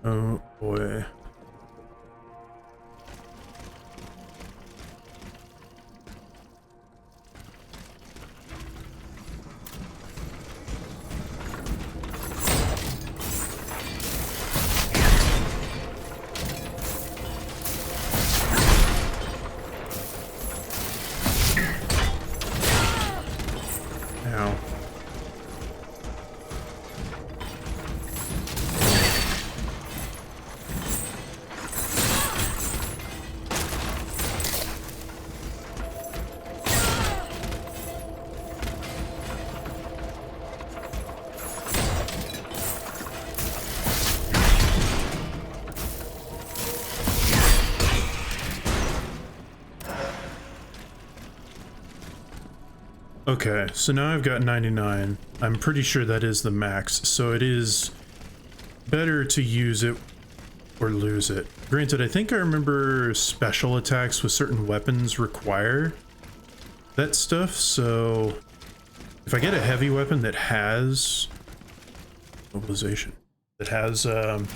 Oh boy. Ow. Okay, so now I've got 99. I'm pretty sure that is the max, so it is better to use it or lose it. Granted, I think I remember special attacks with certain weapons require that stuff, so If I get a heavy weapon that has mobilization, that has the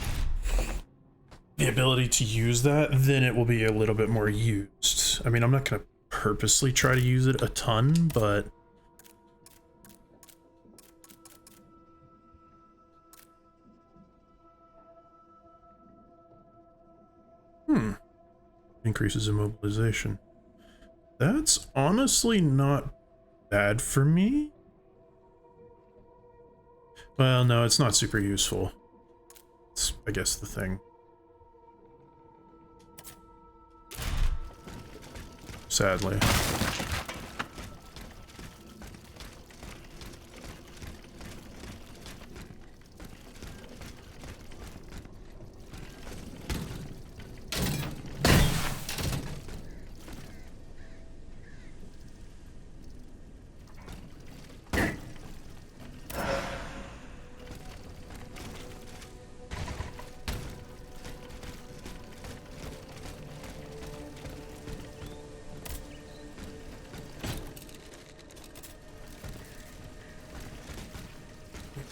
ability to use that, then it will be a little bit more used. I mean, I'm not going to purposely try to use it a ton, but increases immobilization. That's honestly not bad for me. Well, no, it's not super useful. It's, I guess, the thing. Sadly.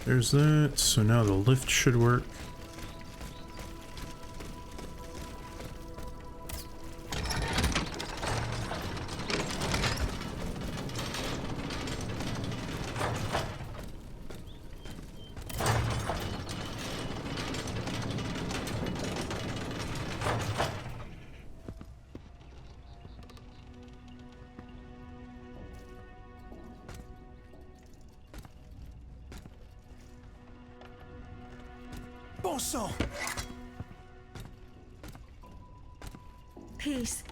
There's that, so now the lift should work. Bon sang! Peace.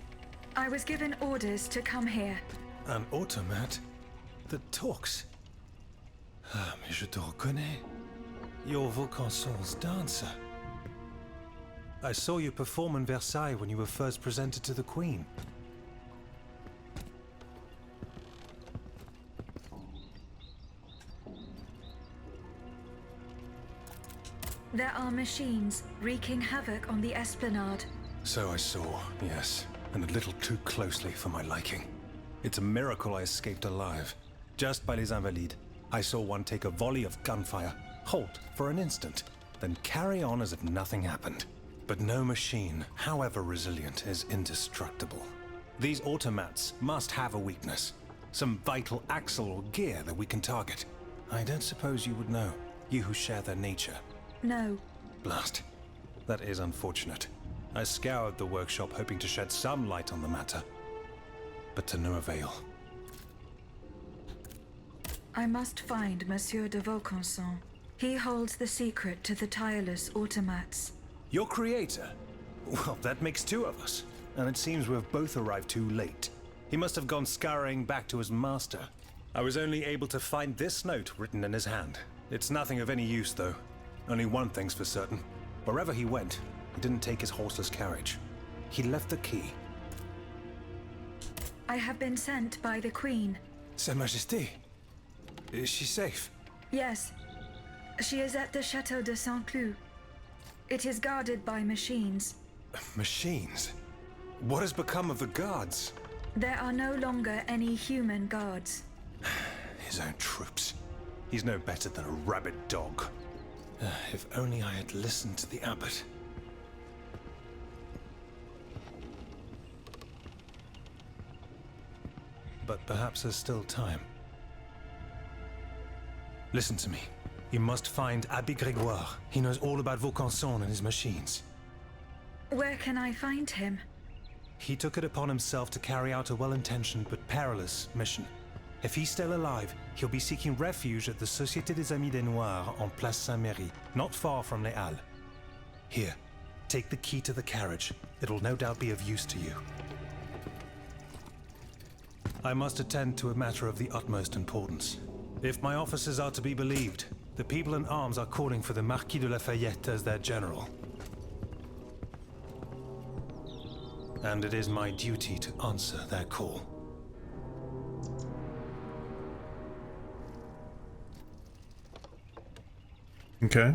I was given orders to come here. An automat that talks. Ah, mais je te reconnais. You're Vaucanson's dancer. I saw you perform in Versailles when you were first presented to the Queen. There are machines wreaking havoc on the esplanade. So I saw, yes, and a little too closely for my liking. It's a miracle I escaped alive. Just by les Invalides, I saw one take a volley of gunfire, halt for an instant, then carry on as if nothing happened. But no machine, however resilient, is indestructible. These automats must have a weakness. Some vital axle or gear that we can target. I don't suppose you would know, you who share their nature. No. Blast. That is unfortunate. I scoured the workshop hoping to shed some light on the matter, but to no avail. I must find Monsieur de Vaucanson. He holds the secret to the tireless automats. Your creator? Well, that makes two of us, and it seems we've both arrived too late. He must have gone scurrying back to his master. I was only able to find this note written in his hand. It's nothing of any use, though. Only one thing's for certain. Wherever he went, he didn't take his horseless carriage. He left the key. I have been sent by the Queen. Sa Majesté. Is she safe? Yes. She is at the Château de Saint-Cloud. It is guarded by machines. Machines? What has become of the guards? There are no longer any human guards. His own troops. He's no better than a rabid dog. If only I had listened to the abbot. But perhaps there's still time. Listen to me. You must find Abbé Grégoire. He knows all about Vaucanson and his machines. Where can I find him? He took it upon himself to carry out a well-intentioned but perilous mission. If he's still alive, he'll be seeking refuge at the Société des Amis des Noirs on Place Saint-Méry, not far from Les Halles. Here, take the key to the carriage. It'll no doubt be of use to you. I must attend to a matter of the utmost importance. If my officers are to be believed, the people in arms are calling for the Marquis de Lafayette as their general. And it is my duty to answer their call. Okay.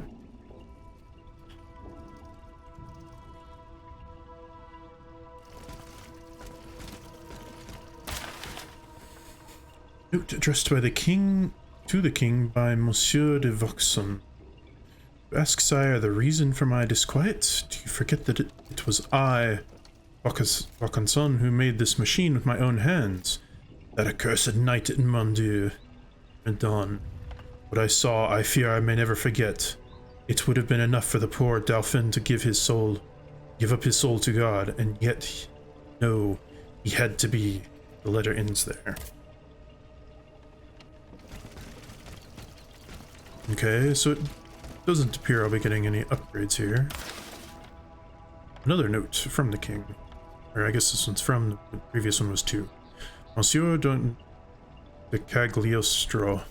Note addressed by the king To the king by Monsieur de Vauxon. Ask, sire, the reason for my disquiet? Do you forget that it was I, Vaucanson, who made this machine with my own hands? That accursed night in Mondieu and dawn. What I saw, I fear I may never forget. It would have been enough for the poor Dauphin to give up his soul to God, and yet, no, he had to be. The letter ends there. Okay, so it doesn't appear I'll be getting any upgrades here. Another note from the king. Or I guess this one's from, the previous one was too. Monsieur de Cagliostro.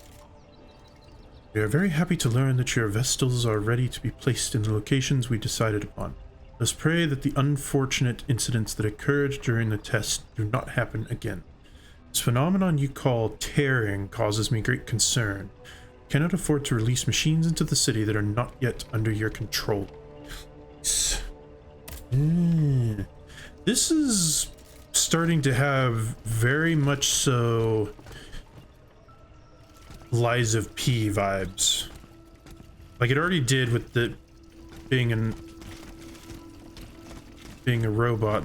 We are very happy to learn that your vestals are ready to be placed in the locations we decided upon. Let's pray that the unfortunate incidents that occurred during the test do not happen again. This phenomenon you call tearing causes me great concern. We cannot afford to release machines into the city that are not yet under your control. This is starting to have very much so Lies of P vibes. Like it already did with the being a robot.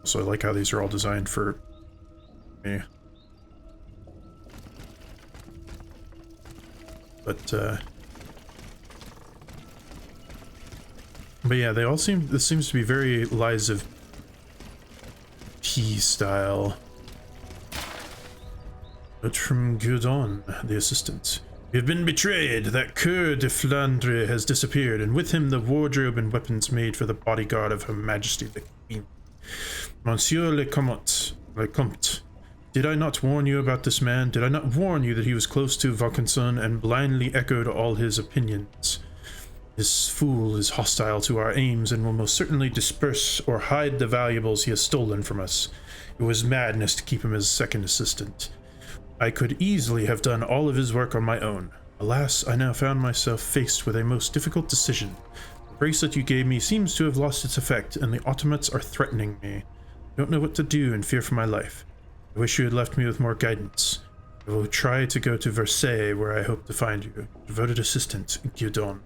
So I like how these are all designed for me. But yeah, they all seem, this seems to be very Lies of P style. But from Guerdon, the assistant. We have been betrayed. That Coeur de Flandre has disappeared, and with him the wardrobe and weapons made for the bodyguard of Her Majesty the Queen. Monsieur le Comte, did I not warn you about this man? Did I not warn you that he was close to Vaucanson and blindly echoed all his opinions? This fool is hostile to our aims and will most certainly disperse or hide the valuables he has stolen from us. It was madness to keep him as second assistant. I could easily have done all of his work on my own. Alas, I now found myself faced with a most difficult decision. The bracelet you gave me seems to have lost its effect, and the automats are threatening me. I don't know what to do and fear for my life. I wish you had left me with more guidance. I will try to go to Versailles, where I hope to find you. Devoted assistant, Guerdon.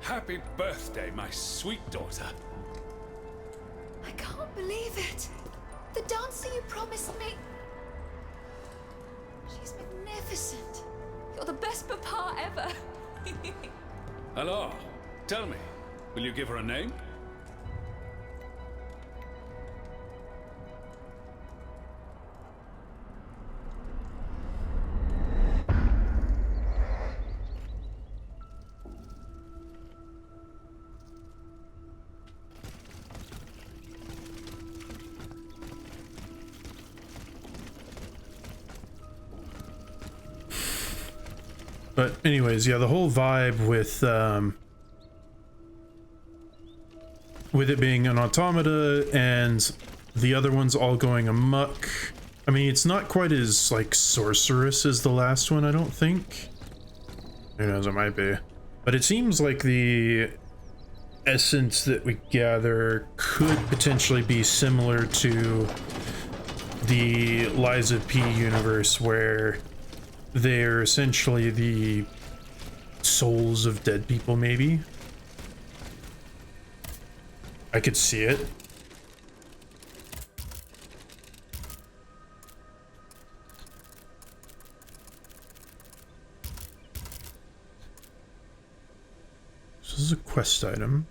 Happy birthday, my sweet daughter. I can't believe it. The dancer you promised me. She's magnificent. You're the best papa ever. Alors, tell me, will you give her a name? But anyways, yeah, the whole vibe with it being an automata and the other ones all going amok. I mean, it's not quite as like sorcerous as the last one, I don't think. Who knows, it might be. But it seems like the essence that we gather could potentially be similar to the Lies of P universe, where they're essentially the souls of dead people, maybe. I could see it. This is a quest item.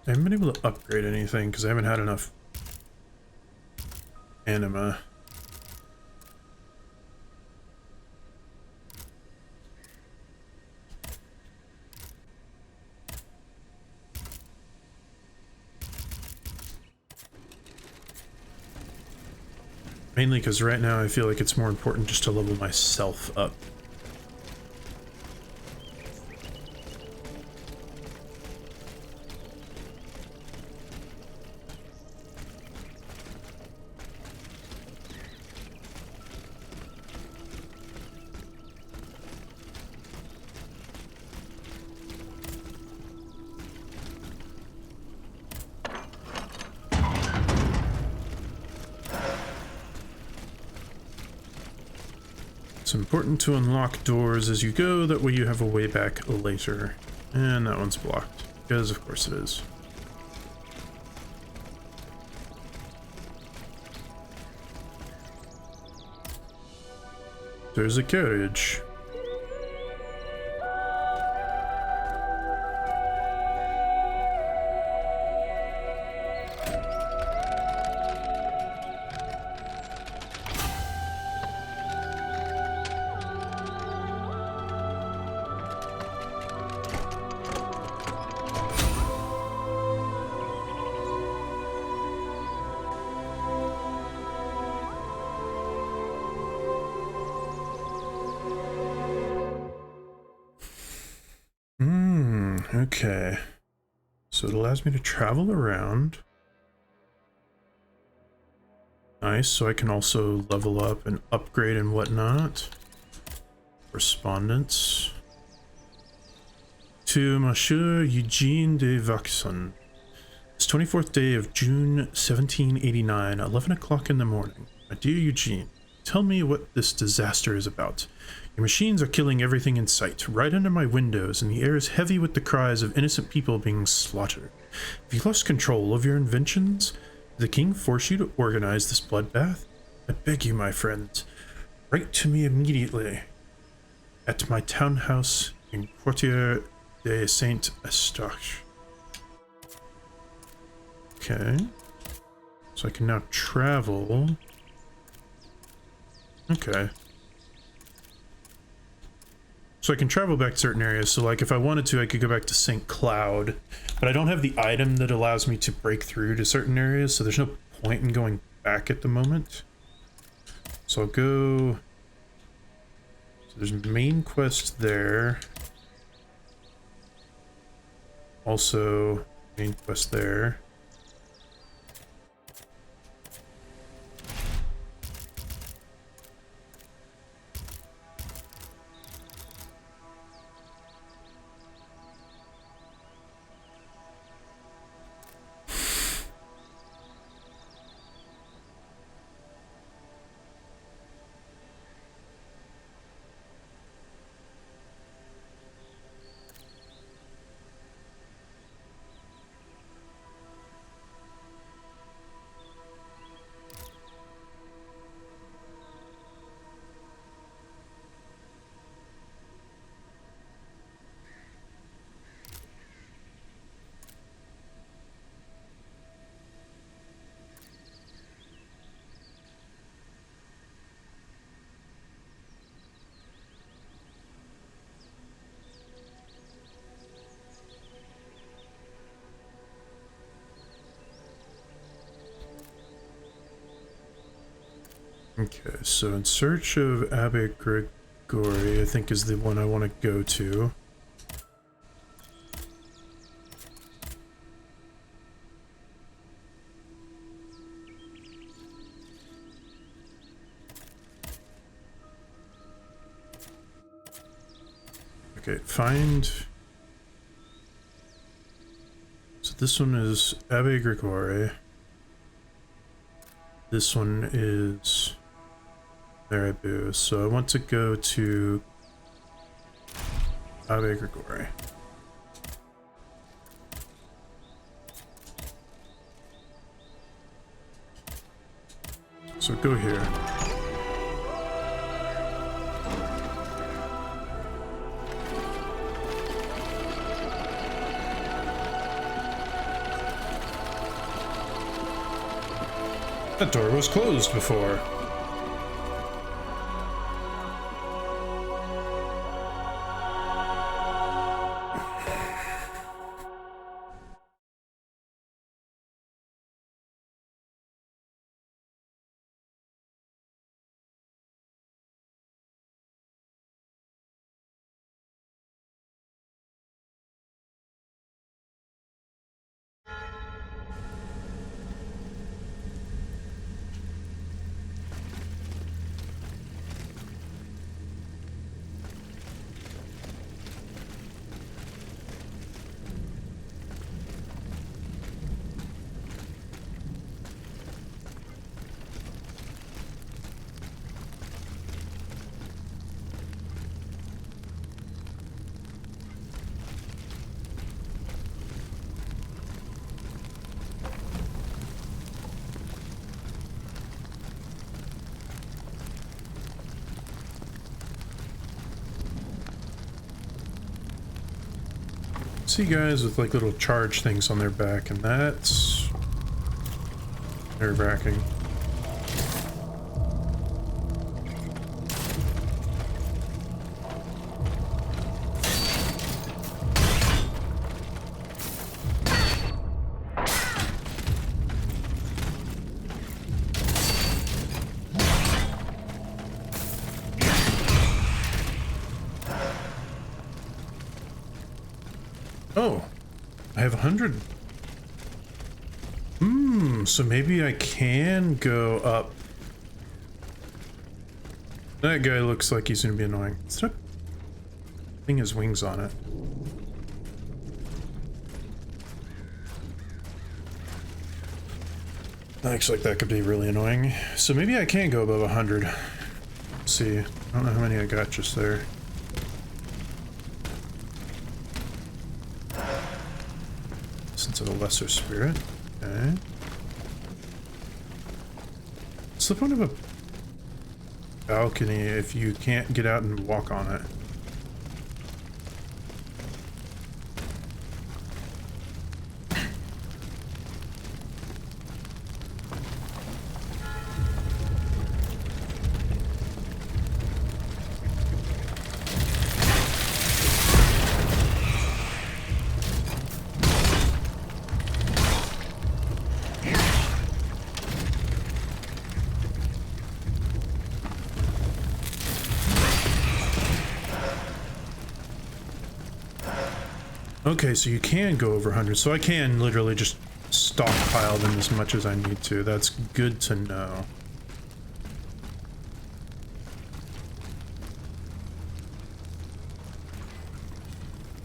I haven't been able to upgrade anything because I haven't had enough anima. Mainly because right now I feel like it's more important just to level myself up. It's important to unlock doors as you go, that way you have a way back later. And that one's blocked, because of course it is. There's a carriage. Okay. So it allows me to travel around. Nice, so I can also level up and upgrade and whatnot. Correspondence. To Monsieur Eugene de Vauxon. It's 24th day of June 1789, 11 o'clock in the morning. My dear Eugene, tell me what this disaster is about. Your machines are killing everything in sight, right under my windows, and the air is heavy with the cries of innocent people being slaughtered. Have you lost control of your inventions? Did the king force you to organize this bloodbath? I beg you, my friend, write to me immediately at my townhouse in Quartier de Saint-Eustache. Okay. So I can now travel. Okay. So I can travel back to certain areas. So like if I wanted to, I could go back to St. Cloud, but I don't have the item that allows me to break through to certain areas. So there's no point in going back at the moment. So I'll go. So there's main quest there. Also main quest there. Okay, so in search of Abbe Gregory, I think is the one I want to go to. Okay, find... So this one is Abbe Gregory. This one is Maribou. So I want to go to Abbe Gregory. So go here. That door was closed before. See guys with like little charge things on their back, and that's nerve-wracking. Oh, I have 100. So maybe I can go up. That guy looks like he's gonna be annoying. It's not thing has wings on it. Looks like that could be really annoying. So maybe I can go above 100. Let's see. I don't know how many I got just there. Sense of a lesser spirit. Okay. What's the point of a balcony if you can't get out and walk on it? Okay, so you can go over 100, so I can literally just stockpile them as much as I need to. That's good to know.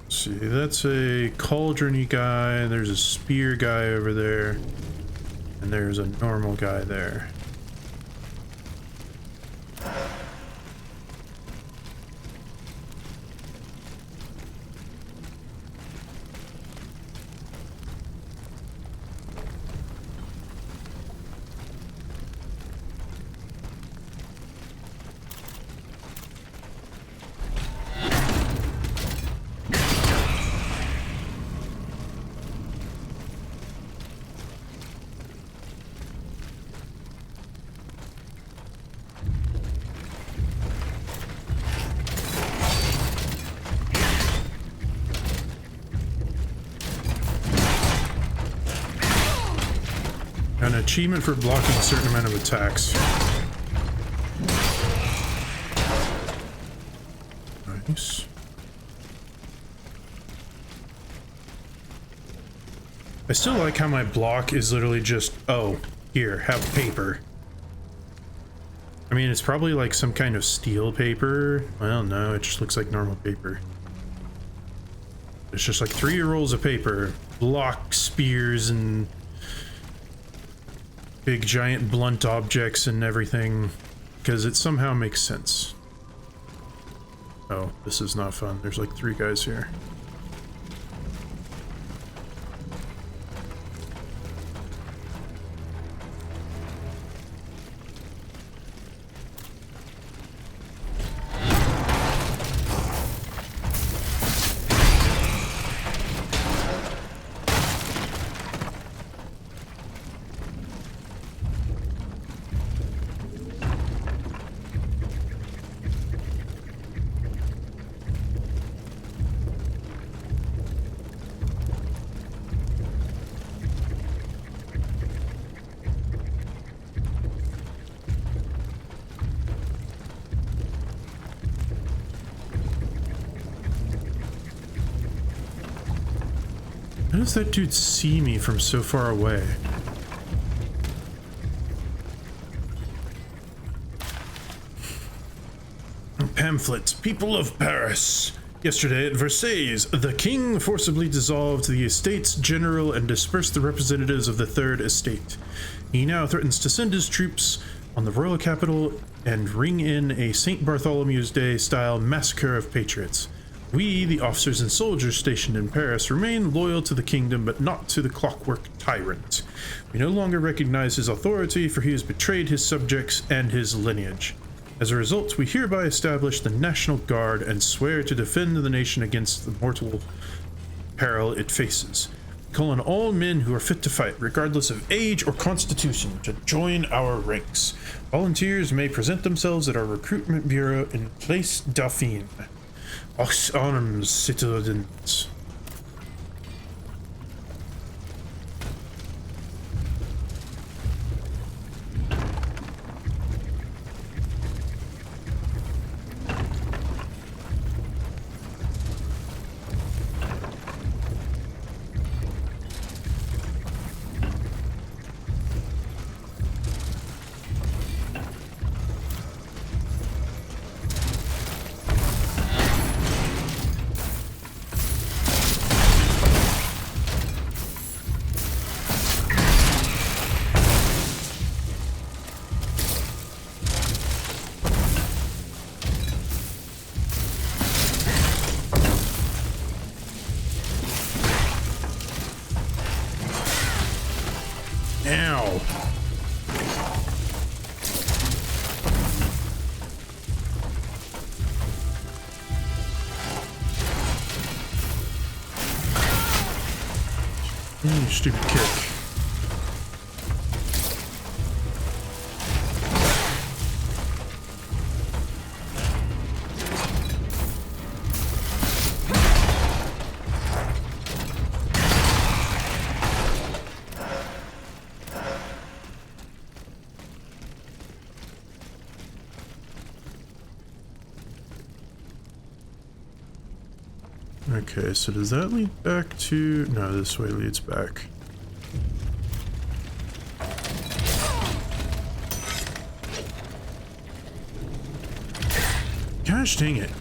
Let's see, that's a cauldron-y guy, there's a spear guy over there, and there's a normal guy there. An achievement for blocking a certain amount of attacks. Nice. I still like how my block is literally just, oh, here, have paper. I mean, it's probably like some kind of steel paper. Well, no, it just looks like normal paper. It's just like 3 rolls of paper, block, spears, and big giant blunt objects and everything, because it somehow makes sense. Oh, this is not fun. There's like 3 guys here. How does that dude see me from so far away? Pamphlets. People of Paris. Yesterday at Versailles, the king forcibly dissolved the Estates General and dispersed the representatives of the Third Estate. He now threatens to send his troops on the royal capital and ring in a St. Bartholomew's Day-style massacre of patriots. We, the officers and soldiers stationed in Paris, remain loyal to the kingdom, but not to the clockwork tyrant. We no longer recognize his authority, for he has betrayed his subjects and his lineage. As a result, we hereby establish the National Guard and swear to defend the nation against the mortal peril it faces. Call on all men who are fit to fight, regardless of age or constitution, to join our ranks. Volunteers may present themselves at our recruitment bureau in Place Dauphine. Aux armes, citizens. Ow. Stupid kick. Okay, so does that lead back to... No, this way leads back. Gosh dang it.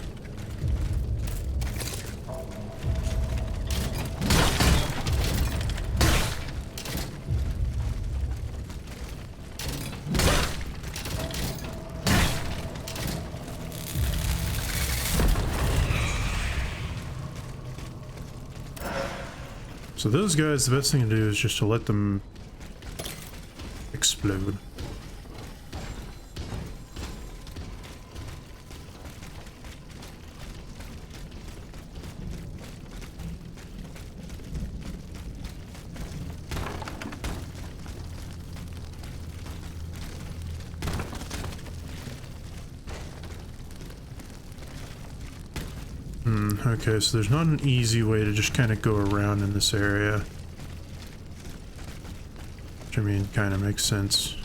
So those guys, the best thing to do is just to let them explode. Okay, so there's not an easy way to just kind of go around in this area. Which, I mean, kind of makes sense.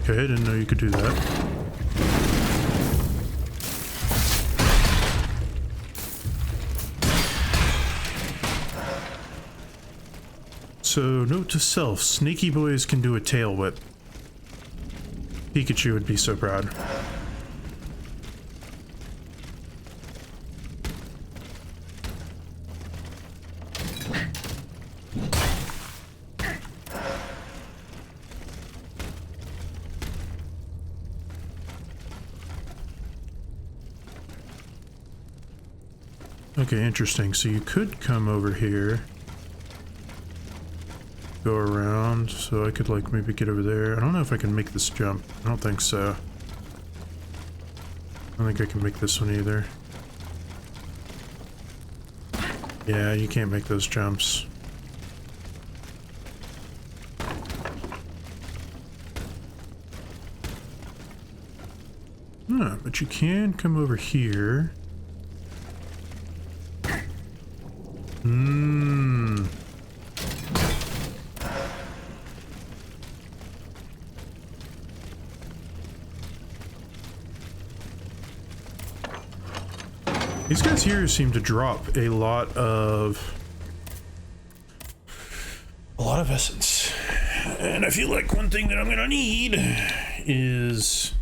Okay, I didn't know you could do that. So, note to self, sneaky boys can do a tail whip. Pikachu would be so proud. Okay, interesting. So you could come over here. Go around, so I could like maybe get over there. I don't know if I can make this jump. I don't think so. I don't think I can make this one either. Yeah, you can't make those jumps. Huh, but you can come over here. These guys here seem to drop a lot of essence. And I feel like one thing that I'm gonna need is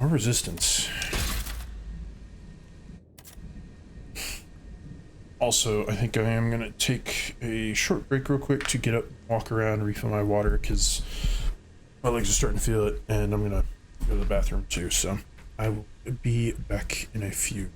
more resistance. Also, I think I am gonna take a short break real quick to get up, walk around, refill my water, because my legs are starting to feel it, and I'm gonna go to the bathroom too, so I will be back in a few.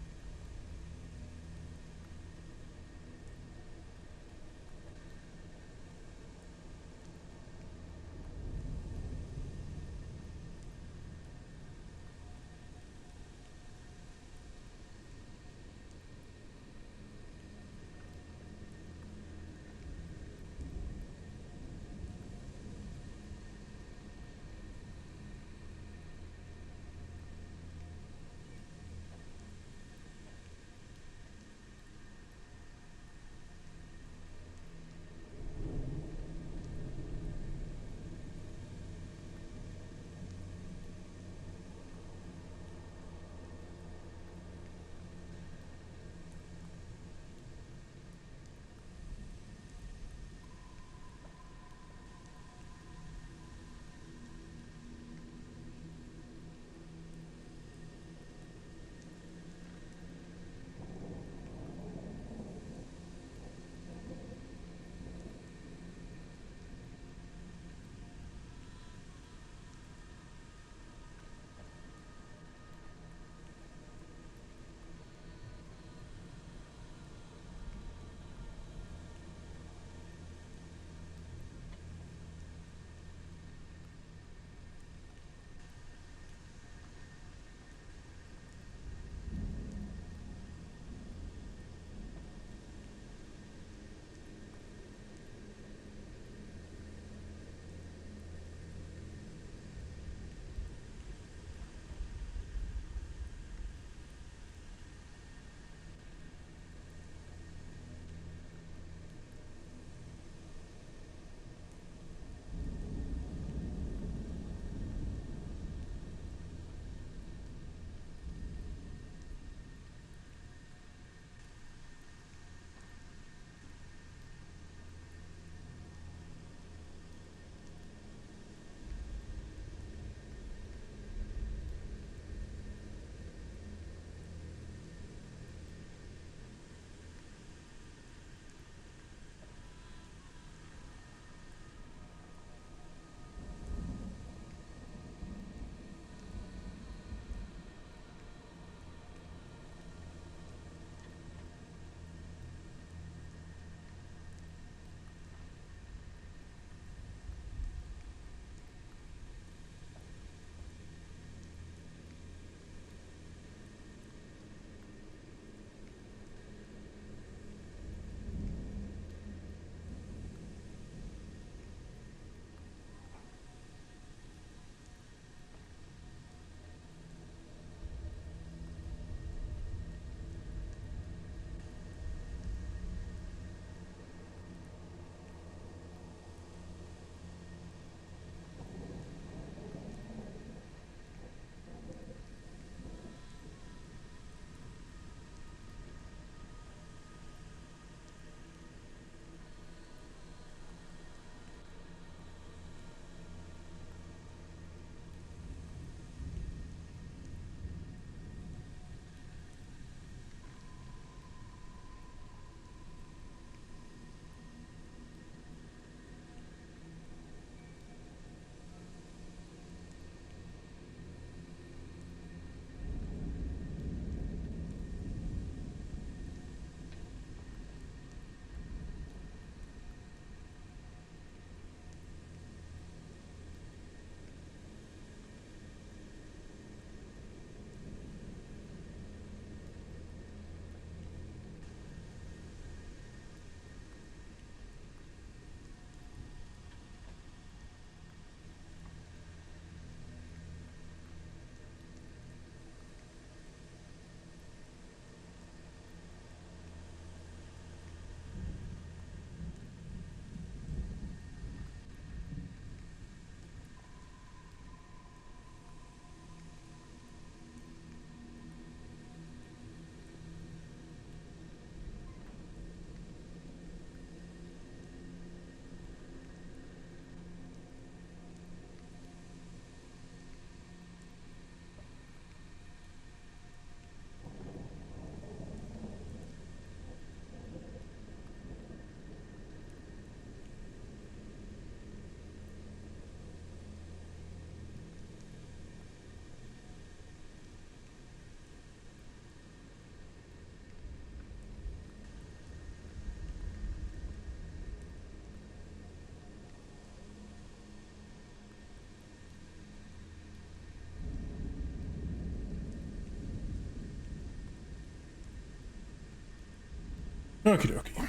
Okie dokie.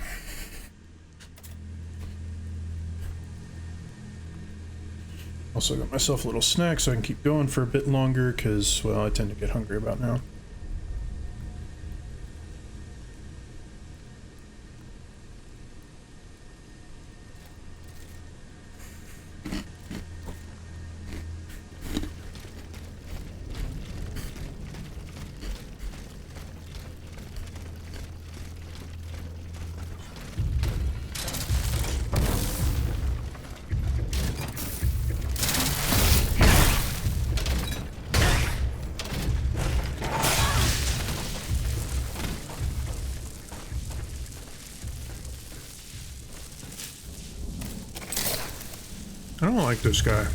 Also got myself a little snack so I can keep going for a bit longer because, well, I tend to get hungry about now. I don't like this guy.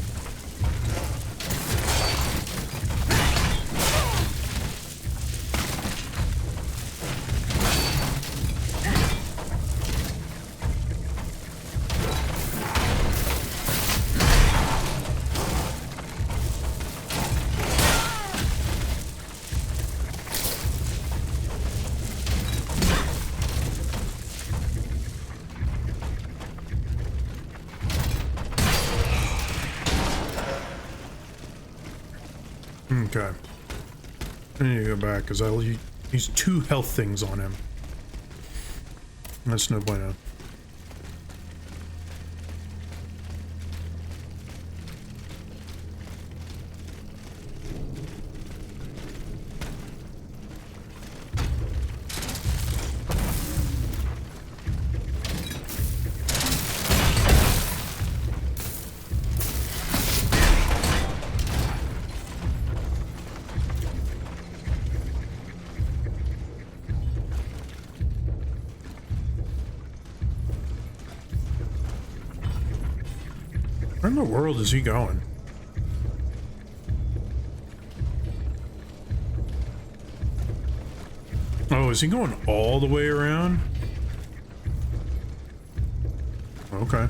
Okay. I need to go back because I'll use 2 health things on him. That's no bueno. Where in the world is he going? Oh, is he going all the way around? Okay.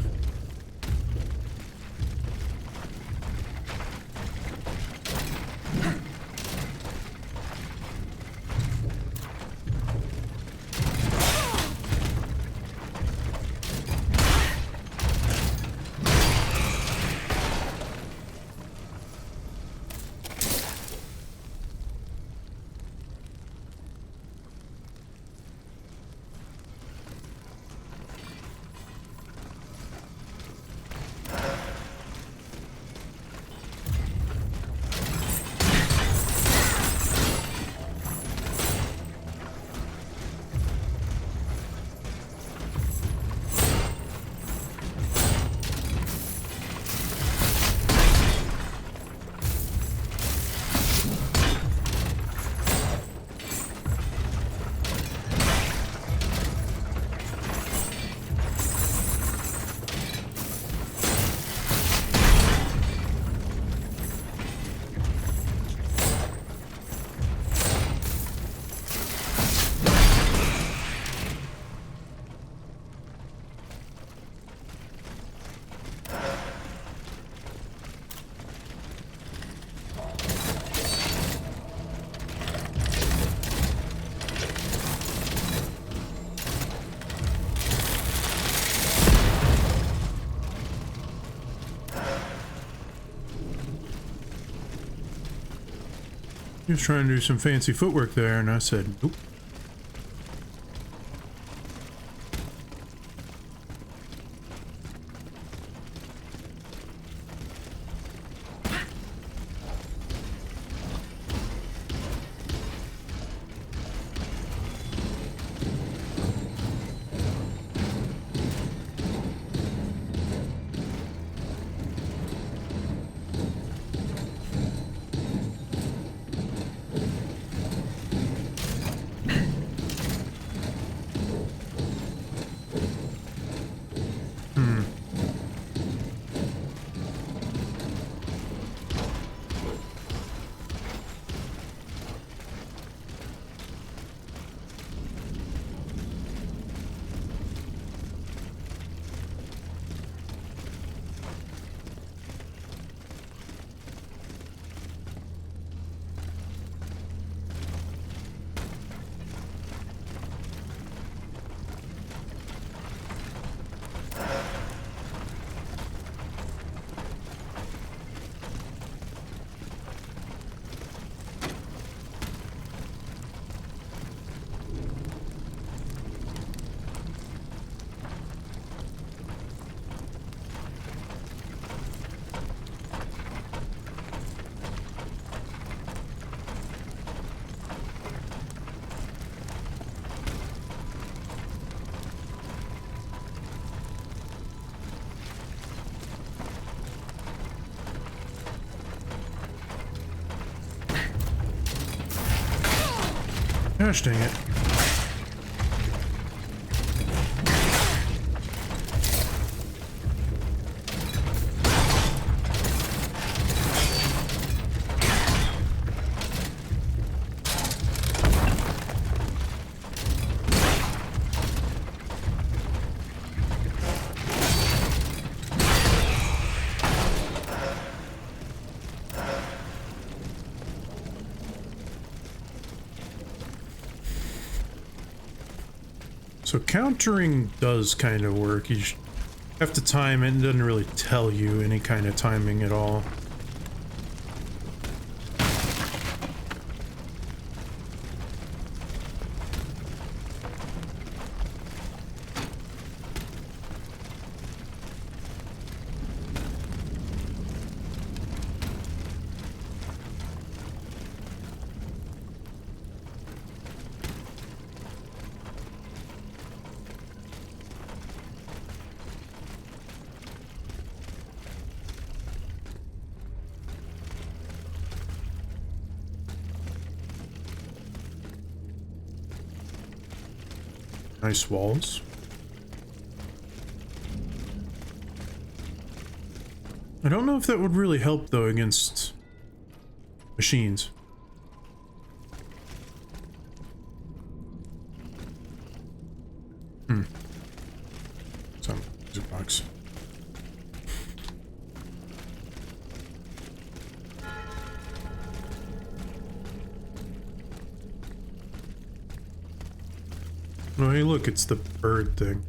He was trying to do some fancy footwork there, and I said, nope. Gosh dang it. So countering does kind of work. You have to time it. It doesn't really tell you any kind of timing at all. Nice walls. I don't know if that would really help though against machines. Some music box. Oh, hey, look, it's the bird thing.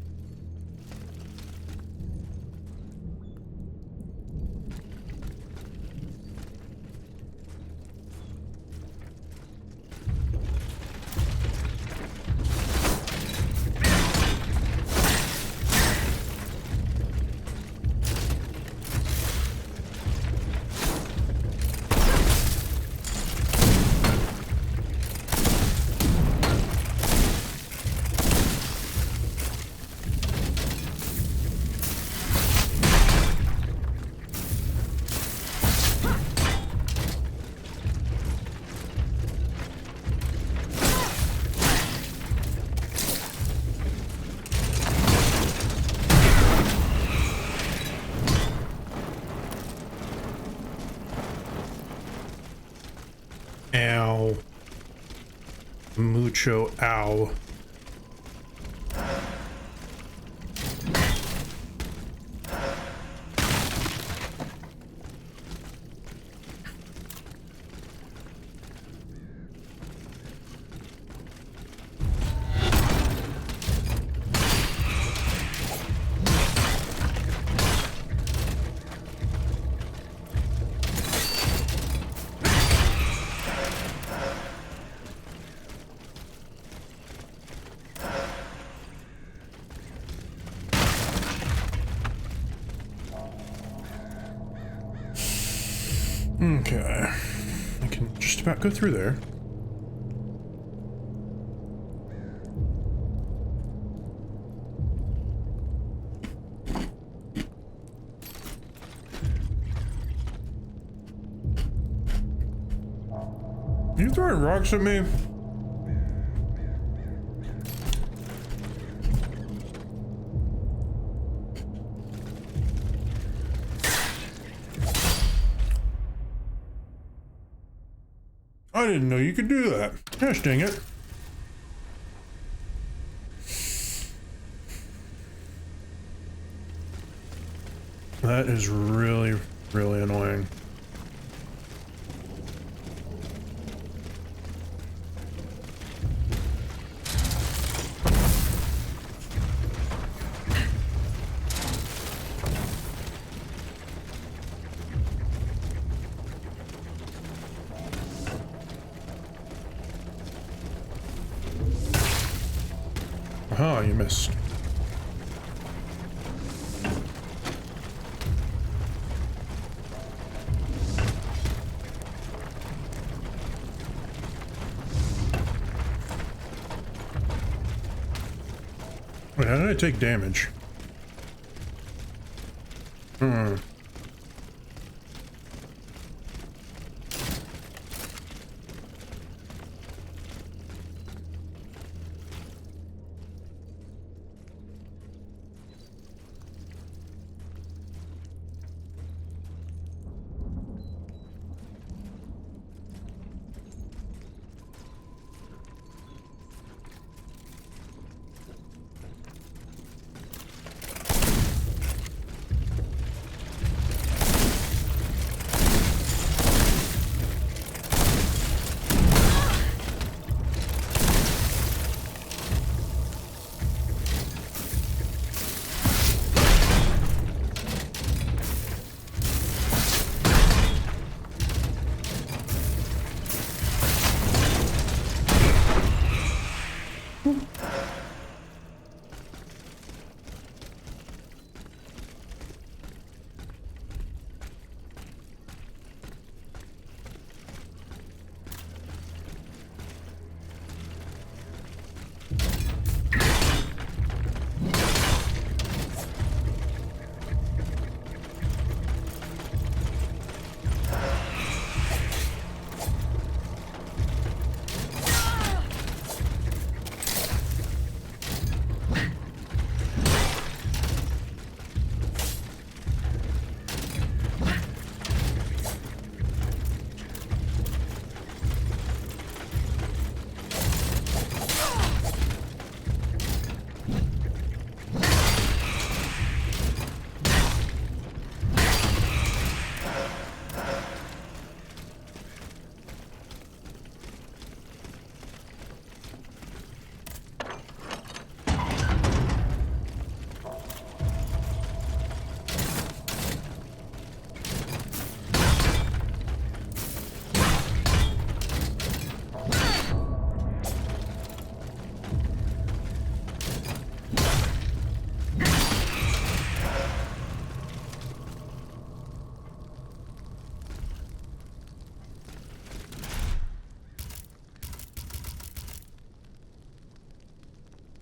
Ow. Mucho ow. Okay, I can just about go through there. You throwing rocks at me? I didn't know you could do that. Gosh dang it. That is really, really annoying. Aha, you missed. Wait, how did I take damage?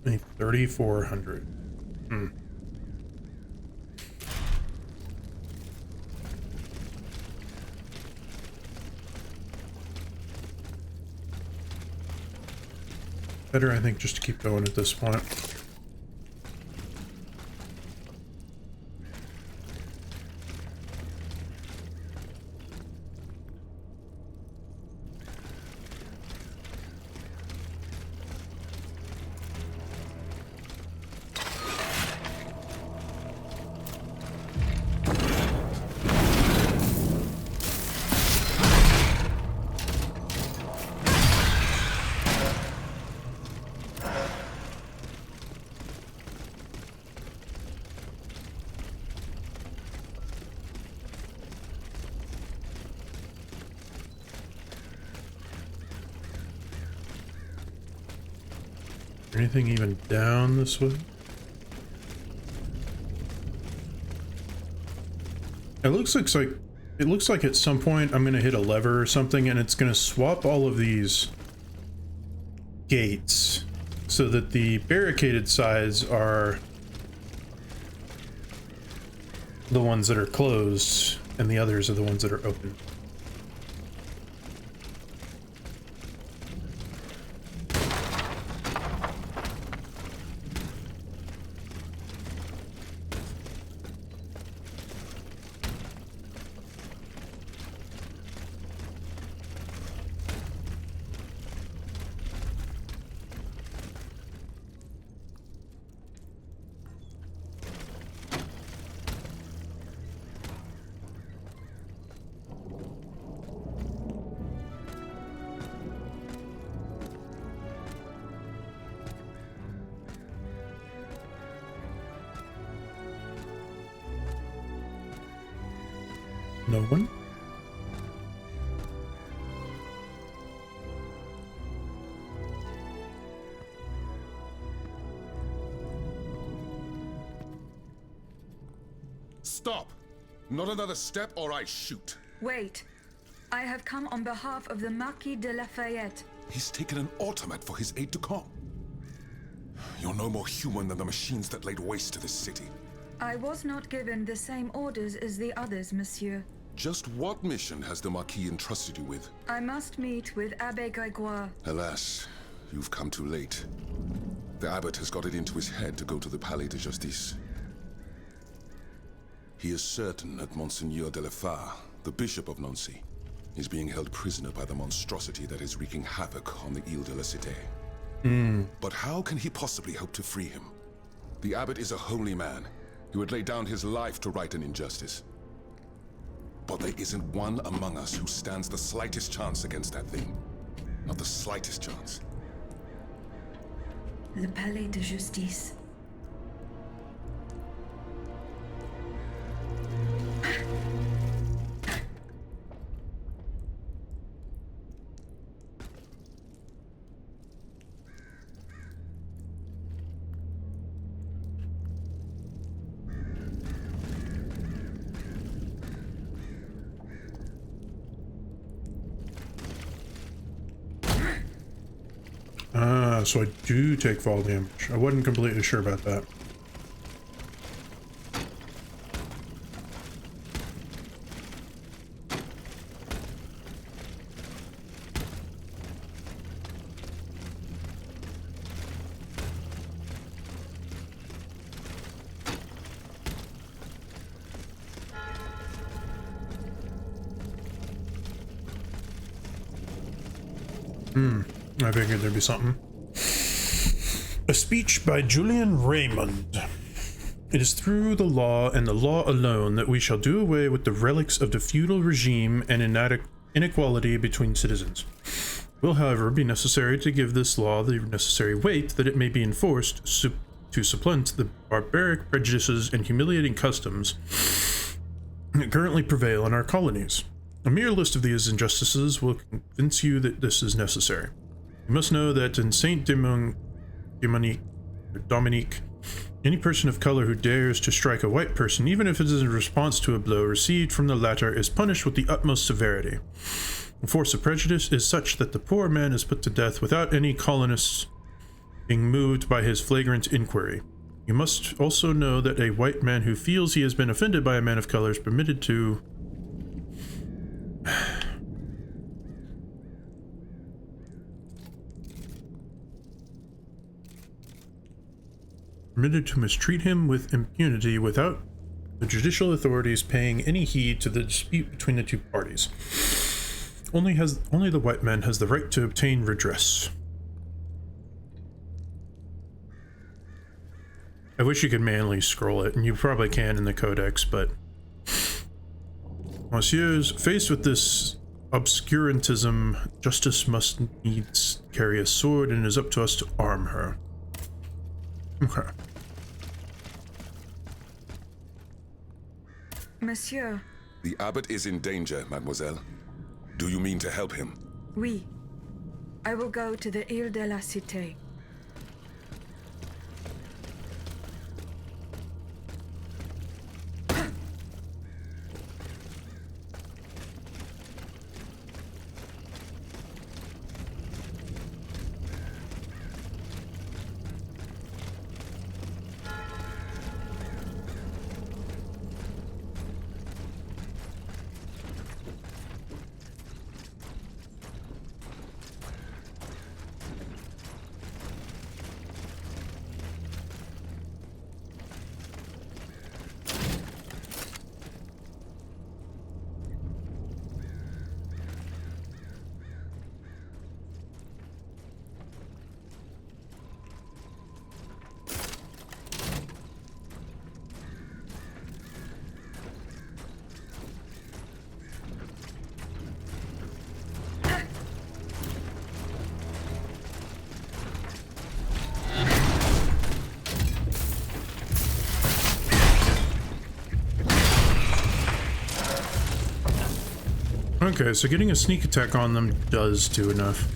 3,400. Better, I think, just to keep going at this point. Anything even down this way? It looks like at some point I'm gonna hit a lever or something and it's gonna swap all of these gates so that the barricaded sides are the ones that are closed and the others are the ones that are open. No one? Stop! Not another step or I shoot. Wait. I have come on behalf of the Marquis de Lafayette. He's taken an automat for his aide-de-camp. You're no more human than the machines that laid waste to this city. I was not given the same orders as the others, monsieur. Just what mission has the Marquis entrusted you with? I must meet with Abbe Grégoire. Alas, you've come too late. The abbot has got it into his head to go to the Palais de Justice. He is certain that Monseigneur de la Fare, the Bishop of Nancy, is being held prisoner by the monstrosity that is wreaking havoc on the Ile de la Cité. But how can he possibly hope to free him? The abbot is a holy man. He would lay down his life to right an injustice. But there isn't one among us who stands the slightest chance against that thing. Not the slightest chance. Le Palais de Justice. So I do take fall damage. I wasn't completely sure about that. I figured there'd be something. A speech by Julian Raymond. It is through the law and the law alone that we shall do away with the relics of the feudal regime and inequality between citizens. It will, however, be necessary to give this law the necessary weight that it may be enforced to supplant the barbaric prejudices and humiliating customs that currently prevail in our colonies. A mere list of these injustices will convince you that this is necessary. You must know that in Saint Dominique, any person of color who dares to strike a white person, even if it is in response to a blow received from the latter, is punished with the utmost severity. The force of prejudice is such that the poor man is put to death without any colonists being moved by his flagrant inquiry. You must also know that a white man who feels he has been offended by a man of color is permitted to... permitted to mistreat him with impunity without the judicial authorities paying any heed to the dispute between the two parties. Only the white man has the right to obtain redress. I wish you could manually scroll it, and you probably can in the codex, but... Messieurs, faced with this obscurantism, justice must needs carry a sword, and it is up to us to arm her. Okay. Monsieur. The abbot is in danger, mademoiselle. Do you mean to help him? Oui. I will go to the Ile de la Cité. Okay, so getting a sneak attack on them does do enough.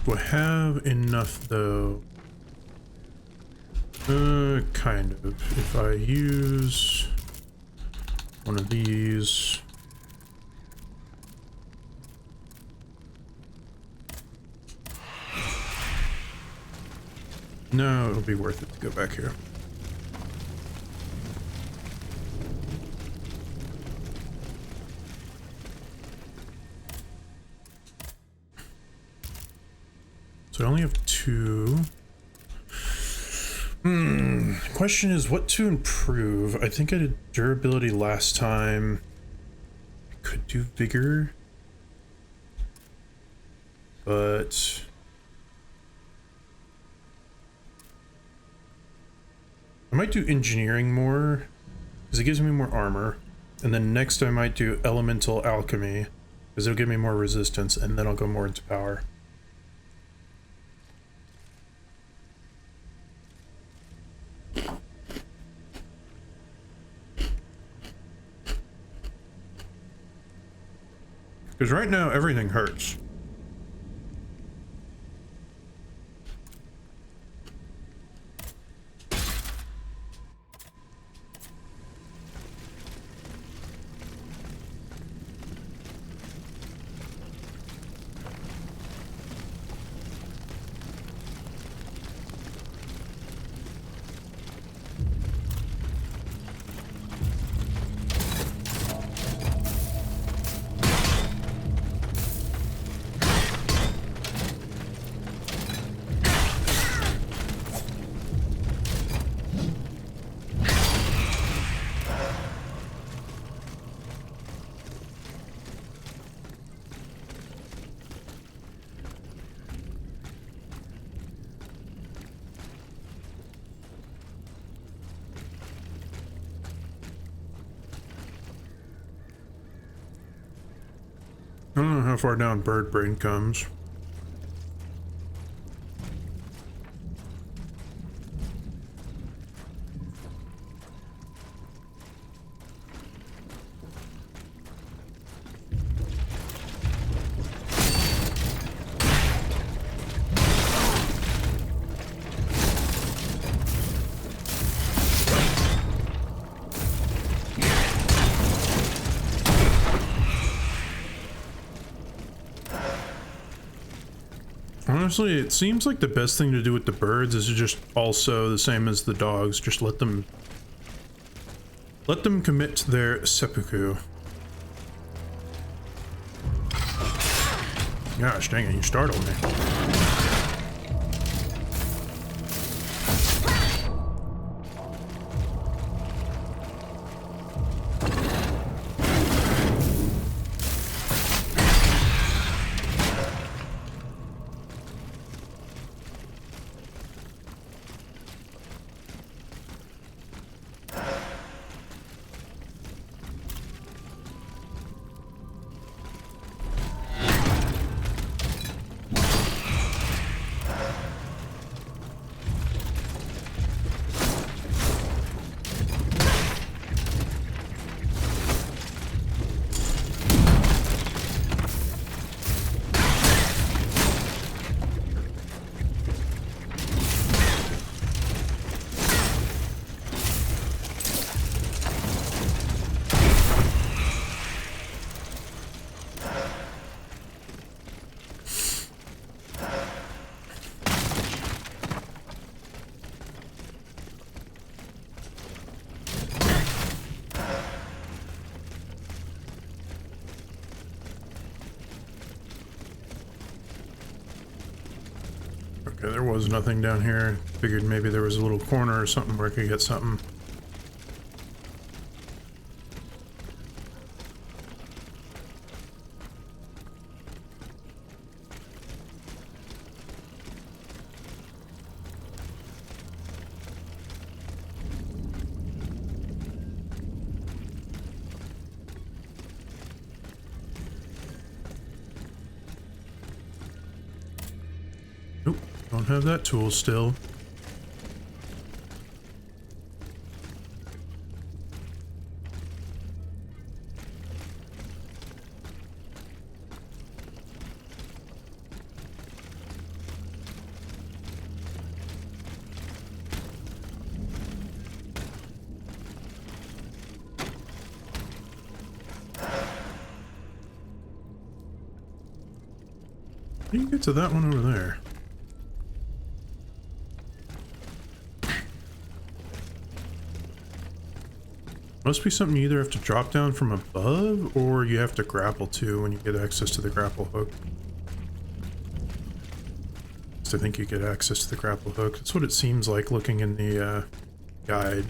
Do I have enough though? Kind of. If I use one of these. No, it'll be worth it to go back here. So I only have 2. Question is what to improve. I think I did durability last time. I could do vigor. But I might do engineering more because it gives me more armor. And then next I might do elemental alchemy because it'll give me more resistance, and then I'll go more into power. Because right now, everything hurts. how far down bird brain comes. Honestly, it seems like the best thing to do with the birds is just also the same as the dogs. Just let them commit their seppuku. Gosh dang it, you startled me. Okay, there was nothing down here. Figured maybe there was a little corner or something where I could get something. Nope, don't have that tool still. How do you get to that one over there? Must be something you either have to drop down from above, or you have to grapple to when you get access to the grapple hook. I think you get access to the grapple hook. That's what it seems like looking in the guide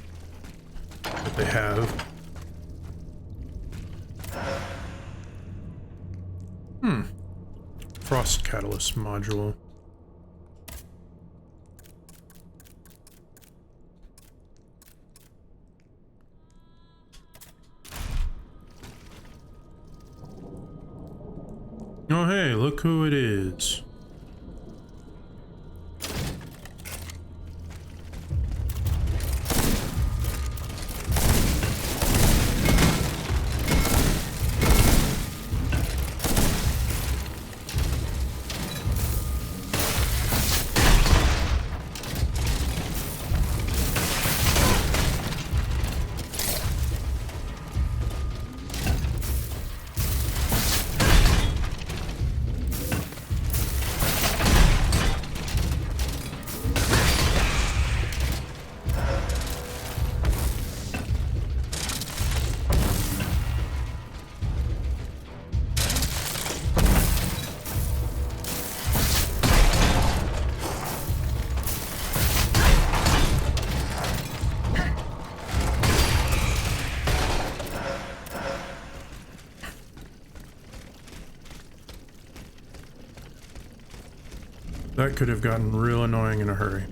that they have. Frost Catalyst module. Oh hey, look who it is. That could have gotten real annoying in a hurry.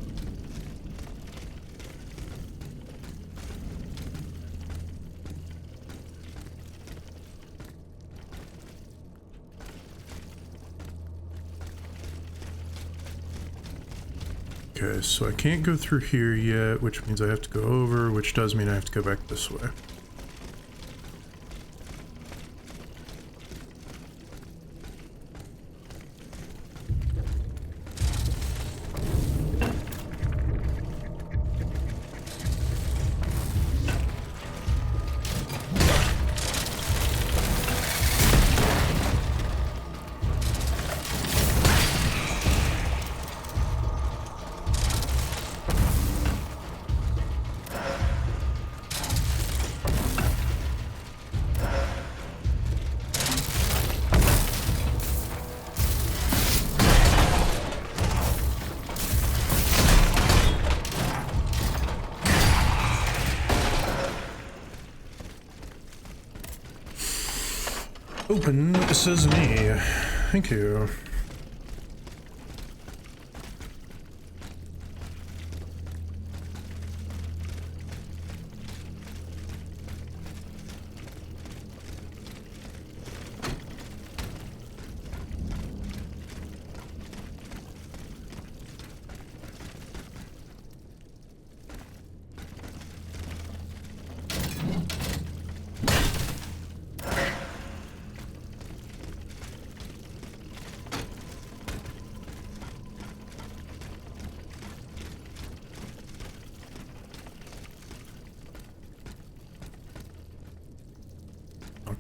Okay, so I can't go through here yet, which means I have to go over, which does mean I have to go back this way. Open sesame. Thank you.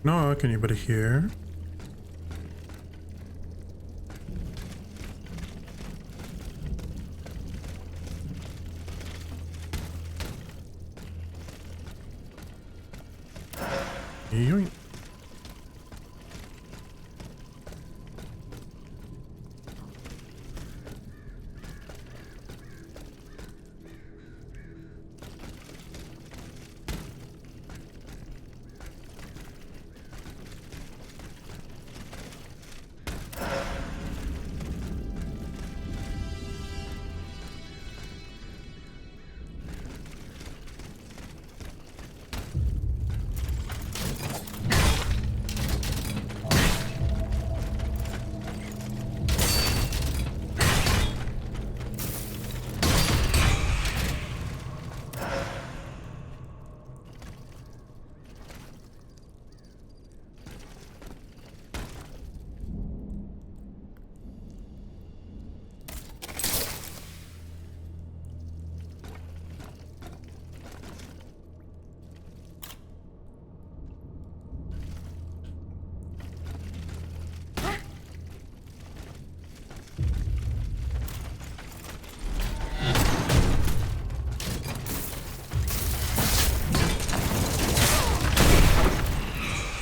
Knock, knock, anybody here? Yoink.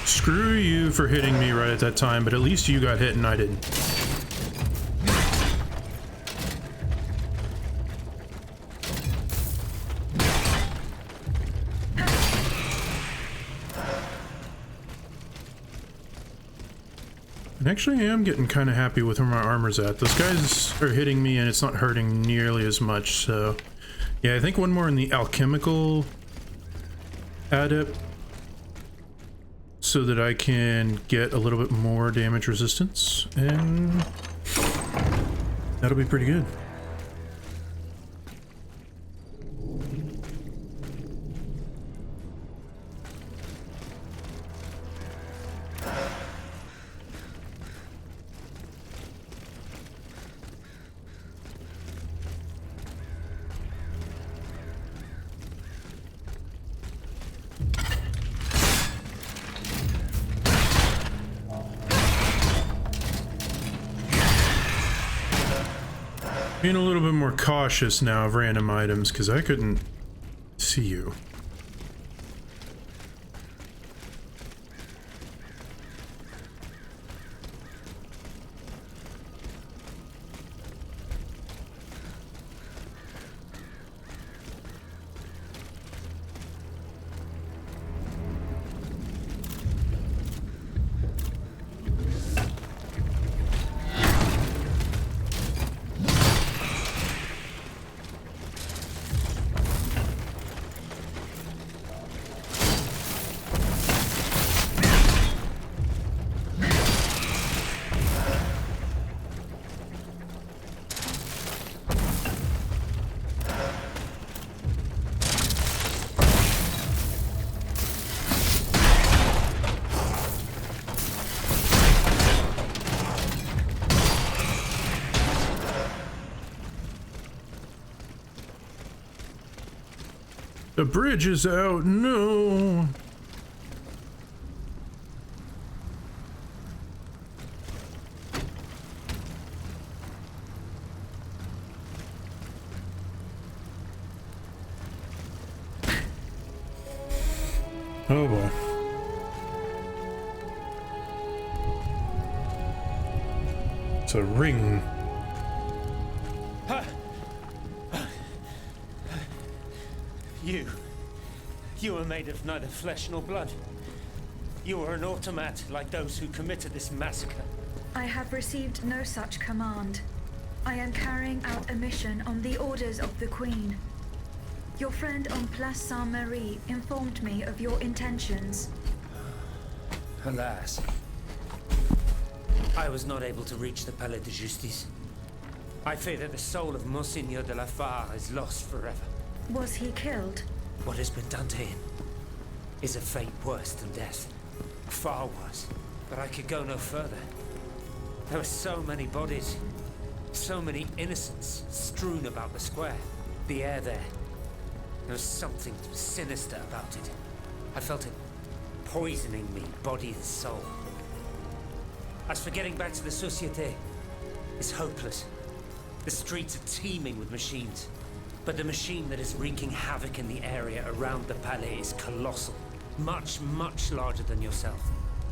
Screw you for hitting me right at that time, but at least you got hit and I didn't. And actually I am getting kind of happy with where my armor's at. Those guys are hitting me and it's not hurting nearly as much, so... Yeah, I think one more in the alchemical adept, so that I can get a little bit more damage resistance, and that'll be pretty good. Being a little bit more cautious now of random items, because I couldn't see you. The bridge is out, no! Oh boy. It's a ring. You are made of neither flesh nor blood. You are an automat like those who committed this massacre. I have received no such command. I am carrying out a mission on the orders of the Queen. Your friend on Place Saint-Marie informed me of your intentions. Alas, I was not able to reach the Palais de Justice. I fear that the soul of Monseigneur de la Fare is lost forever. Was he killed? What has been done to him is a fate worse than death. Far worse. But I could go no further. There were so many bodies, so many innocents strewn about the square. The air there. There was something sinister about it. I felt it poisoning me, body and soul. As for getting back to the Société, it's hopeless. The streets are teeming with machines. But the machine that is wreaking havoc in the area around the Palais is colossal. Much, much larger than yourself.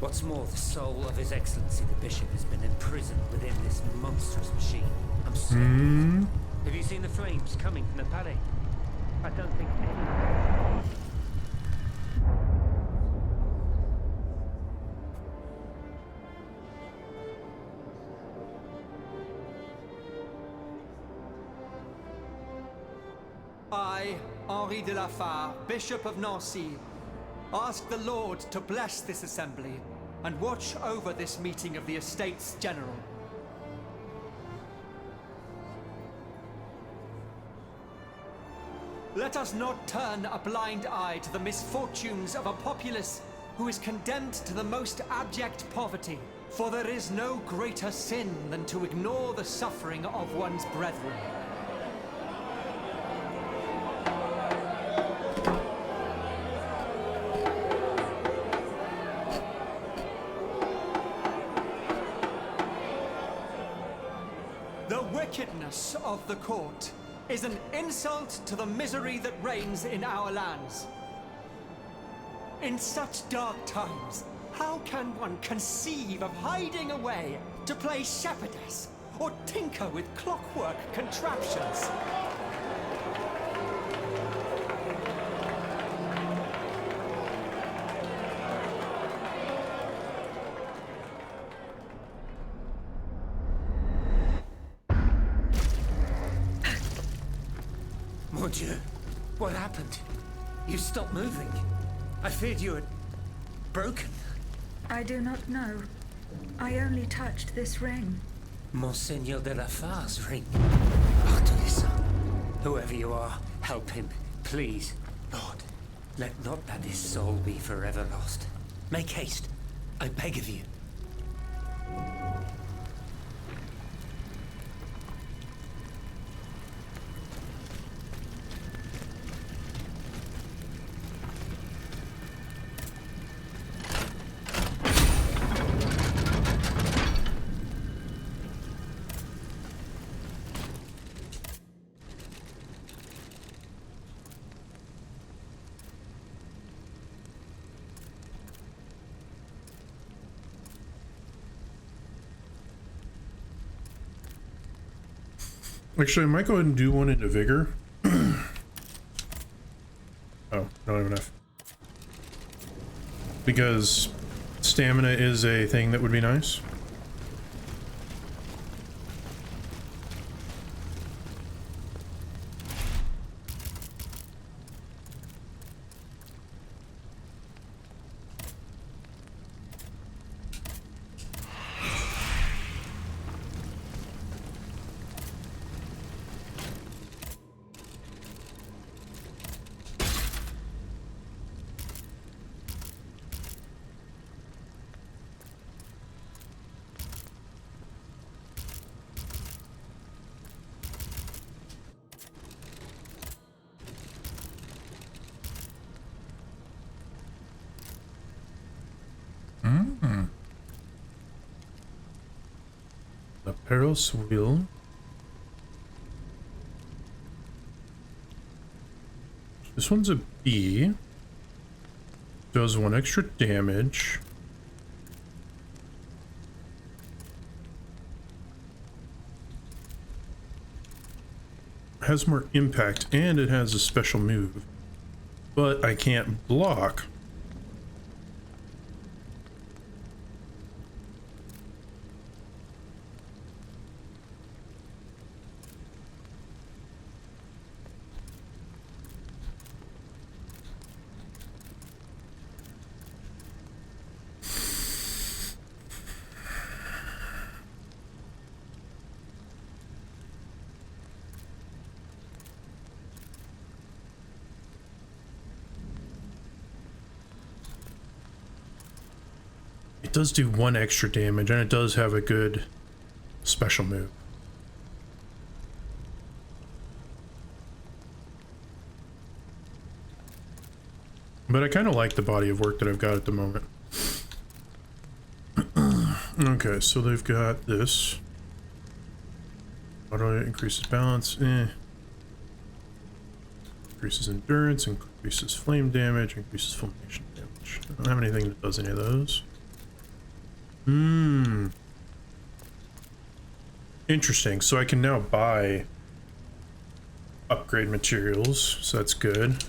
What's more, the soul of His Excellency the Bishop has been imprisoned within this monstrous machine. I'm certain. Have you seen the flames coming from the Palais? I don't think anyone... I, Henri de la Fare, Bishop of Nancy, ask the Lord to bless this assembly and watch over this meeting of the Estates General. Let us not turn a blind eye to the misfortunes of a populace who is condemned to the most abject poverty, for there is no greater sin than to ignore the suffering of one's brethren. The wickedness of the court is an insult to the misery that reigns in our lands. In such dark times, how can one conceive of hiding away to play shepherdess or tinker with clockwork contraptions? Mon Dieu, what happened? You stopped moving. I feared you had broken. I do not know. I only touched this ring. Monseigneur de la Fare's ring. Artelissa. Whoever you are, help him, please. Lord, let not that his soul be forever lost. Make haste, I beg of you. Actually, I might go ahead and do one into Vigor. Oh, not have enough. Because stamina is a thing that would be nice. Peril's Wheel. This one's a B. Does 1 extra damage. Has more impact, and it has a special move. But I can't block. It does do 1 extra damage, and it does have a good special move. But I kind of like the body of work that I've got at the moment. Okay, so they've got this. Auto increases balance, increases endurance, increases flame damage, increases fulmination damage. I don't have anything that does any of those. Interesting. So I can now buy upgrade materials, so that's good.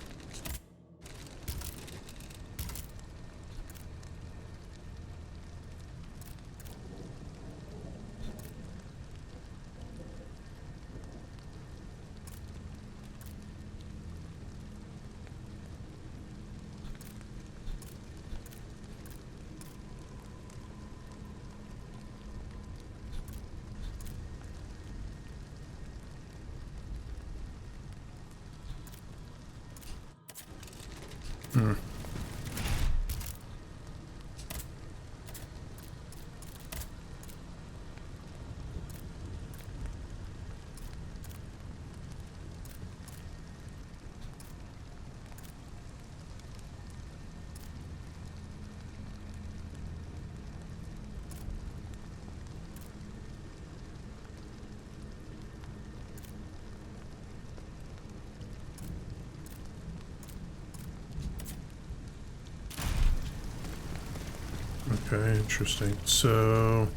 Okay, interesting. So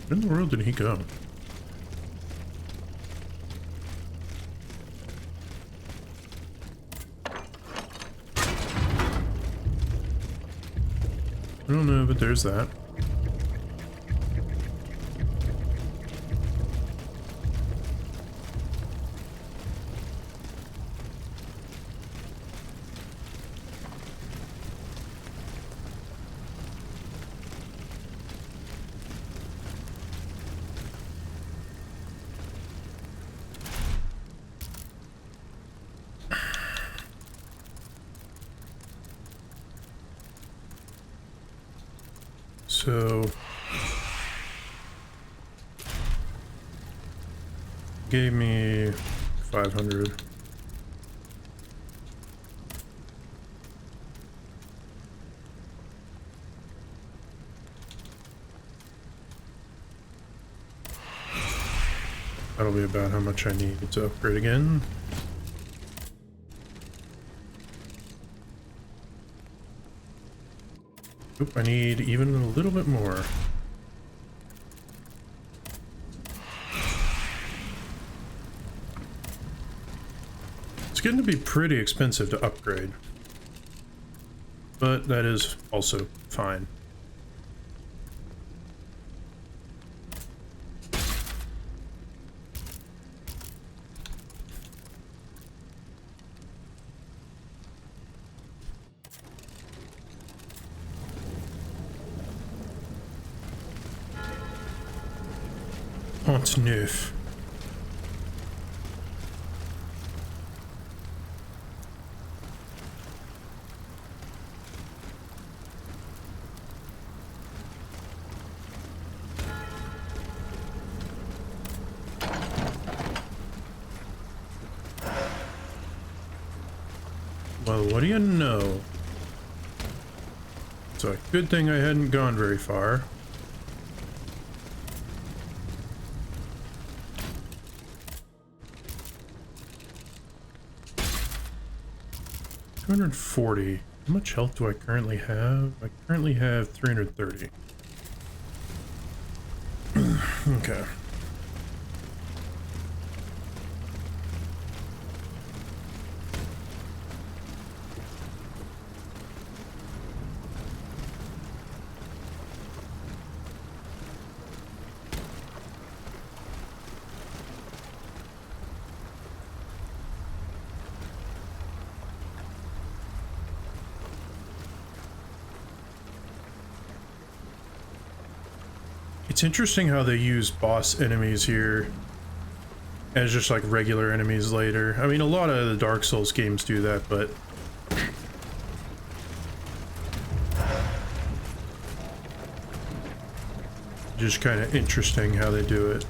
where in the world did he go? I don't know, but there's that. So gave me 500. That'll be about how much I need to upgrade again. Oop, I need even a little bit more. It's getting to be pretty expensive to upgrade, but that is also fine. Pont Neuf. Well, what do you know? So good thing I hadn't gone very far. $240. How much health do I currently have? I currently have 330. Okay. It's interesting how they use boss enemies here as just like regular enemies later. I mean, a lot of the Dark Souls games do that, but just kind of interesting how they do it.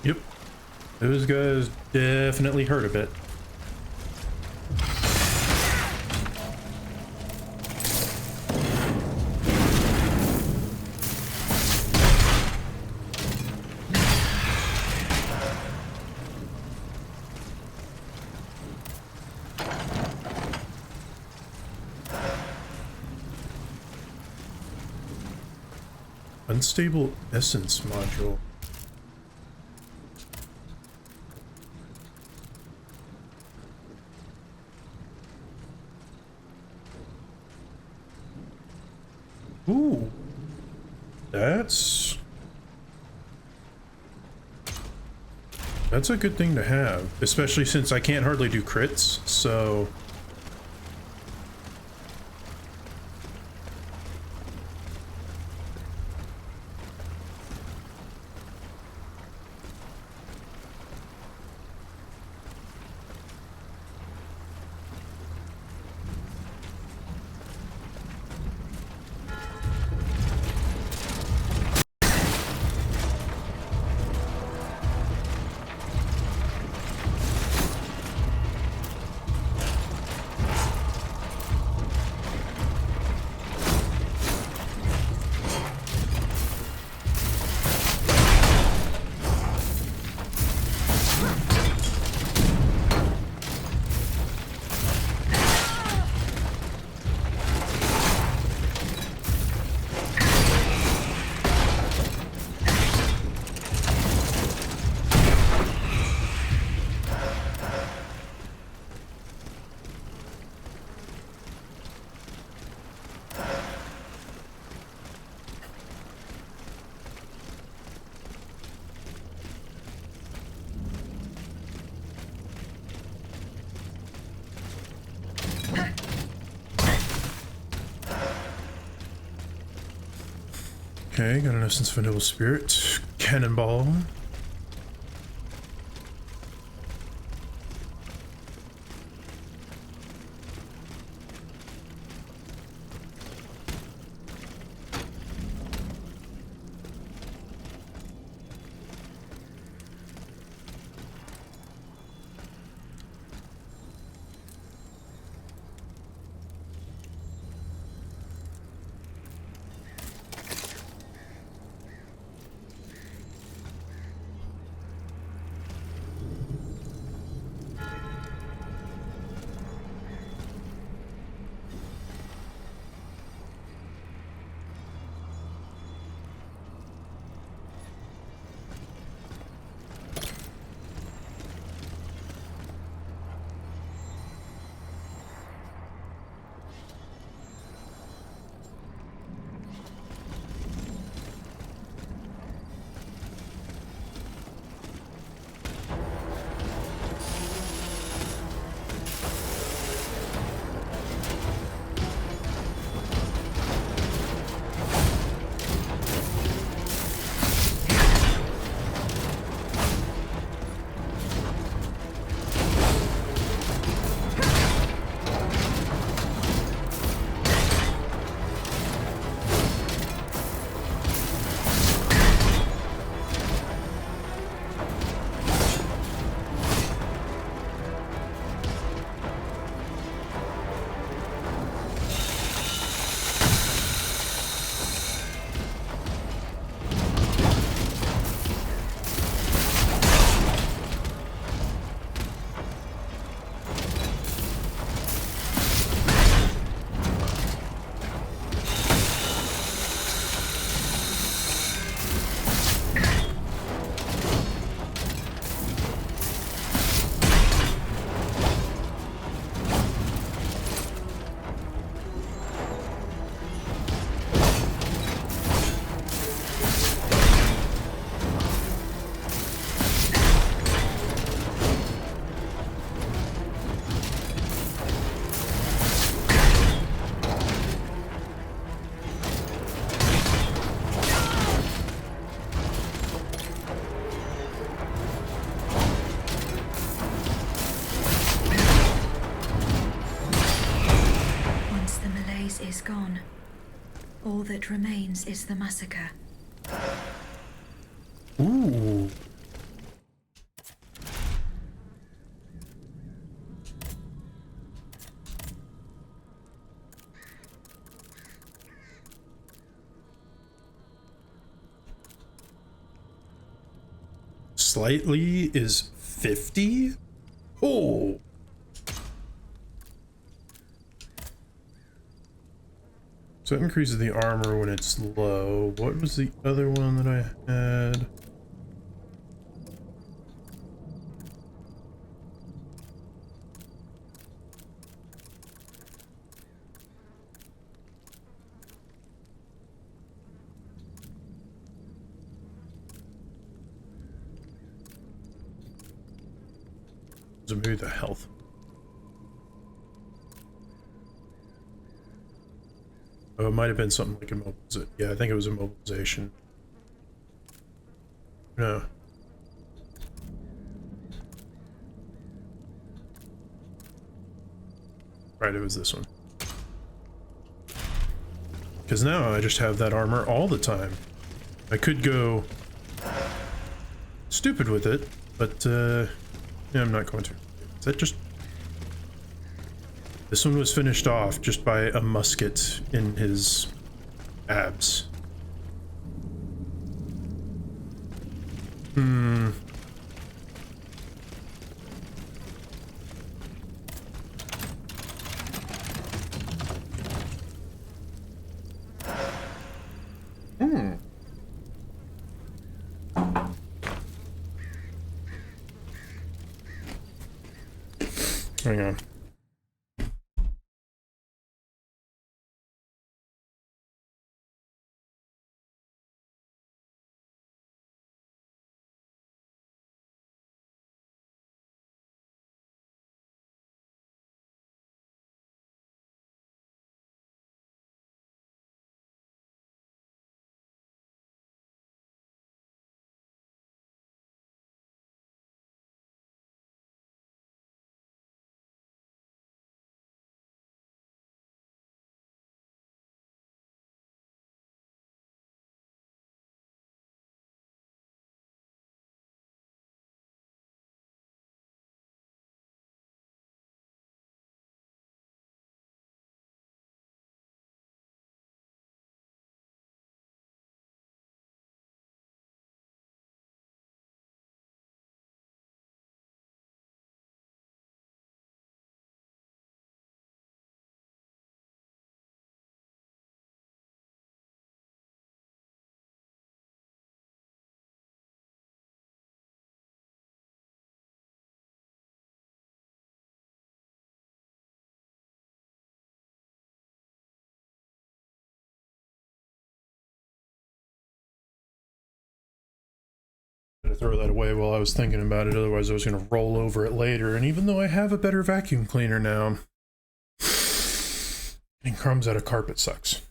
Yep. Those guys definitely hurt a bit. Unstable essence module. Ooh, that's a good thing to have, especially since I can't hardly do crits, so okay, got an essence of a noble spirit. Cannonball. is gone. All that remains is the massacre. Ooh. Slightly is 50? Oh. So it increases the armor when it's low. What was the other one that I had? So maybe the health. Oh, it might have been something like immobilization. Yeah, I think it was immobilization. No. Right, it was this one. Because now I just have that armor all the time. I could go stupid with it, but yeah, I'm not going to. Is that just... This one was finished off just by a musket in his abs. Hmm. Hmm. Hang on. To throw that away while I was thinking about it, otherwise I was going to roll over it later. And even though I have a better vacuum cleaner now, getting crumbs out of carpet sucks.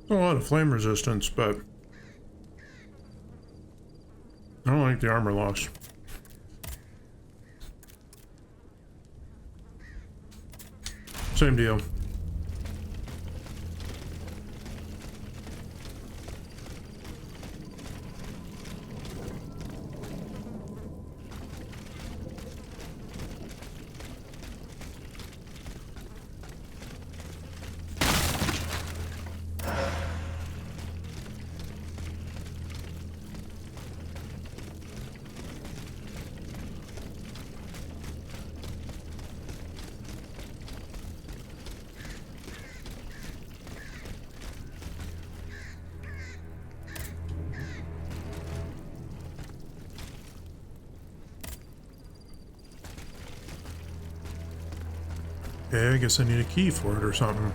A lot of flame resistance, but I don't like the armor loss. Same deal. Okay, I guess I need a key for it or something.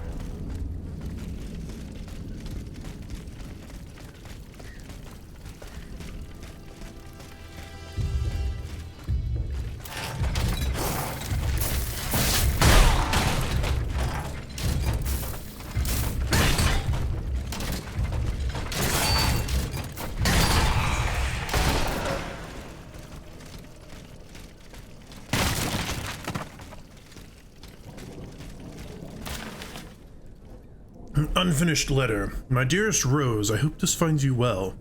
Unfinished letter. My dearest Rose, I hope this finds you well.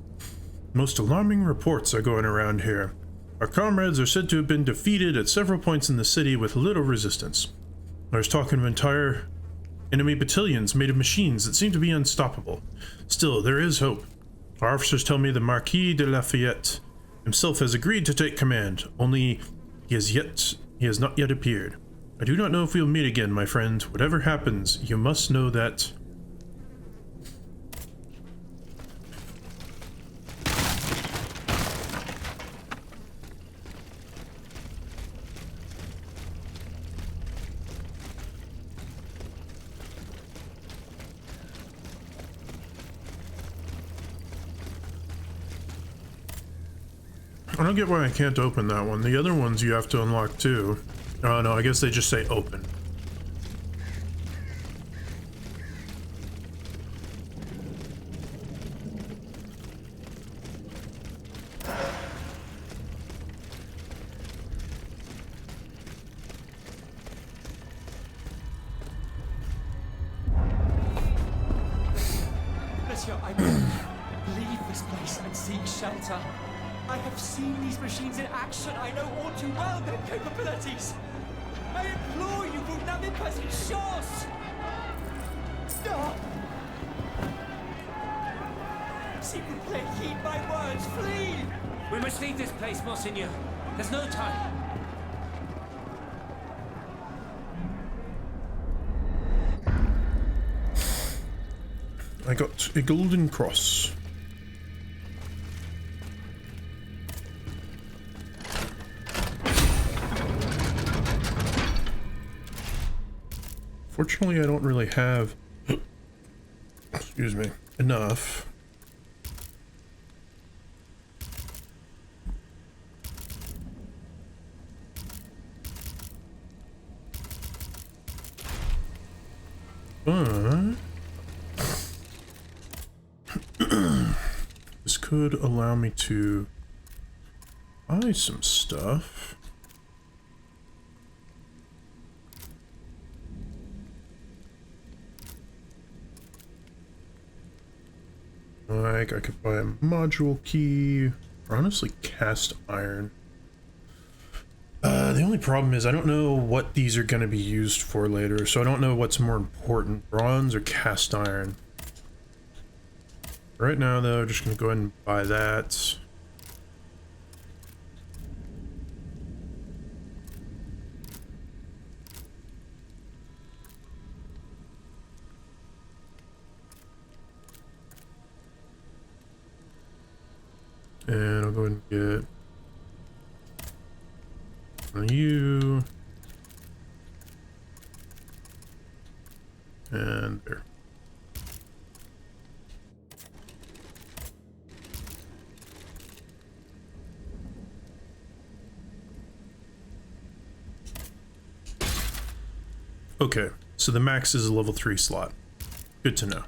Most alarming reports are going around here. Our comrades are said to have been defeated at several points in the city with little resistance. There's talk of entire enemy battalions made of machines that seem to be unstoppable. Still, there is hope. Our officers tell me the Marquis de Lafayette himself has agreed to take command, only he has not yet appeared. I do not know if we'll meet again, my friend. Whatever happens, you must know that... I don't get why I can't open that one. The other ones you have to unlock too. Oh no, I guess they just say open. Monsieur, I must leave this place and seek shelter. I have seen these machines in action. I know all too well their capabilities. I implore you, vous n'avez pas une chance. Stop! S'il vous plaît, heed my words, flee! We must leave this place, Monseigneur. There's no time. I got a golden cross. Fortunately, I don't really have, excuse me, enough. But this could allow me to buy some stuff. Like, I could buy a module key, or honestly cast iron. The only problem is I don't know what these are going to be used for later, so I don't know what's more important, bronze or cast iron. Right now, though, I'm just going to go ahead and buy that. And I'll go ahead and get one of you. And there. Okay, so the max is a level 3 slot. Good to know.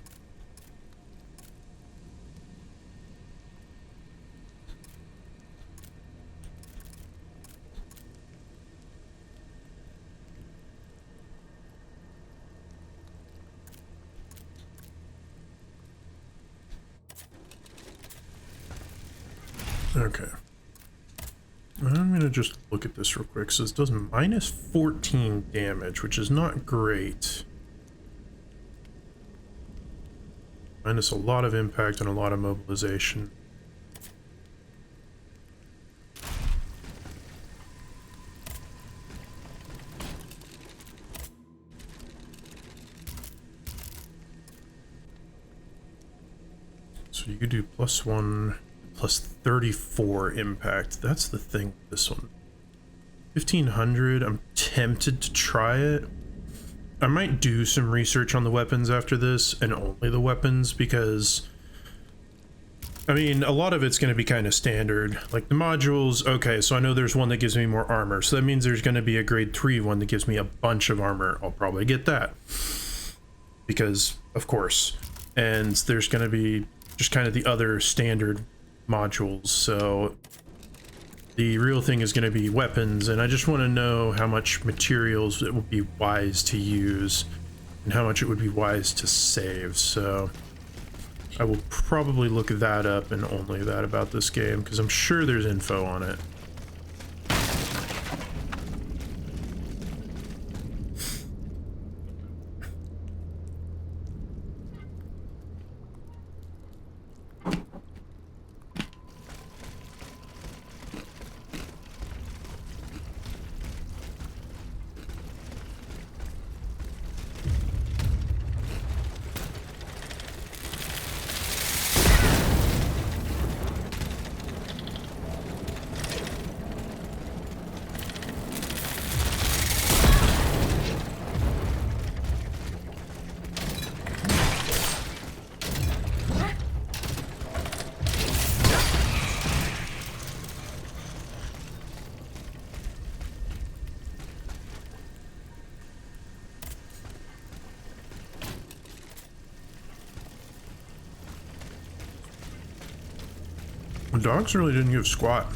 Okay. I'm gonna just look at this real quick. So this does minus 14 damage, which is not great. Minus a lot of impact and a lot of mobilization. So you could do +1. Plus 34 impact. That's the thing with this one. 1500. I'm tempted to try it. I might do some research on the weapons after this, and only the weapons, because I mean, a lot of it's going to be kind of standard. Like the modules, okay, so I know there's one that gives me more armor, so that means there's going to be a grade 3 one that gives me a bunch of armor. I'll probably get that, because of course. And there's going to be just kind of the other standard modules, so the real thing is going to be weapons, and I just want to know how much materials it would be wise to use. and how much it would be wise to save, so I will probably look that up and only that about this game, because I'm sure there's info on it. The dogs really didn't give squat.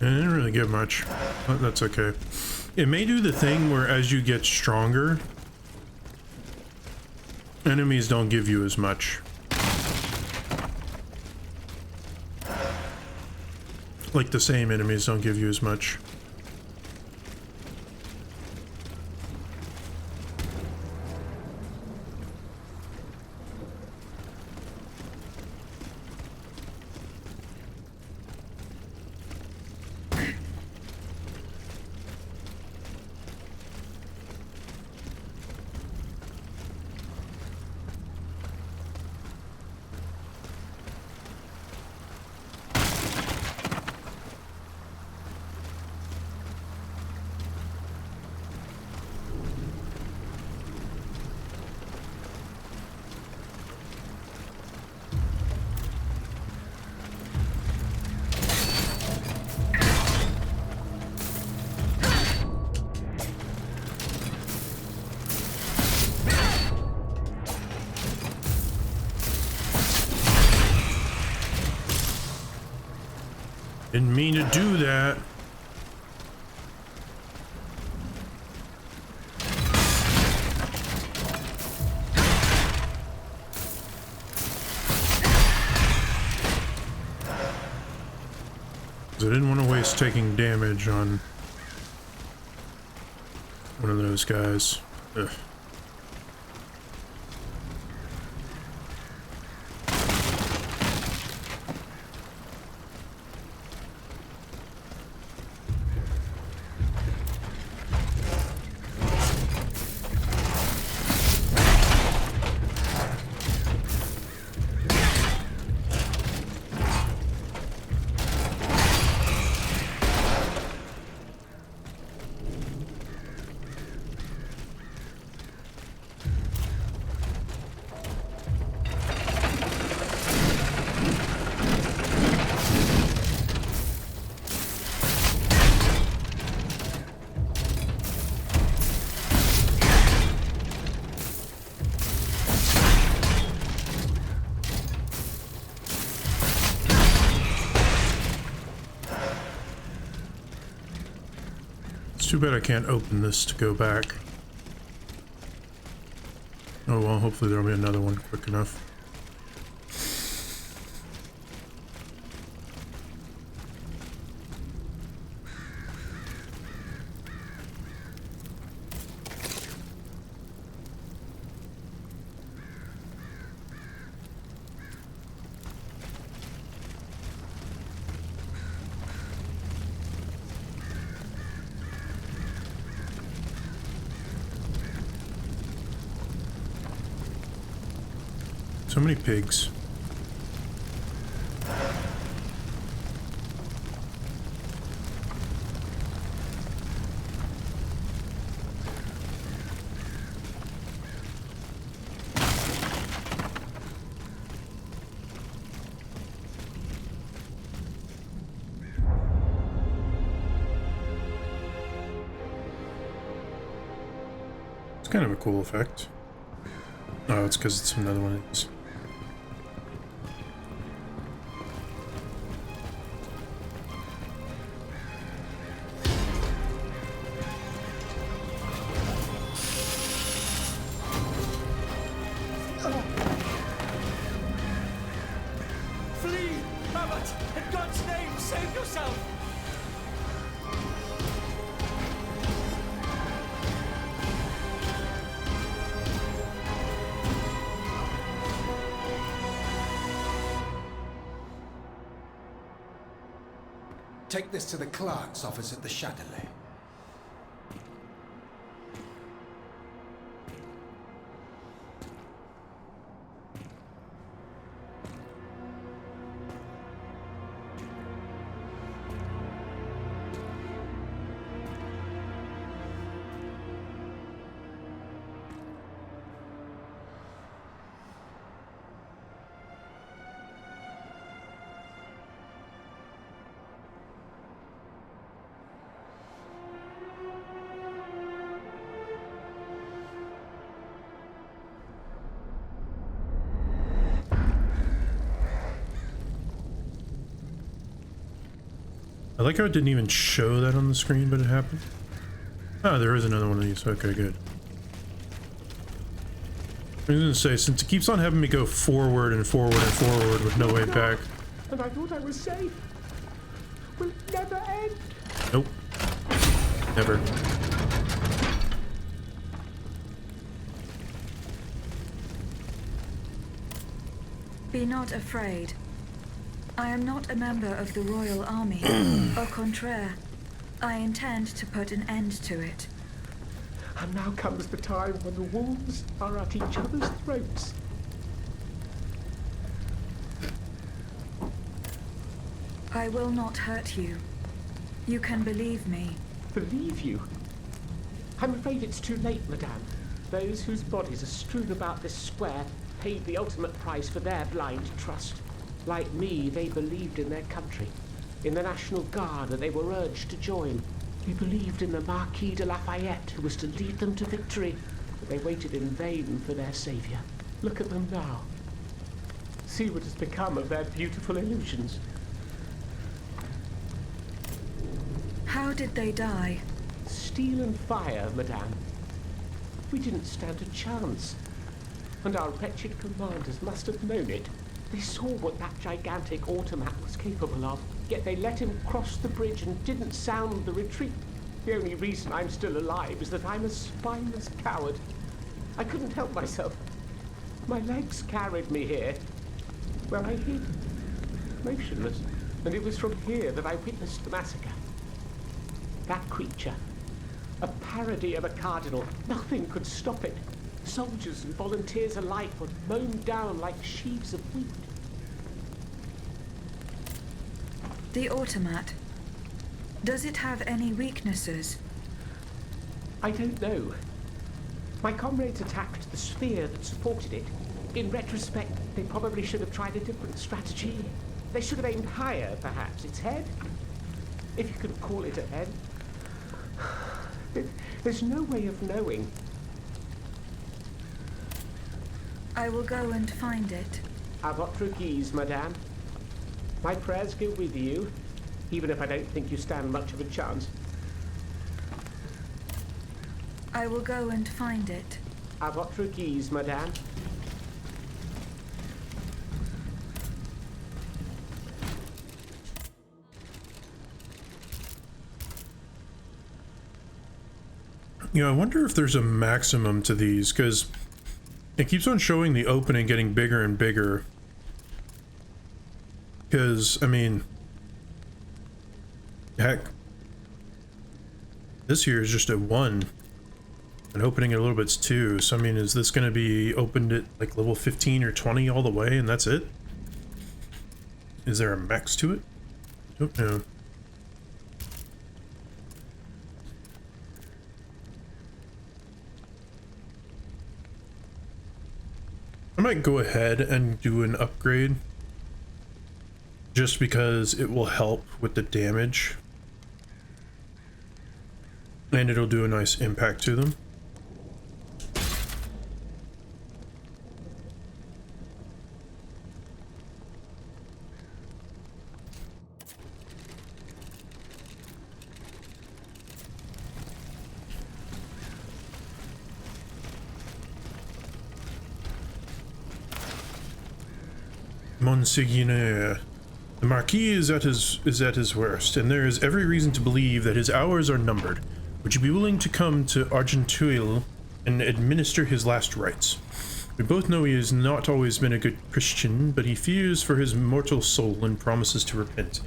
I didn't really get much, but that's okay. It may do the thing where as you get stronger, enemies don't give you as much. Like the same enemies don't give you as much. Didn't mean to do that. I didn't want to waste taking damage on one of those guys. Ugh. Too bad I can't open this to go back. Oh well, hopefully there'll be another one quick enough. So many pigs. kind of a cool effect. Oh, it's because it's another one of these. Flee! Abbot! In God's name, save yourself! Take this to the clerk's office at the Châtelet. I like how it didn't even show that on the screen, but it happened. Ah, there is another one of these. Okay, good. I was gonna say, since it keeps on having me go forward and forward and forward with no way back. And I thought I was safe. Will it never end? Nope. Never. Be not afraid. I am not a member of the royal army. Au contraire, I intend to put an end to it. And now comes the time when the wolves are at each other's throats. I will not hurt you. You can believe me. Believe you? I'm afraid it's too late, madame. Those whose bodies are strewn about this square paid the ultimate price for their blind trust. Like me, they believed in their country, in the National Guard that they were urged to join. They believed in the Marquis de Lafayette, who was to lead them to victory, but they waited in vain for their savior. Look at them now. See what has become of their beautiful illusions. How did they die? Steel and fire, madame. We didn't stand a chance. And our wretched commanders must have known it. They saw what that gigantic automat was capable of, yet they let him cross the bridge and didn't sound the retreat. The only reason I'm still alive is that I'm a spineless coward. I couldn't help myself. My legs carried me here, where I hid, motionless. And it was from here that I witnessed the massacre. That creature, a parody of a cardinal, nothing could stop it. Soldiers and volunteers alike were mown down like sheaves of wheat. The automat. Does it have any weaknesses? I don't know. My comrades attacked the sphere that supported it. In retrospect, they probably should have tried a different strategy. They should have aimed higher, perhaps. Its head? If you could call it a head. There's no way of knowing. I will go and find it. À votre guise, madame. My prayers go with you, even if I don't think you stand much of a chance. I will go and find it. À votre guise, madame. You know, I wonder if there's a maximum to these, because it keeps on showing the opening getting bigger and bigger. Because, I mean, heck, this here is just at 1, and opening it a little bit's 2. So, I mean, is this going to be opened at like level 15 or 20 all the way, and that's it? Is there a max to it? Don't know. I might go ahead and do an upgrade just because it will help with the damage and it'll do a nice impact to them. Monseigneur. The Marquis is at his worst, and there is every reason to believe that his hours are numbered. Would you be willing to come to Argenteuil and administer his last rites? We both know he has not always been a good Christian, but he fears for his mortal soul and promises to repent.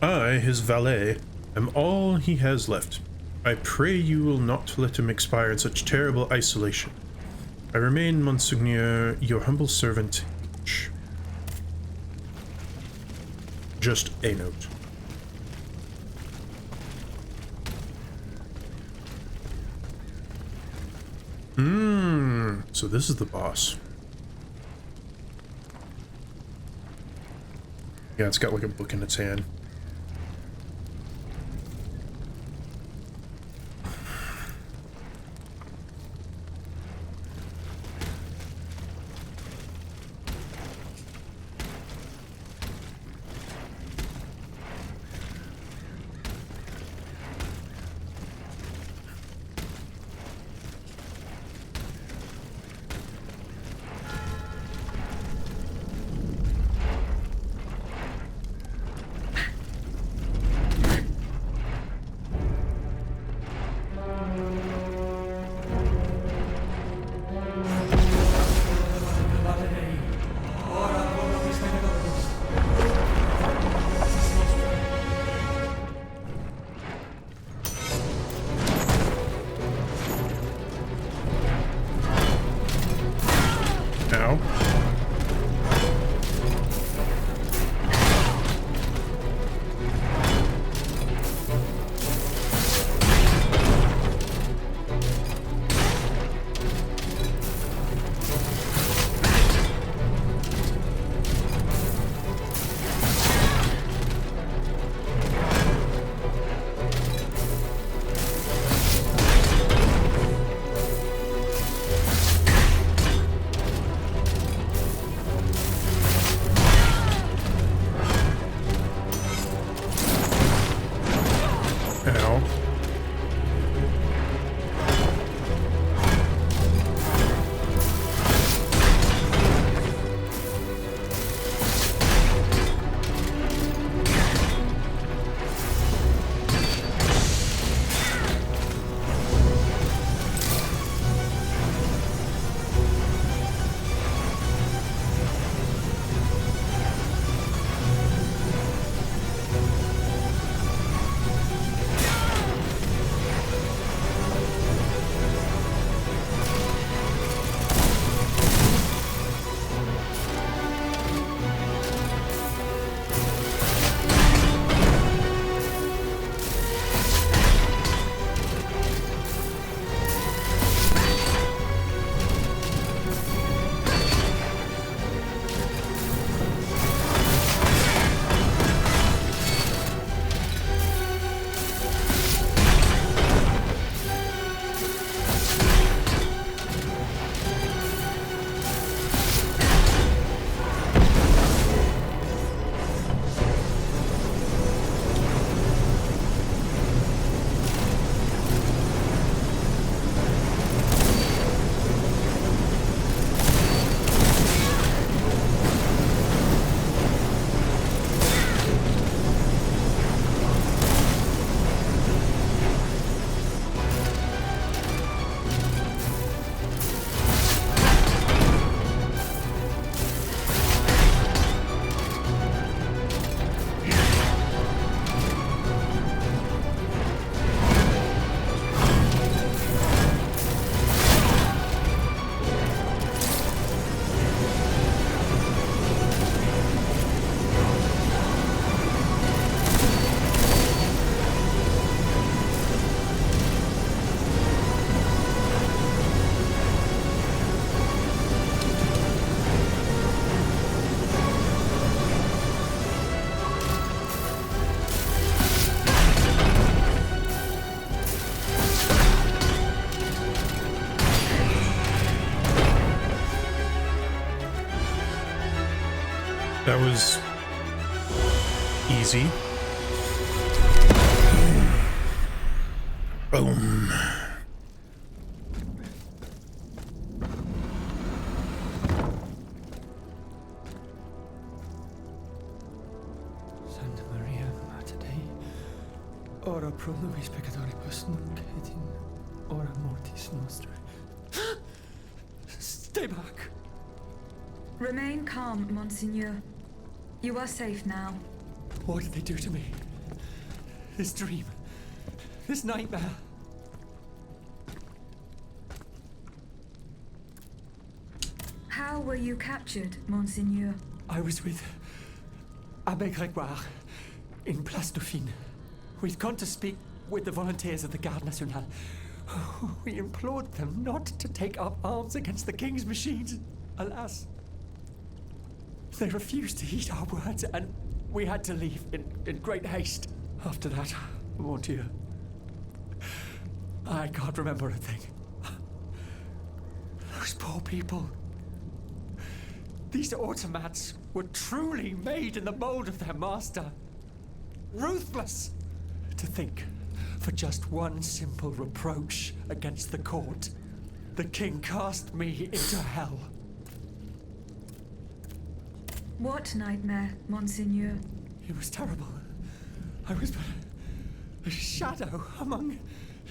I, his valet, am all he has left. I pray you will not let him expire in such terrible isolation. I remain, Monseigneur, your humble servant, H. Just a note. So this is the boss. Yeah, it's got like a book in its hand. That was easy. Boom. Ora pro nobis peccatoribus nunc et in hora mortis nostrae. Stay back. Remain calm, Monseigneur. You are safe now. What did they do to me? This dream. This nightmare. How were you captured, Monseigneur? I was with Abbé Grégoire in Place Dauphine. We'd gone to speak with the volunteers of the Garde Nationale. We implored them not to take up arms against the King's machines. Alas, they refused to heed our words, and we had to leave in great haste. After that, mon Dieu, I can't remember a thing. Those poor people. These automats were truly made in the mold of their master. Ruthless! To think, for just one simple reproach against the court, the king cast me into hell. What nightmare, Monseigneur? It was terrible. I was but a shadow among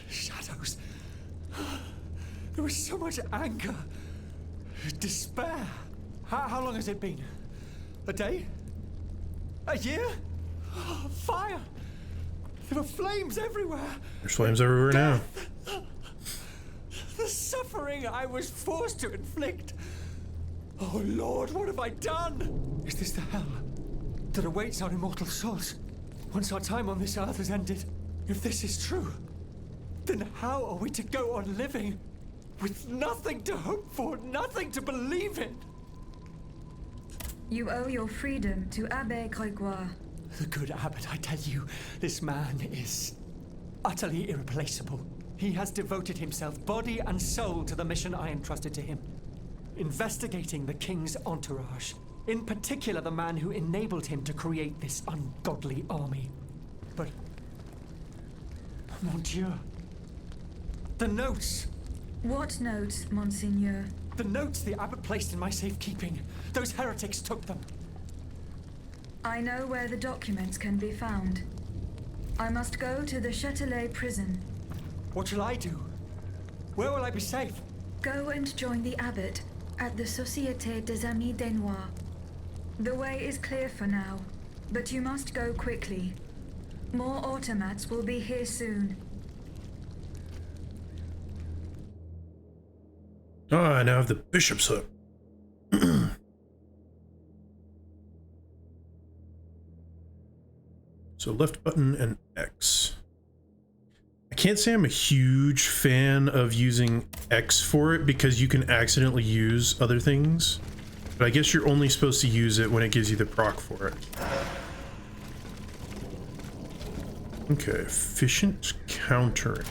shadows. There was so much anger, despair. How long has it been? A day? A year? Fire! There were flames everywhere. There's flames everywhere now. The suffering I was forced to inflict. Oh Lord, what have I done? Is this the hell that awaits our immortal souls once our time on this earth has ended? If this is true, then how are we to go on living with nothing to hope for, nothing to believe in? You owe your freedom to Abbé Grégoire. The good abbot, I tell you, this man is utterly irreplaceable. He has devoted himself body and soul to the mission I entrusted to him. Investigating the king's entourage. In particular, the man who enabled him to create this ungodly army. But, mon Dieu, the notes. What notes, Monseigneur? The notes the abbot placed in my safekeeping. Those heretics took them. I know where the documents can be found. I must go to the Châtelet prison. What shall I do? Where will I be safe? Go and join the abbot at the Société des Amis des Noirs. The way is clear for now, but you must go quickly. More automats will be here soon. Ah, I now have the bishop's hook. So left button and X. I can't say I'm a huge fan of using X for it because you can accidentally use other things. But I guess you're only supposed to use it when it gives you the proc for it. Okay, efficient countering.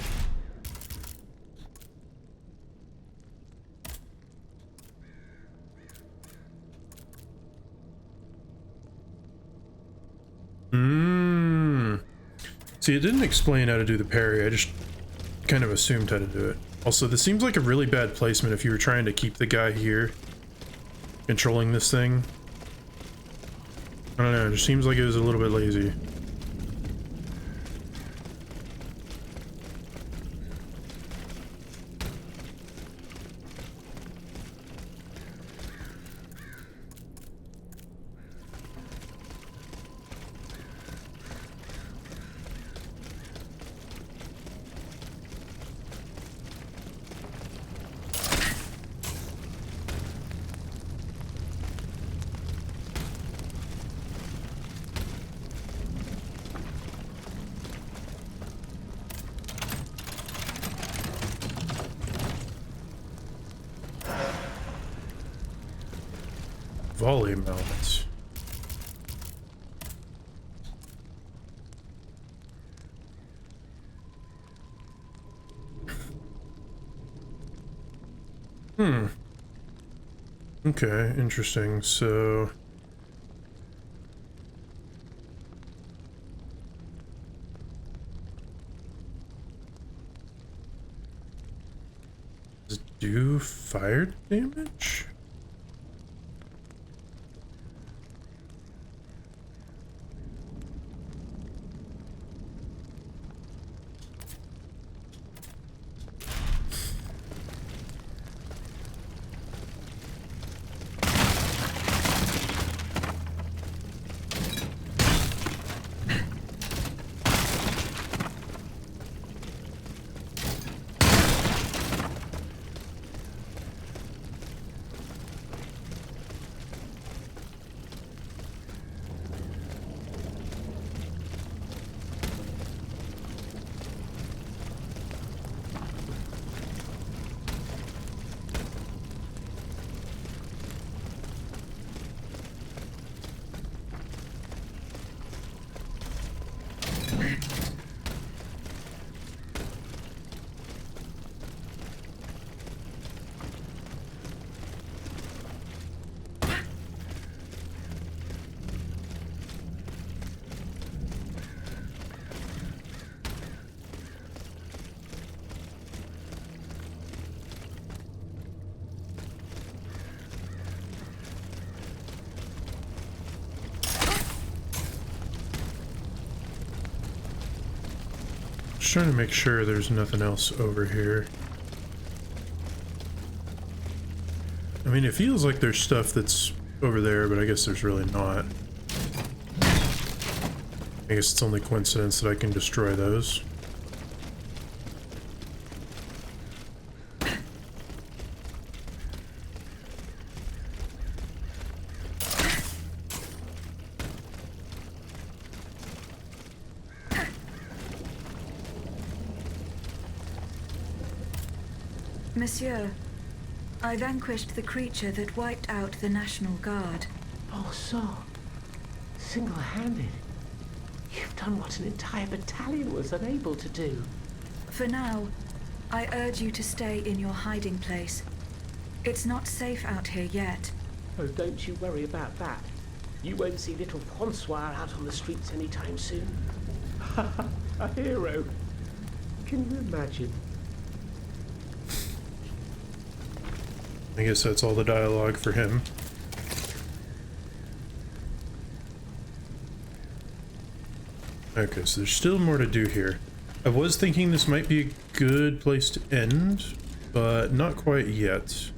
See, it didn't explain how to do the parry, I just kind of assumed how to do it. Also, this seems like a really bad placement if you were trying to keep the guy here controlling this thing. I don't know, it just seems like it was a little bit lazy. Volley mounts. Okay, interesting. So does it do fire damage? Just trying to make sure there's nothing else over here. I mean, it feels like there's stuff that's over there, but I guess there's really not. I guess it's only coincidence that I can destroy those. Monsieur, I vanquished the creature that wiped out the National Guard. Oh, so single-handed. You've done what an entire battalion was unable to do. For now, I urge you to stay in your hiding place. It's not safe out here yet. Oh, don't you worry about that. You won't see little Francois out on the streets anytime soon. A hero. Can you imagine? I guess that's all the dialogue for him. Okay, so there's still more to do here. I was thinking this might be a good place to end, but not quite yet.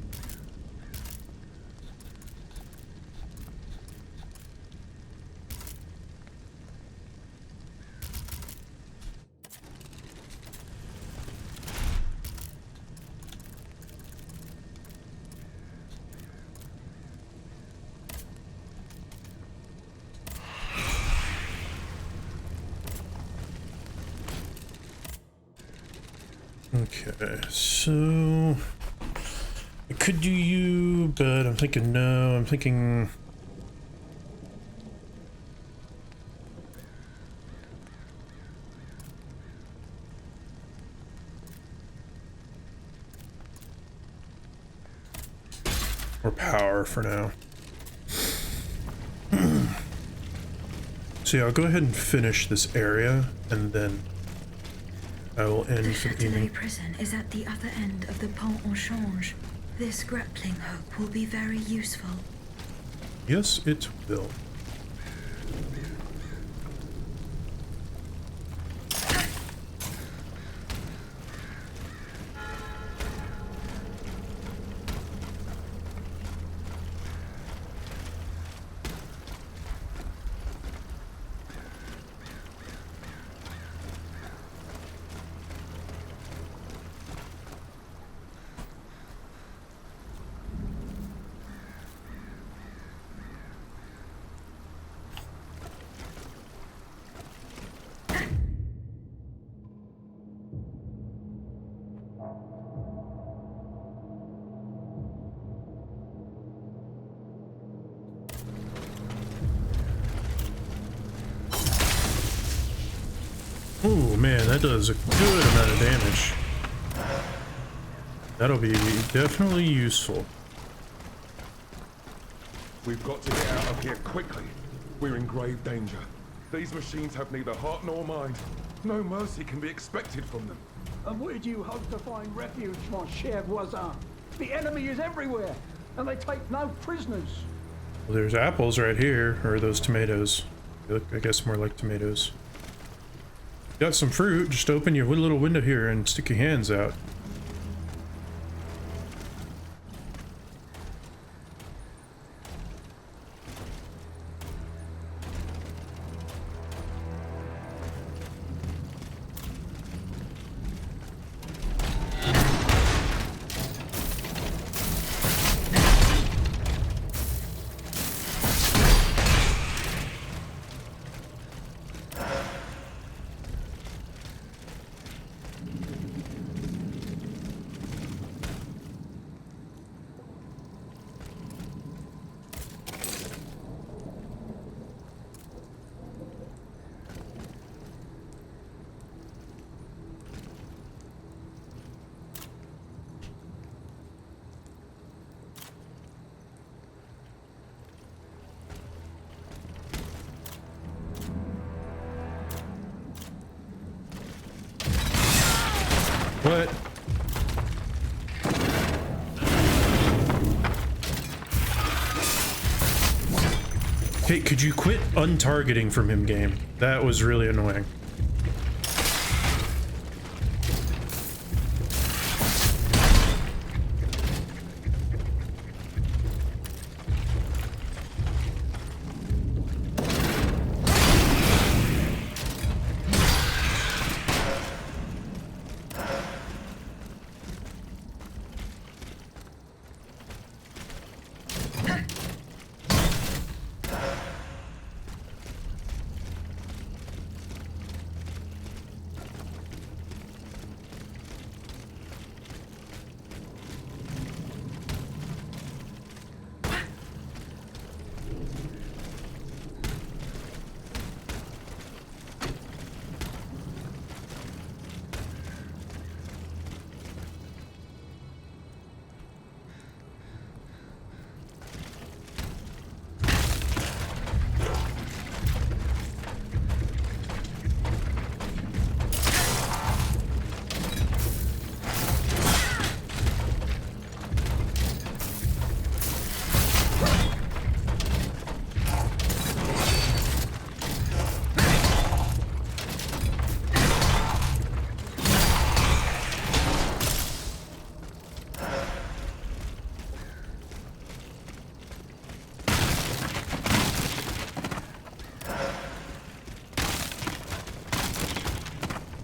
Okay, so I could do you, but I'm thinking no, I'm thinking more power for now. So yeah, I'll go ahead and finish this area and then I will end The for the evening. Châtelet prison is at the other end of the Pont au Change. This grappling hook will be very useful. Yes, it will. Oh man, that does a good amount of damage. That'll be definitely useful. We've got to get out of here quickly. We're in grave danger. These machines have neither heart nor mind. No mercy can be expected from them. And where do you hope to find refuge, mon cher voisin? The enemy is everywhere, and they take no prisoners. Well, there's apples right here, or those tomatoes. They look, I guess, more like tomatoes. Got some fruit, just open your little window here and stick your hands out. What? Okay, could you quit untargeting from him, game? That was really annoying.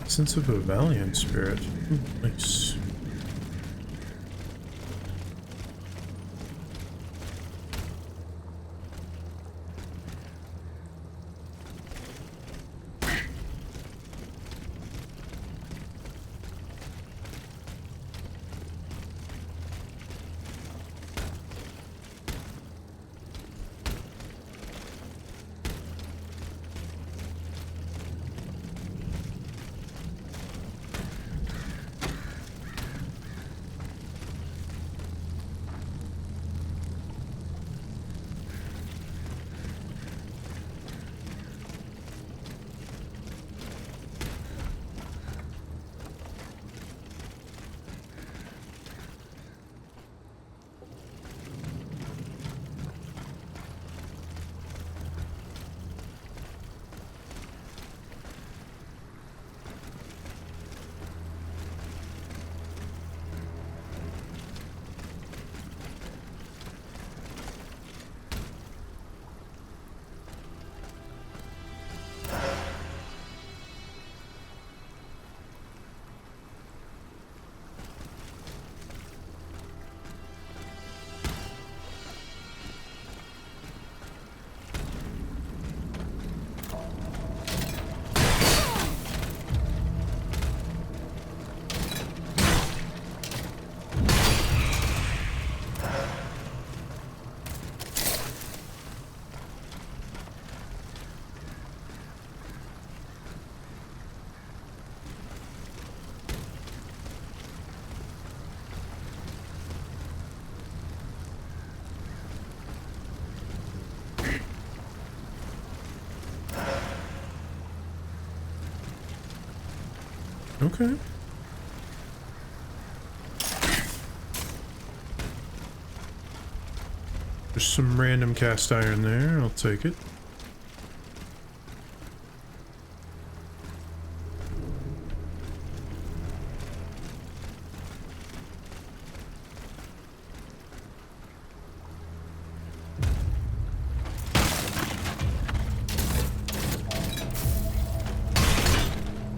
Sense of a valiant spirit. Ooh, nice. Okay. There's some random cast iron there. I'll take it.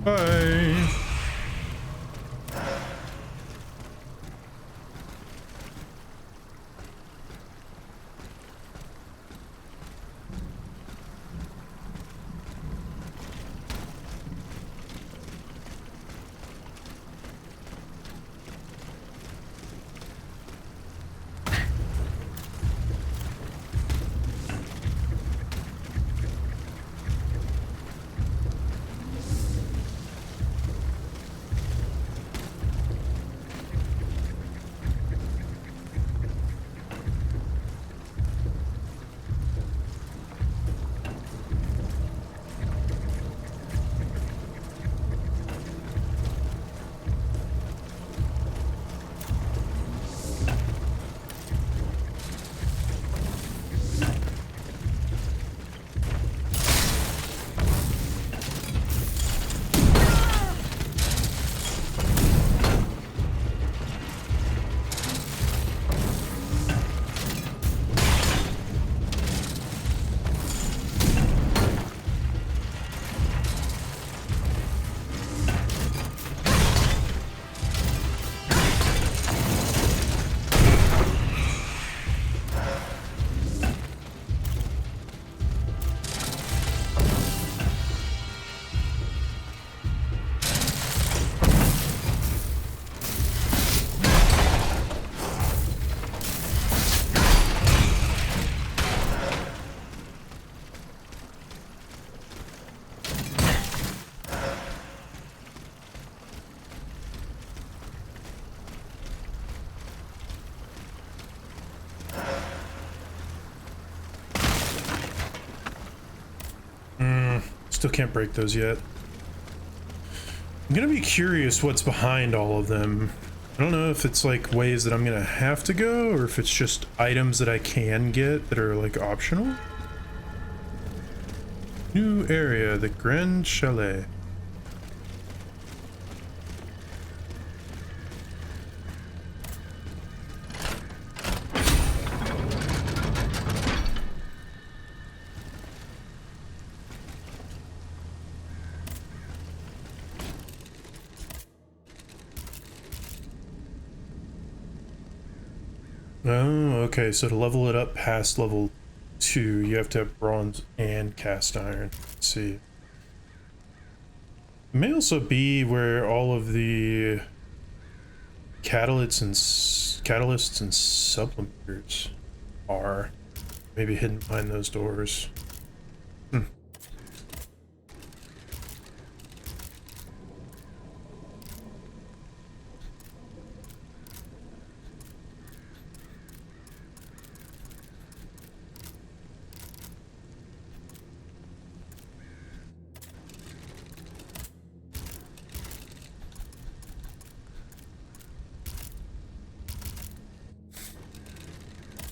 Bye. Still can't break those yet. I'm gonna be curious what's behind all of them. I don't know if it's like ways that I'm gonna have to go or if it's just items that I can get that are like optional. New area, the Grand Chalet. Oh, okay, so to level it up past level 2, you have to have bronze and cast iron. Let's see. It may also be where all of the catalysts and supplementers are. Maybe hidden behind those doors.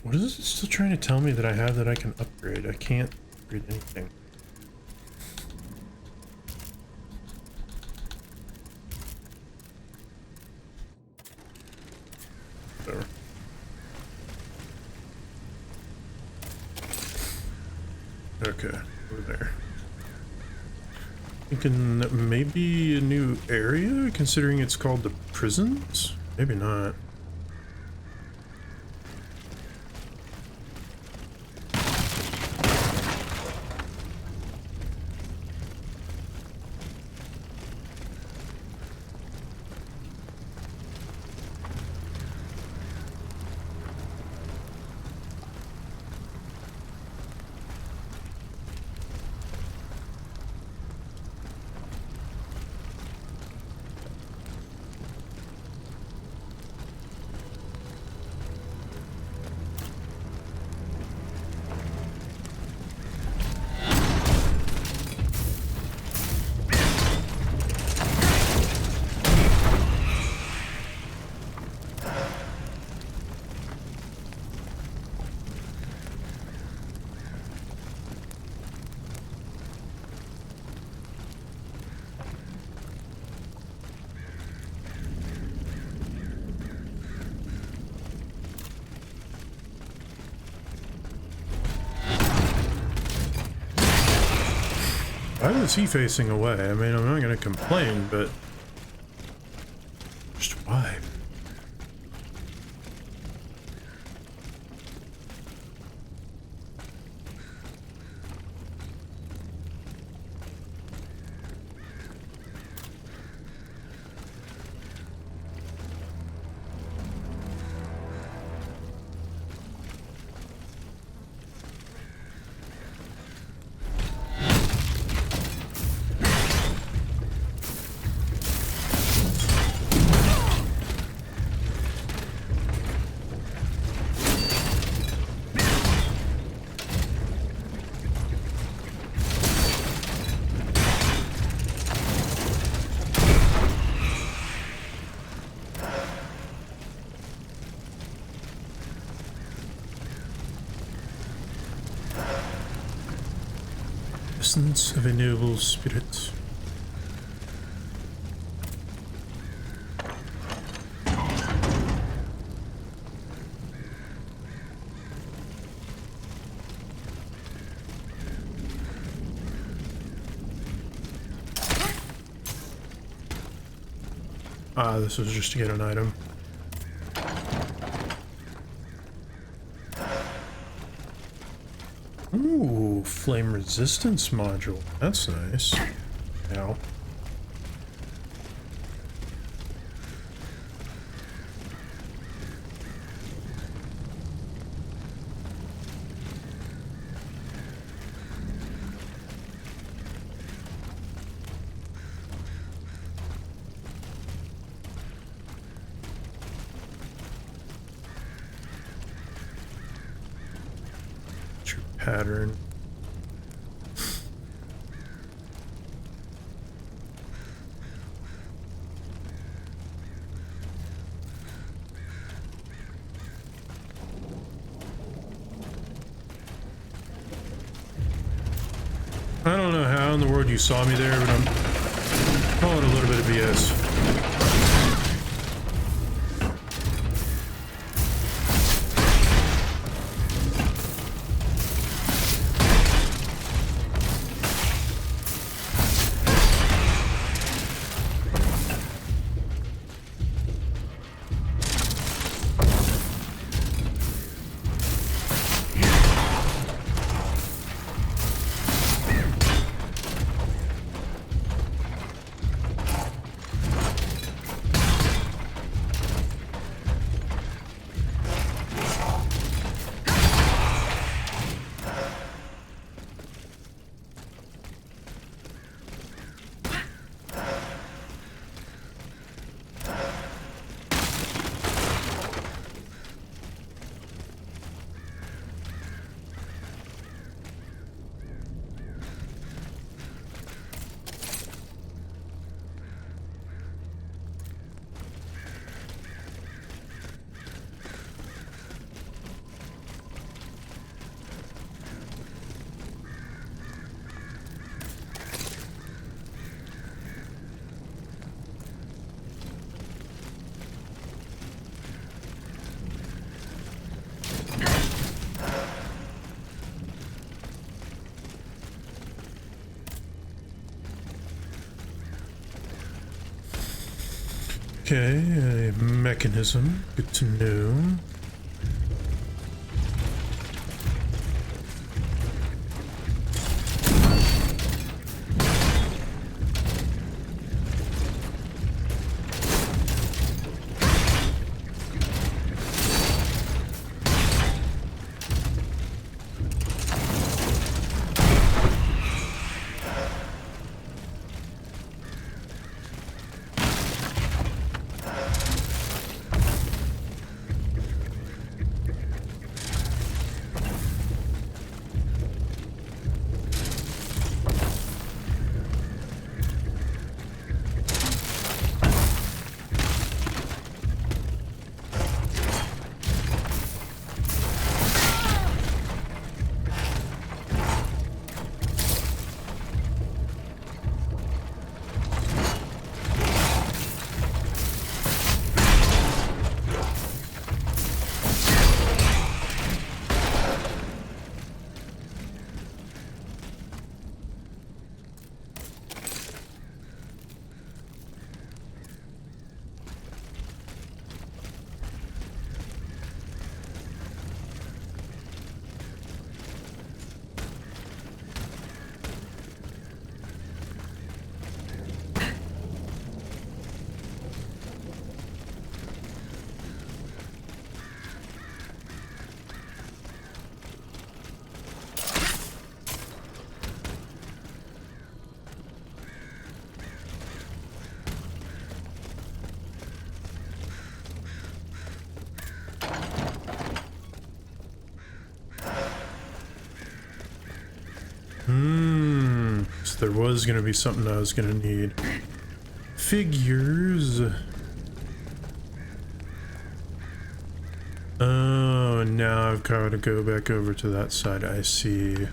What is it still trying to tell me that I have that I can upgrade? I can't upgrade anything. Whatever. Okay, over there. Thinking that maybe a new area, considering it's called the prisons? Maybe not. Why was he facing away? I mean, I'm not going to complain, but just why? Essence of a noble spirit. Ah, this was just to get an item. Ooh, flame resistance module. That's nice. Ow. True pattern. I don't know how in the world you saw me there, but I'm calling a little bit of BS. Okay, a mechanism. Good to know. So there was gonna be something I was gonna need. Figures. Oh, now I've got to go back over to that side. I see.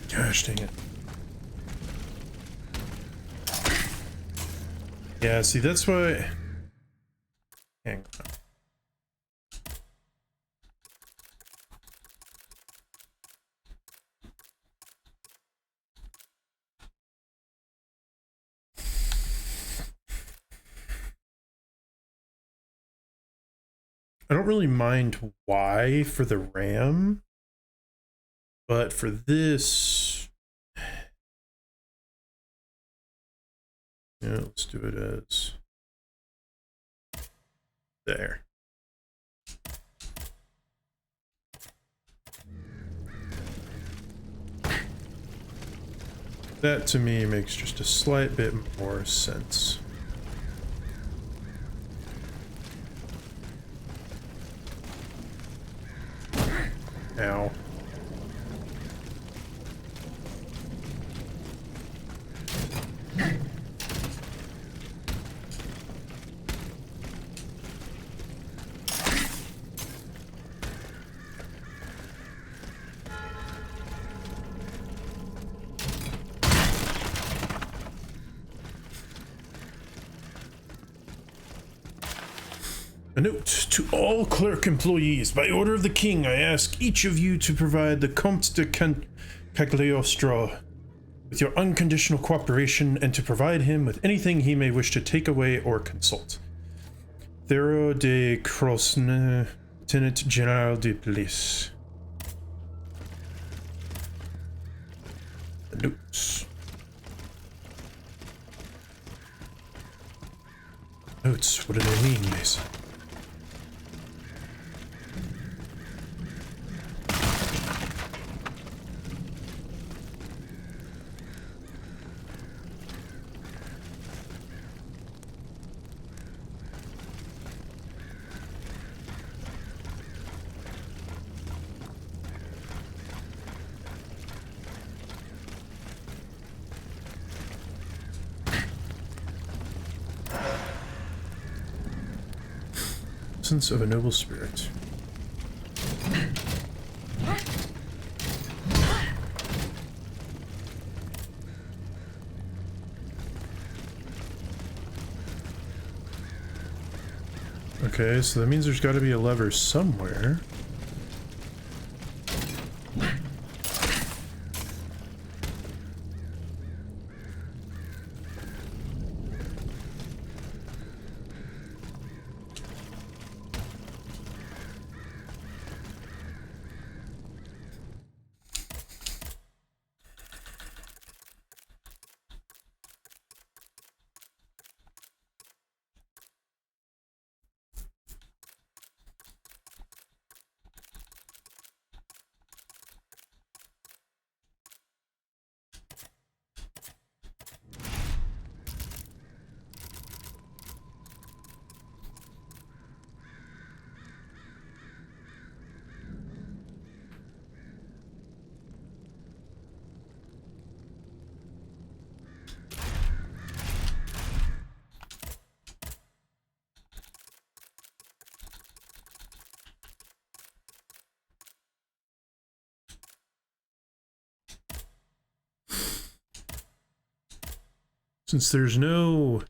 Gosh dang it. Yeah, see, that's why... Hang on. I don't really mind why for the RAM, but for this... Yeah, let's do it as there. That to me makes just a slight bit more sense. Ow. A note to all clerk employees. By order of the king, I ask each of you to provide the Comte de Cagliostro with your unconditional cooperation and to provide him with anything he may wish to take away or consult. Thero de Crosne, Lieutenant General de Police. The notes. Notes, what do they mean, Mason? Of a noble spirit. Okay, so that means there's got to be a lever somewhere. Since there's no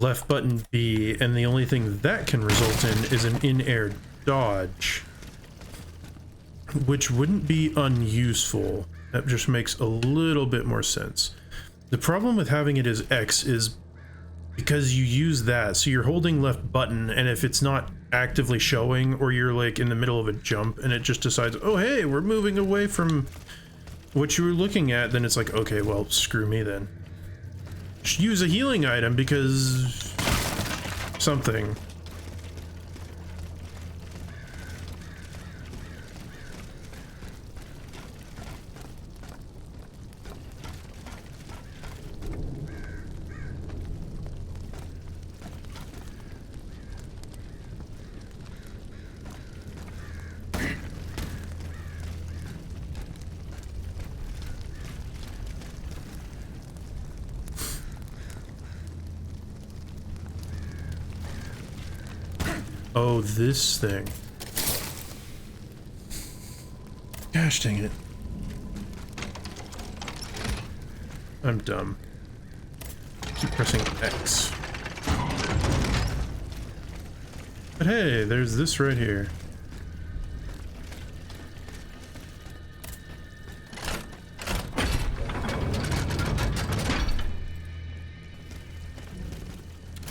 left button B, and the only thing that can result in is an in-air dodge, which wouldn't be unuseful. That just makes a little bit more sense. The problem with having it as X is because you use that, so you're holding left button, and if it's not actively showing, or you're like in the middle of a jump, and it just decides, oh hey, we're moving away from what you were looking at, then it's like, okay, well, screw me then. Just use a healing item because something. Oh, this thing. Gosh dang it. I'm dumb. Keep pressing X. But hey, there's this right here.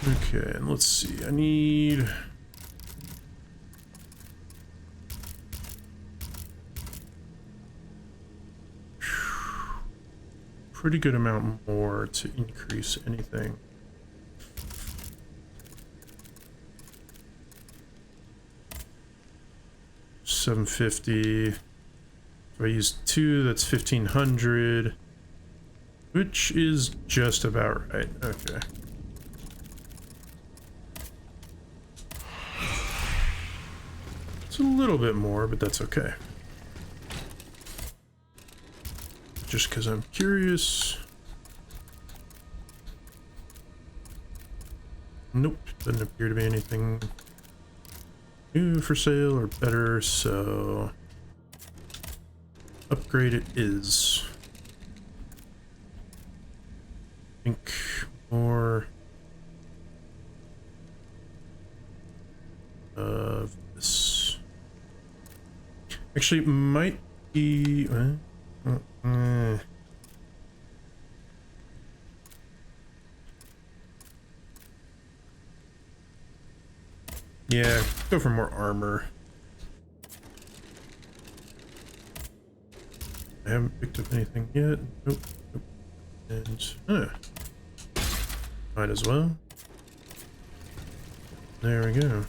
Okay, and let's see. I need... pretty good amount more to increase anything. $750. If I use 2, that's 1,500, which is just about right. Okay. It's a little bit more, but that's okay. Just because I'm curious. Nope, doesn't appear to be anything new for sale or better, so upgrade it is. I think more of this. Actually, it might be... yeah, go for more armor. I haven't picked up anything yet. Nope. And might as well. There we go.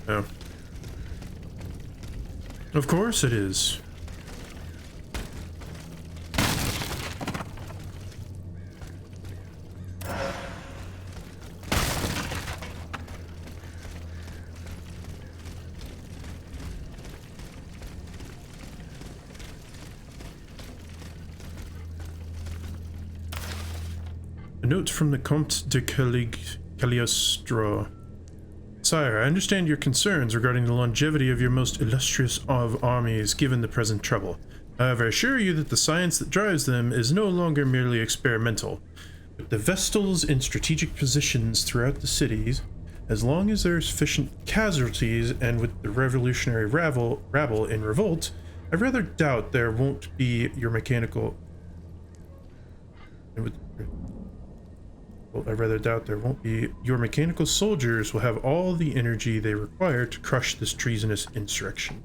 Oh. Of course it is. A note from the Comte de Cagliostro. Sire, I understand your concerns regarding the longevity of your most illustrious of armies given the present trouble. However, I assure you that the science that drives them is no longer merely experimental. With the Vestals in strategic positions throughout the cities, as long as there are sufficient casualties, and with the revolutionary rabble in revolt, I rather doubt there won't be your mechanical... I rather doubt there won't be. Your mechanical soldiers will have all the energy they require to crush this treasonous insurrection.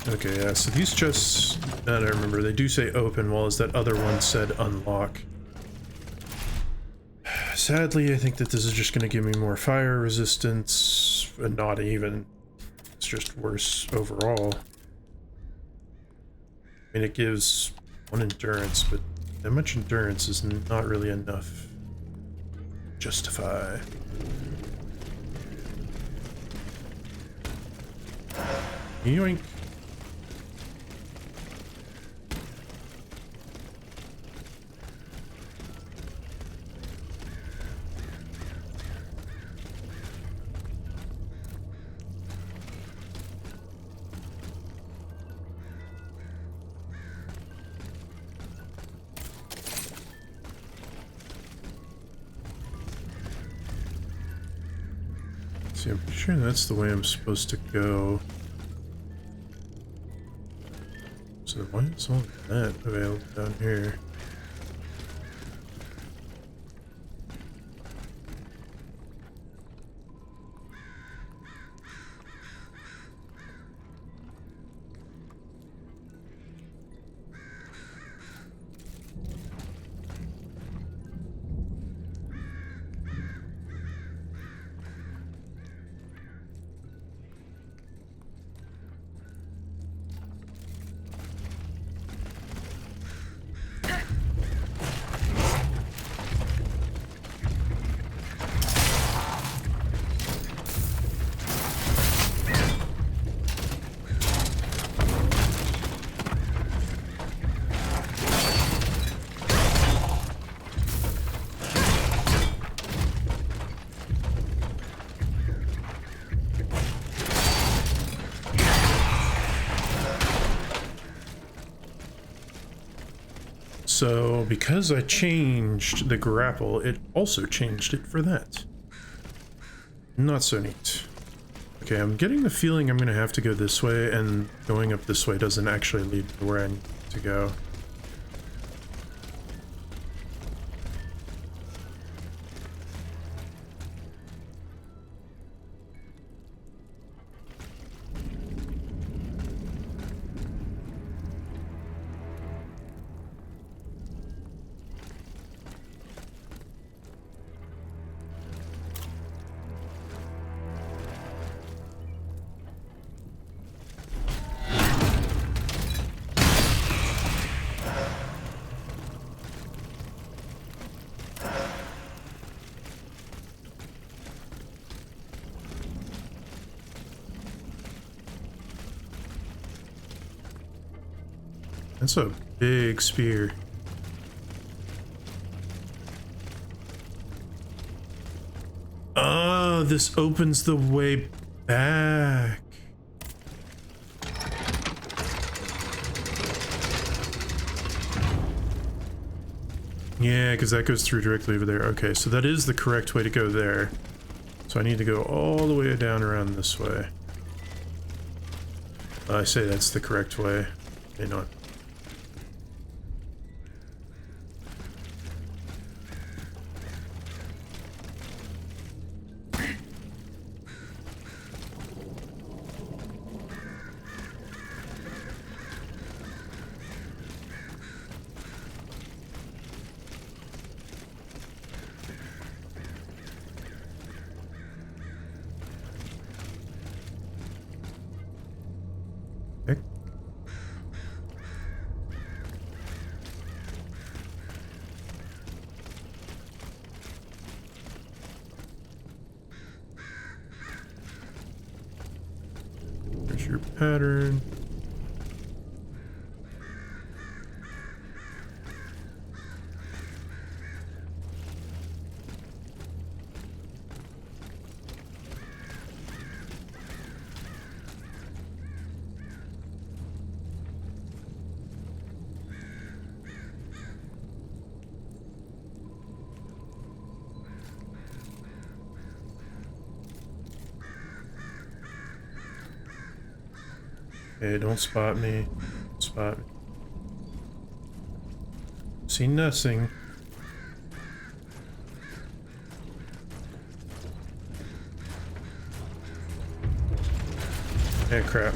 Okay, yeah, so these chests, I don't remember, they do say open, while as that other one said unlock. Sadly, I think that this is just going to give me more fire resistance, and not even. It's just worse overall. I mean, it gives 1 endurance, but that much endurance is not really enough to justify. Yoink. See, I'm pretty sure that's the way I'm supposed to go. So why is all that available down here? So, because I changed the grapple, it also changed it for that. Not so neat. Okay, I'm getting the feeling I'm gonna have to go this way, and going up this way doesn't actually lead to where I need to go. That's a big spear. Oh, this opens the way back. Yeah, because that goes through directly over there. Okay, so that is the correct way to go there. So I need to go all the way down around this way. I say that's the correct way. Okay, no. your pattern. Okay, don't spot me. Don't spot me. See nothing. Eh, crap.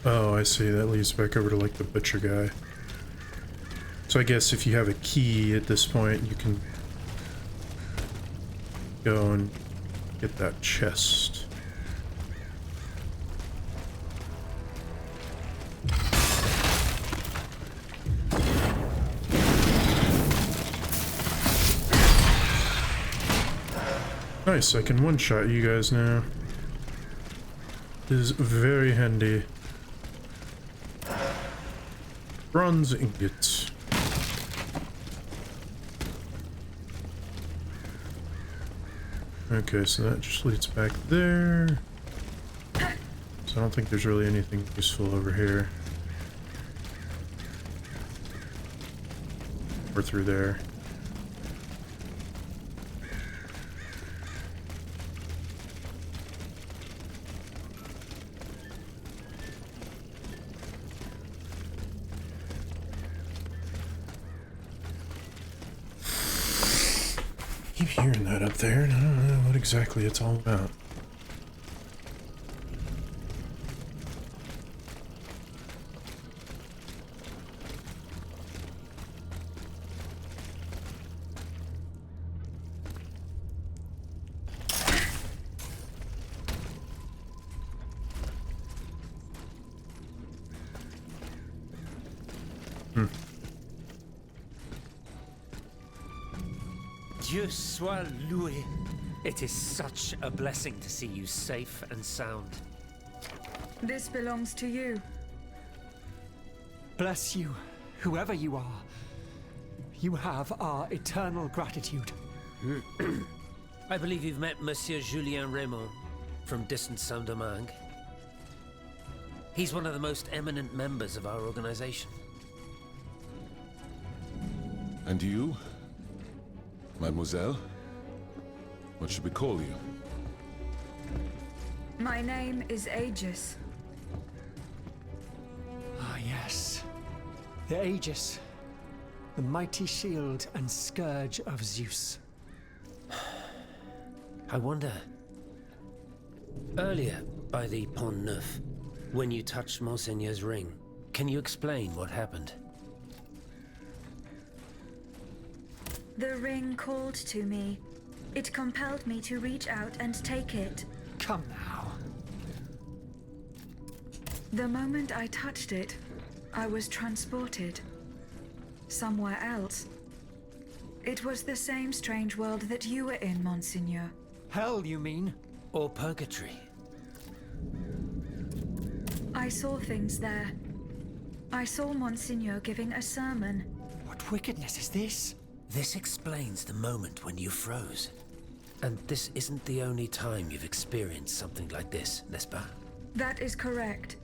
Oh, I see. That leads back over to, like, the butcher guy. So I guess if you have a key at this point, you can go and get that chest. Nice, I can one-shot you guys now. It is very handy. Bronze ingots. Okay, so that just leads back there. So I don't think there's really anything useful over here. Or through there. Keep hearing that up there, and I don't know what exactly it's all about. Dieu soit loué. It is such a blessing to see you safe and sound. This belongs to you. Bless you, whoever you are. You have our eternal gratitude. I believe you've met Monsieur Julien Raymond from distant Saint-Domingue. He's one of the most eminent members of our organization. And you? Mademoiselle? What should we call you? My name is Aegis. Ah, yes. The Aegis. The mighty shield and scourge of Zeus. I wonder... Earlier, by the Pont Neuf, when you touched Monseigneur's ring, can you explain what happened? The ring called to me. It compelled me to reach out and take it. Come now. The moment I touched it, I was transported. Somewhere else. It was the same strange world that you were in, Monseigneur. Hell, you mean? Or purgatory? I saw things there. I saw Monseigneur giving a sermon. What wickedness is this? This explains the moment when you froze. And this isn't the only time you've experienced something like this, n'est-ce pas? That is correct.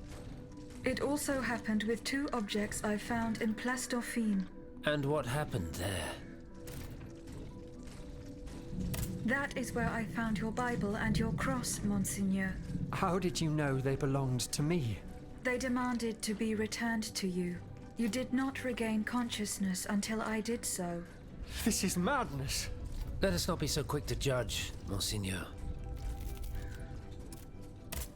It also happened with two objects I found in Place Dauphine. And what happened there? That is where I found your Bible and your cross, Monseigneur. How did you know they belonged to me? They demanded to be returned to you. You did not regain consciousness until I did so. This is madness. Let us not be so quick to judge, Monseigneur.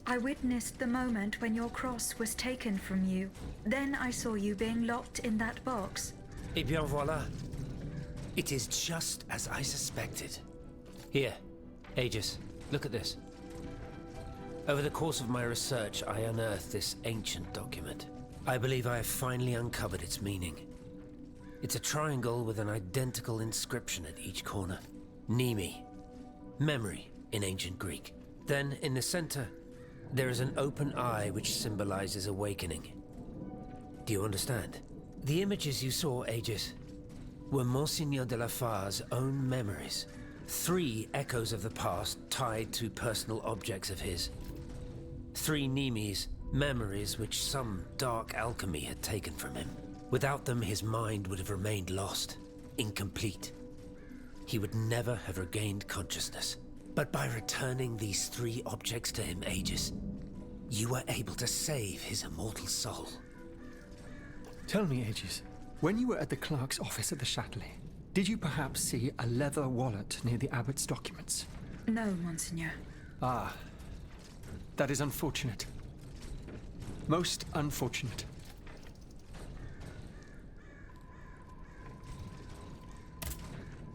I witnessed the moment when your cross was taken from you. Then I saw you being locked in that box. Eh bien voilà. It is just as I suspected. Here, Aegis, look at this. Over the course of my research, I unearthed this ancient document. I believe I have finally uncovered its meaning. It's a triangle with an identical inscription at each corner. Nemi, memory in ancient Greek. Then, in the center, there is an open eye which symbolizes awakening. Do you understand? The images you saw, Aegis, were Monseigneur de la Far's own memories. 3 echoes of the past tied to personal objects of his. 3 Nemes, memories which some dark alchemy had taken from him. Without them, his mind would have remained lost, incomplete. He would never have regained consciousness. But by returning these 3 objects to him, Aegis, you were able to save his immortal soul. Tell me, Aegis, when you were at the clerk's office at the Châtelet, did you perhaps see a leather wallet near the abbot's documents? No, Monseigneur. Ah, that is unfortunate. Most unfortunate.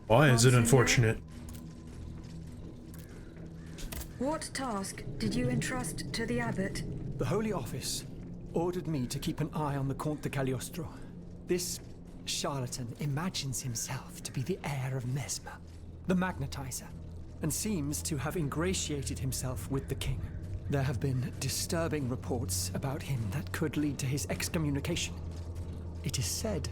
Why is it unfortunate? What task did you entrust to the abbot? The Holy Office ordered me to keep an eye on the Comte de Cagliostro. This charlatan imagines himself to be the heir of Mesmer, the magnetizer, and seems to have ingratiated himself with the king. There have been disturbing reports about him that could lead to his excommunication. It is said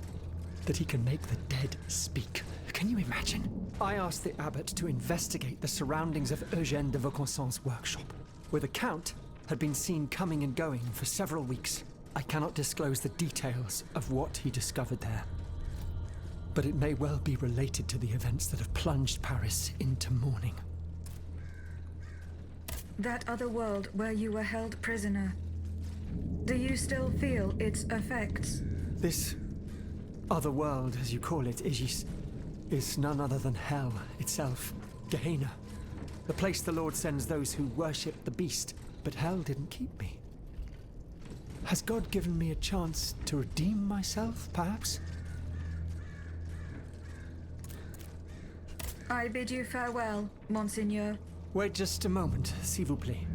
that he can make the dead speak. Can you imagine? I asked the abbot to investigate the surroundings of Eugène de Vaucanson's workshop, where the Count had been seen coming and going for several weeks. I cannot disclose the details of what he discovered there, but it may well be related to the events that have plunged Paris into mourning. That other world where you were held prisoner. Do you still feel its effects? This other world, as you call it, Aegis, is none other than hell itself. Gehenna. The place the Lord sends those who worship the beast. But hell didn't keep me. Has God given me a chance to redeem myself, perhaps? I bid you farewell, Monseigneur. Wait just a moment, s'il vous plaît.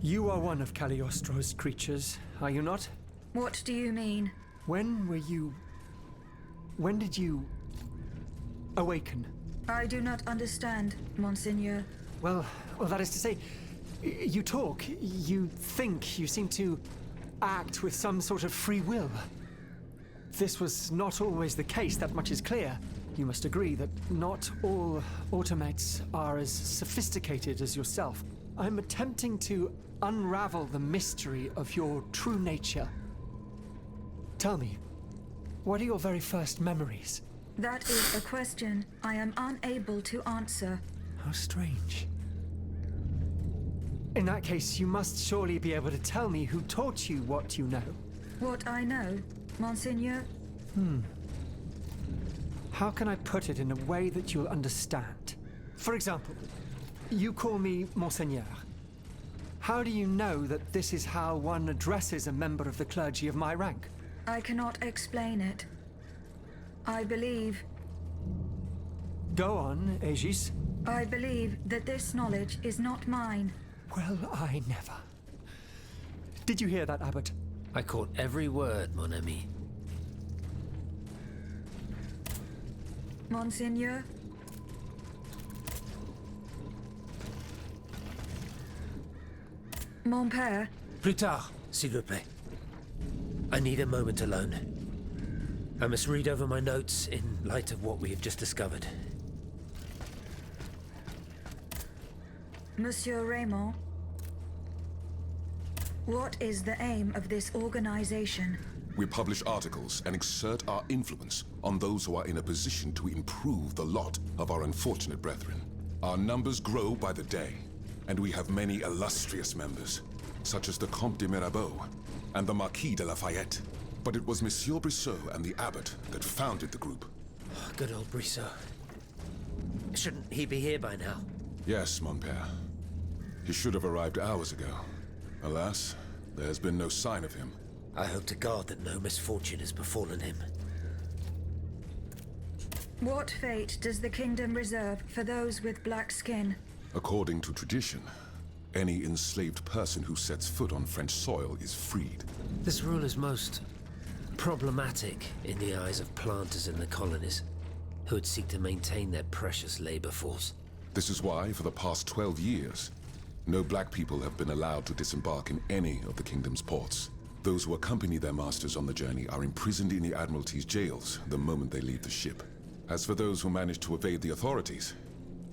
You are one of Cagliostro's creatures, are you not? What do you mean? When did you awaken? I do not understand, Monseigneur. Well, that is to say, you talk, you think, you seem to act with some sort of free will. This was not always the case, that much is clear. You must agree that not all automates are as sophisticated as yourself. I'm attempting to unravel the mystery of your true nature. Tell me, what are your very first memories? That is a question I am unable to answer. How strange. In that case, you must surely be able to tell me who taught you what you know. What I know, Monseigneur? How can I put it in a way that you'll understand? For example, you call me Monseigneur. How do you know that this is how one addresses a member of the clergy of my rank? I cannot explain it. I believe... Go on, Aegis. I believe that this knowledge is not mine. Well, I never. Did you hear that, Abbot? I caught every word, mon ami. Monseigneur? Mon père? Plus tard, s'il vous plaît. I need a moment alone. I must read over my notes in light of what we have just discovered. Monsieur Raymond? What is the aim of this organization? We publish articles and exert our influence on those who are in a position to improve the lot of our unfortunate brethren. Our numbers grow by the day, and we have many illustrious members. such as the Comte de Mirabeau and the Marquis de Lafayette. But it was Monsieur Brissot and the abbot that founded the group. Good old Brissot. Shouldn't he be here by now? Yes, mon père. He should have arrived hours ago. Alas, there has been no sign of him. I hope to God that no misfortune has befallen him. What fate does the kingdom reserve for those with black skin? According to tradition, any enslaved person who sets foot on French soil is freed. This rule is most problematic in the eyes of planters in the colonies, who would seek to maintain their precious labor force. This is why, for the past 12 years, no black people have been allowed to disembark in any of the kingdom's ports. Those who accompany their masters on the journey are imprisoned in the Admiralty's jails the moment they leave the ship. As for those who manage to evade the authorities,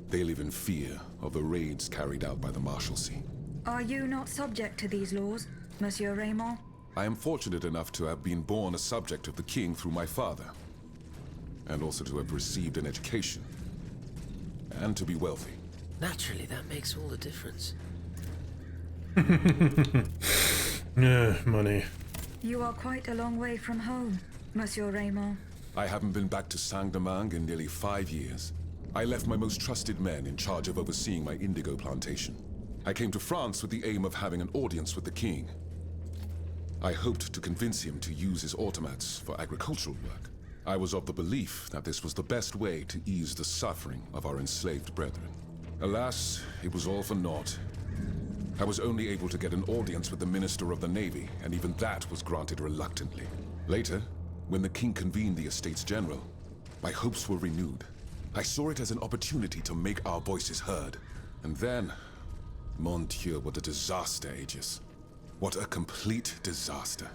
they live in fear of the raids carried out by the Marshalsea. Are you not subject to these laws, Monsieur Raymond? I am fortunate enough to have been born a subject of the king through my father, and also to have received an education, and to be wealthy. Naturally, that makes all the difference. Yeah, money. You are quite a long way from home, Monsieur Raymond. I haven't been back to Saint-Domingue in nearly 5 years. I left my most trusted men in charge of overseeing my indigo plantation. I came to France with the aim of having an audience with the king. I hoped to convince him to use his automats for agricultural work. I was of the belief that this was the best way to ease the suffering of our enslaved brethren. Alas, it was all for naught. I was only able to get an audience with the Minister of the Navy, and even that was granted reluctantly. Later, when the king convened the Estates General, my hopes were renewed. I saw it as an opportunity to make our voices heard. And then, mon Dieu, what a disaster, Aegis. What a complete disaster.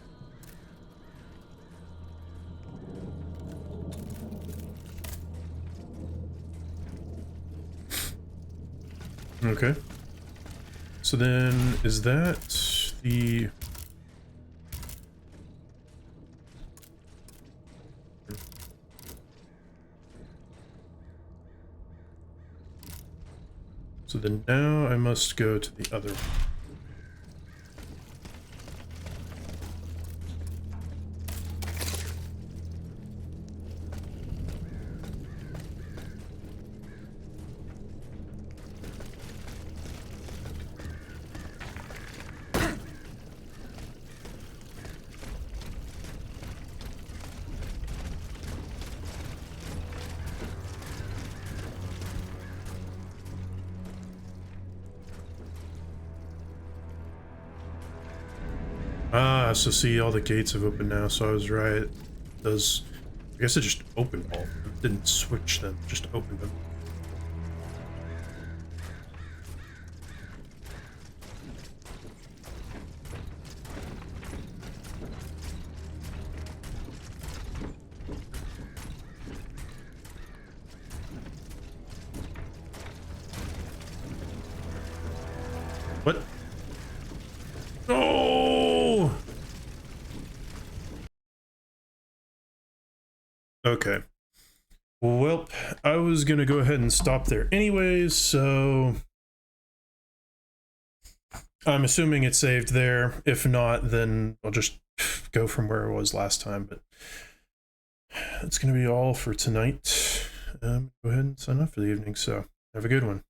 Okay. So then, is that the... So then now I must go to the other one. Ah, so see, all the gates have opened now, so I was right. Those, I guess it just opened all of them. It didn't switch them, just opened them. What? Oh! Okay. Well, I was gonna go ahead and stop there anyways, so I'm assuming it's saved there. If not, then I'll just go from where I was last time, but that's gonna be all for tonight. Go ahead and sign off for the evening, so have a good one.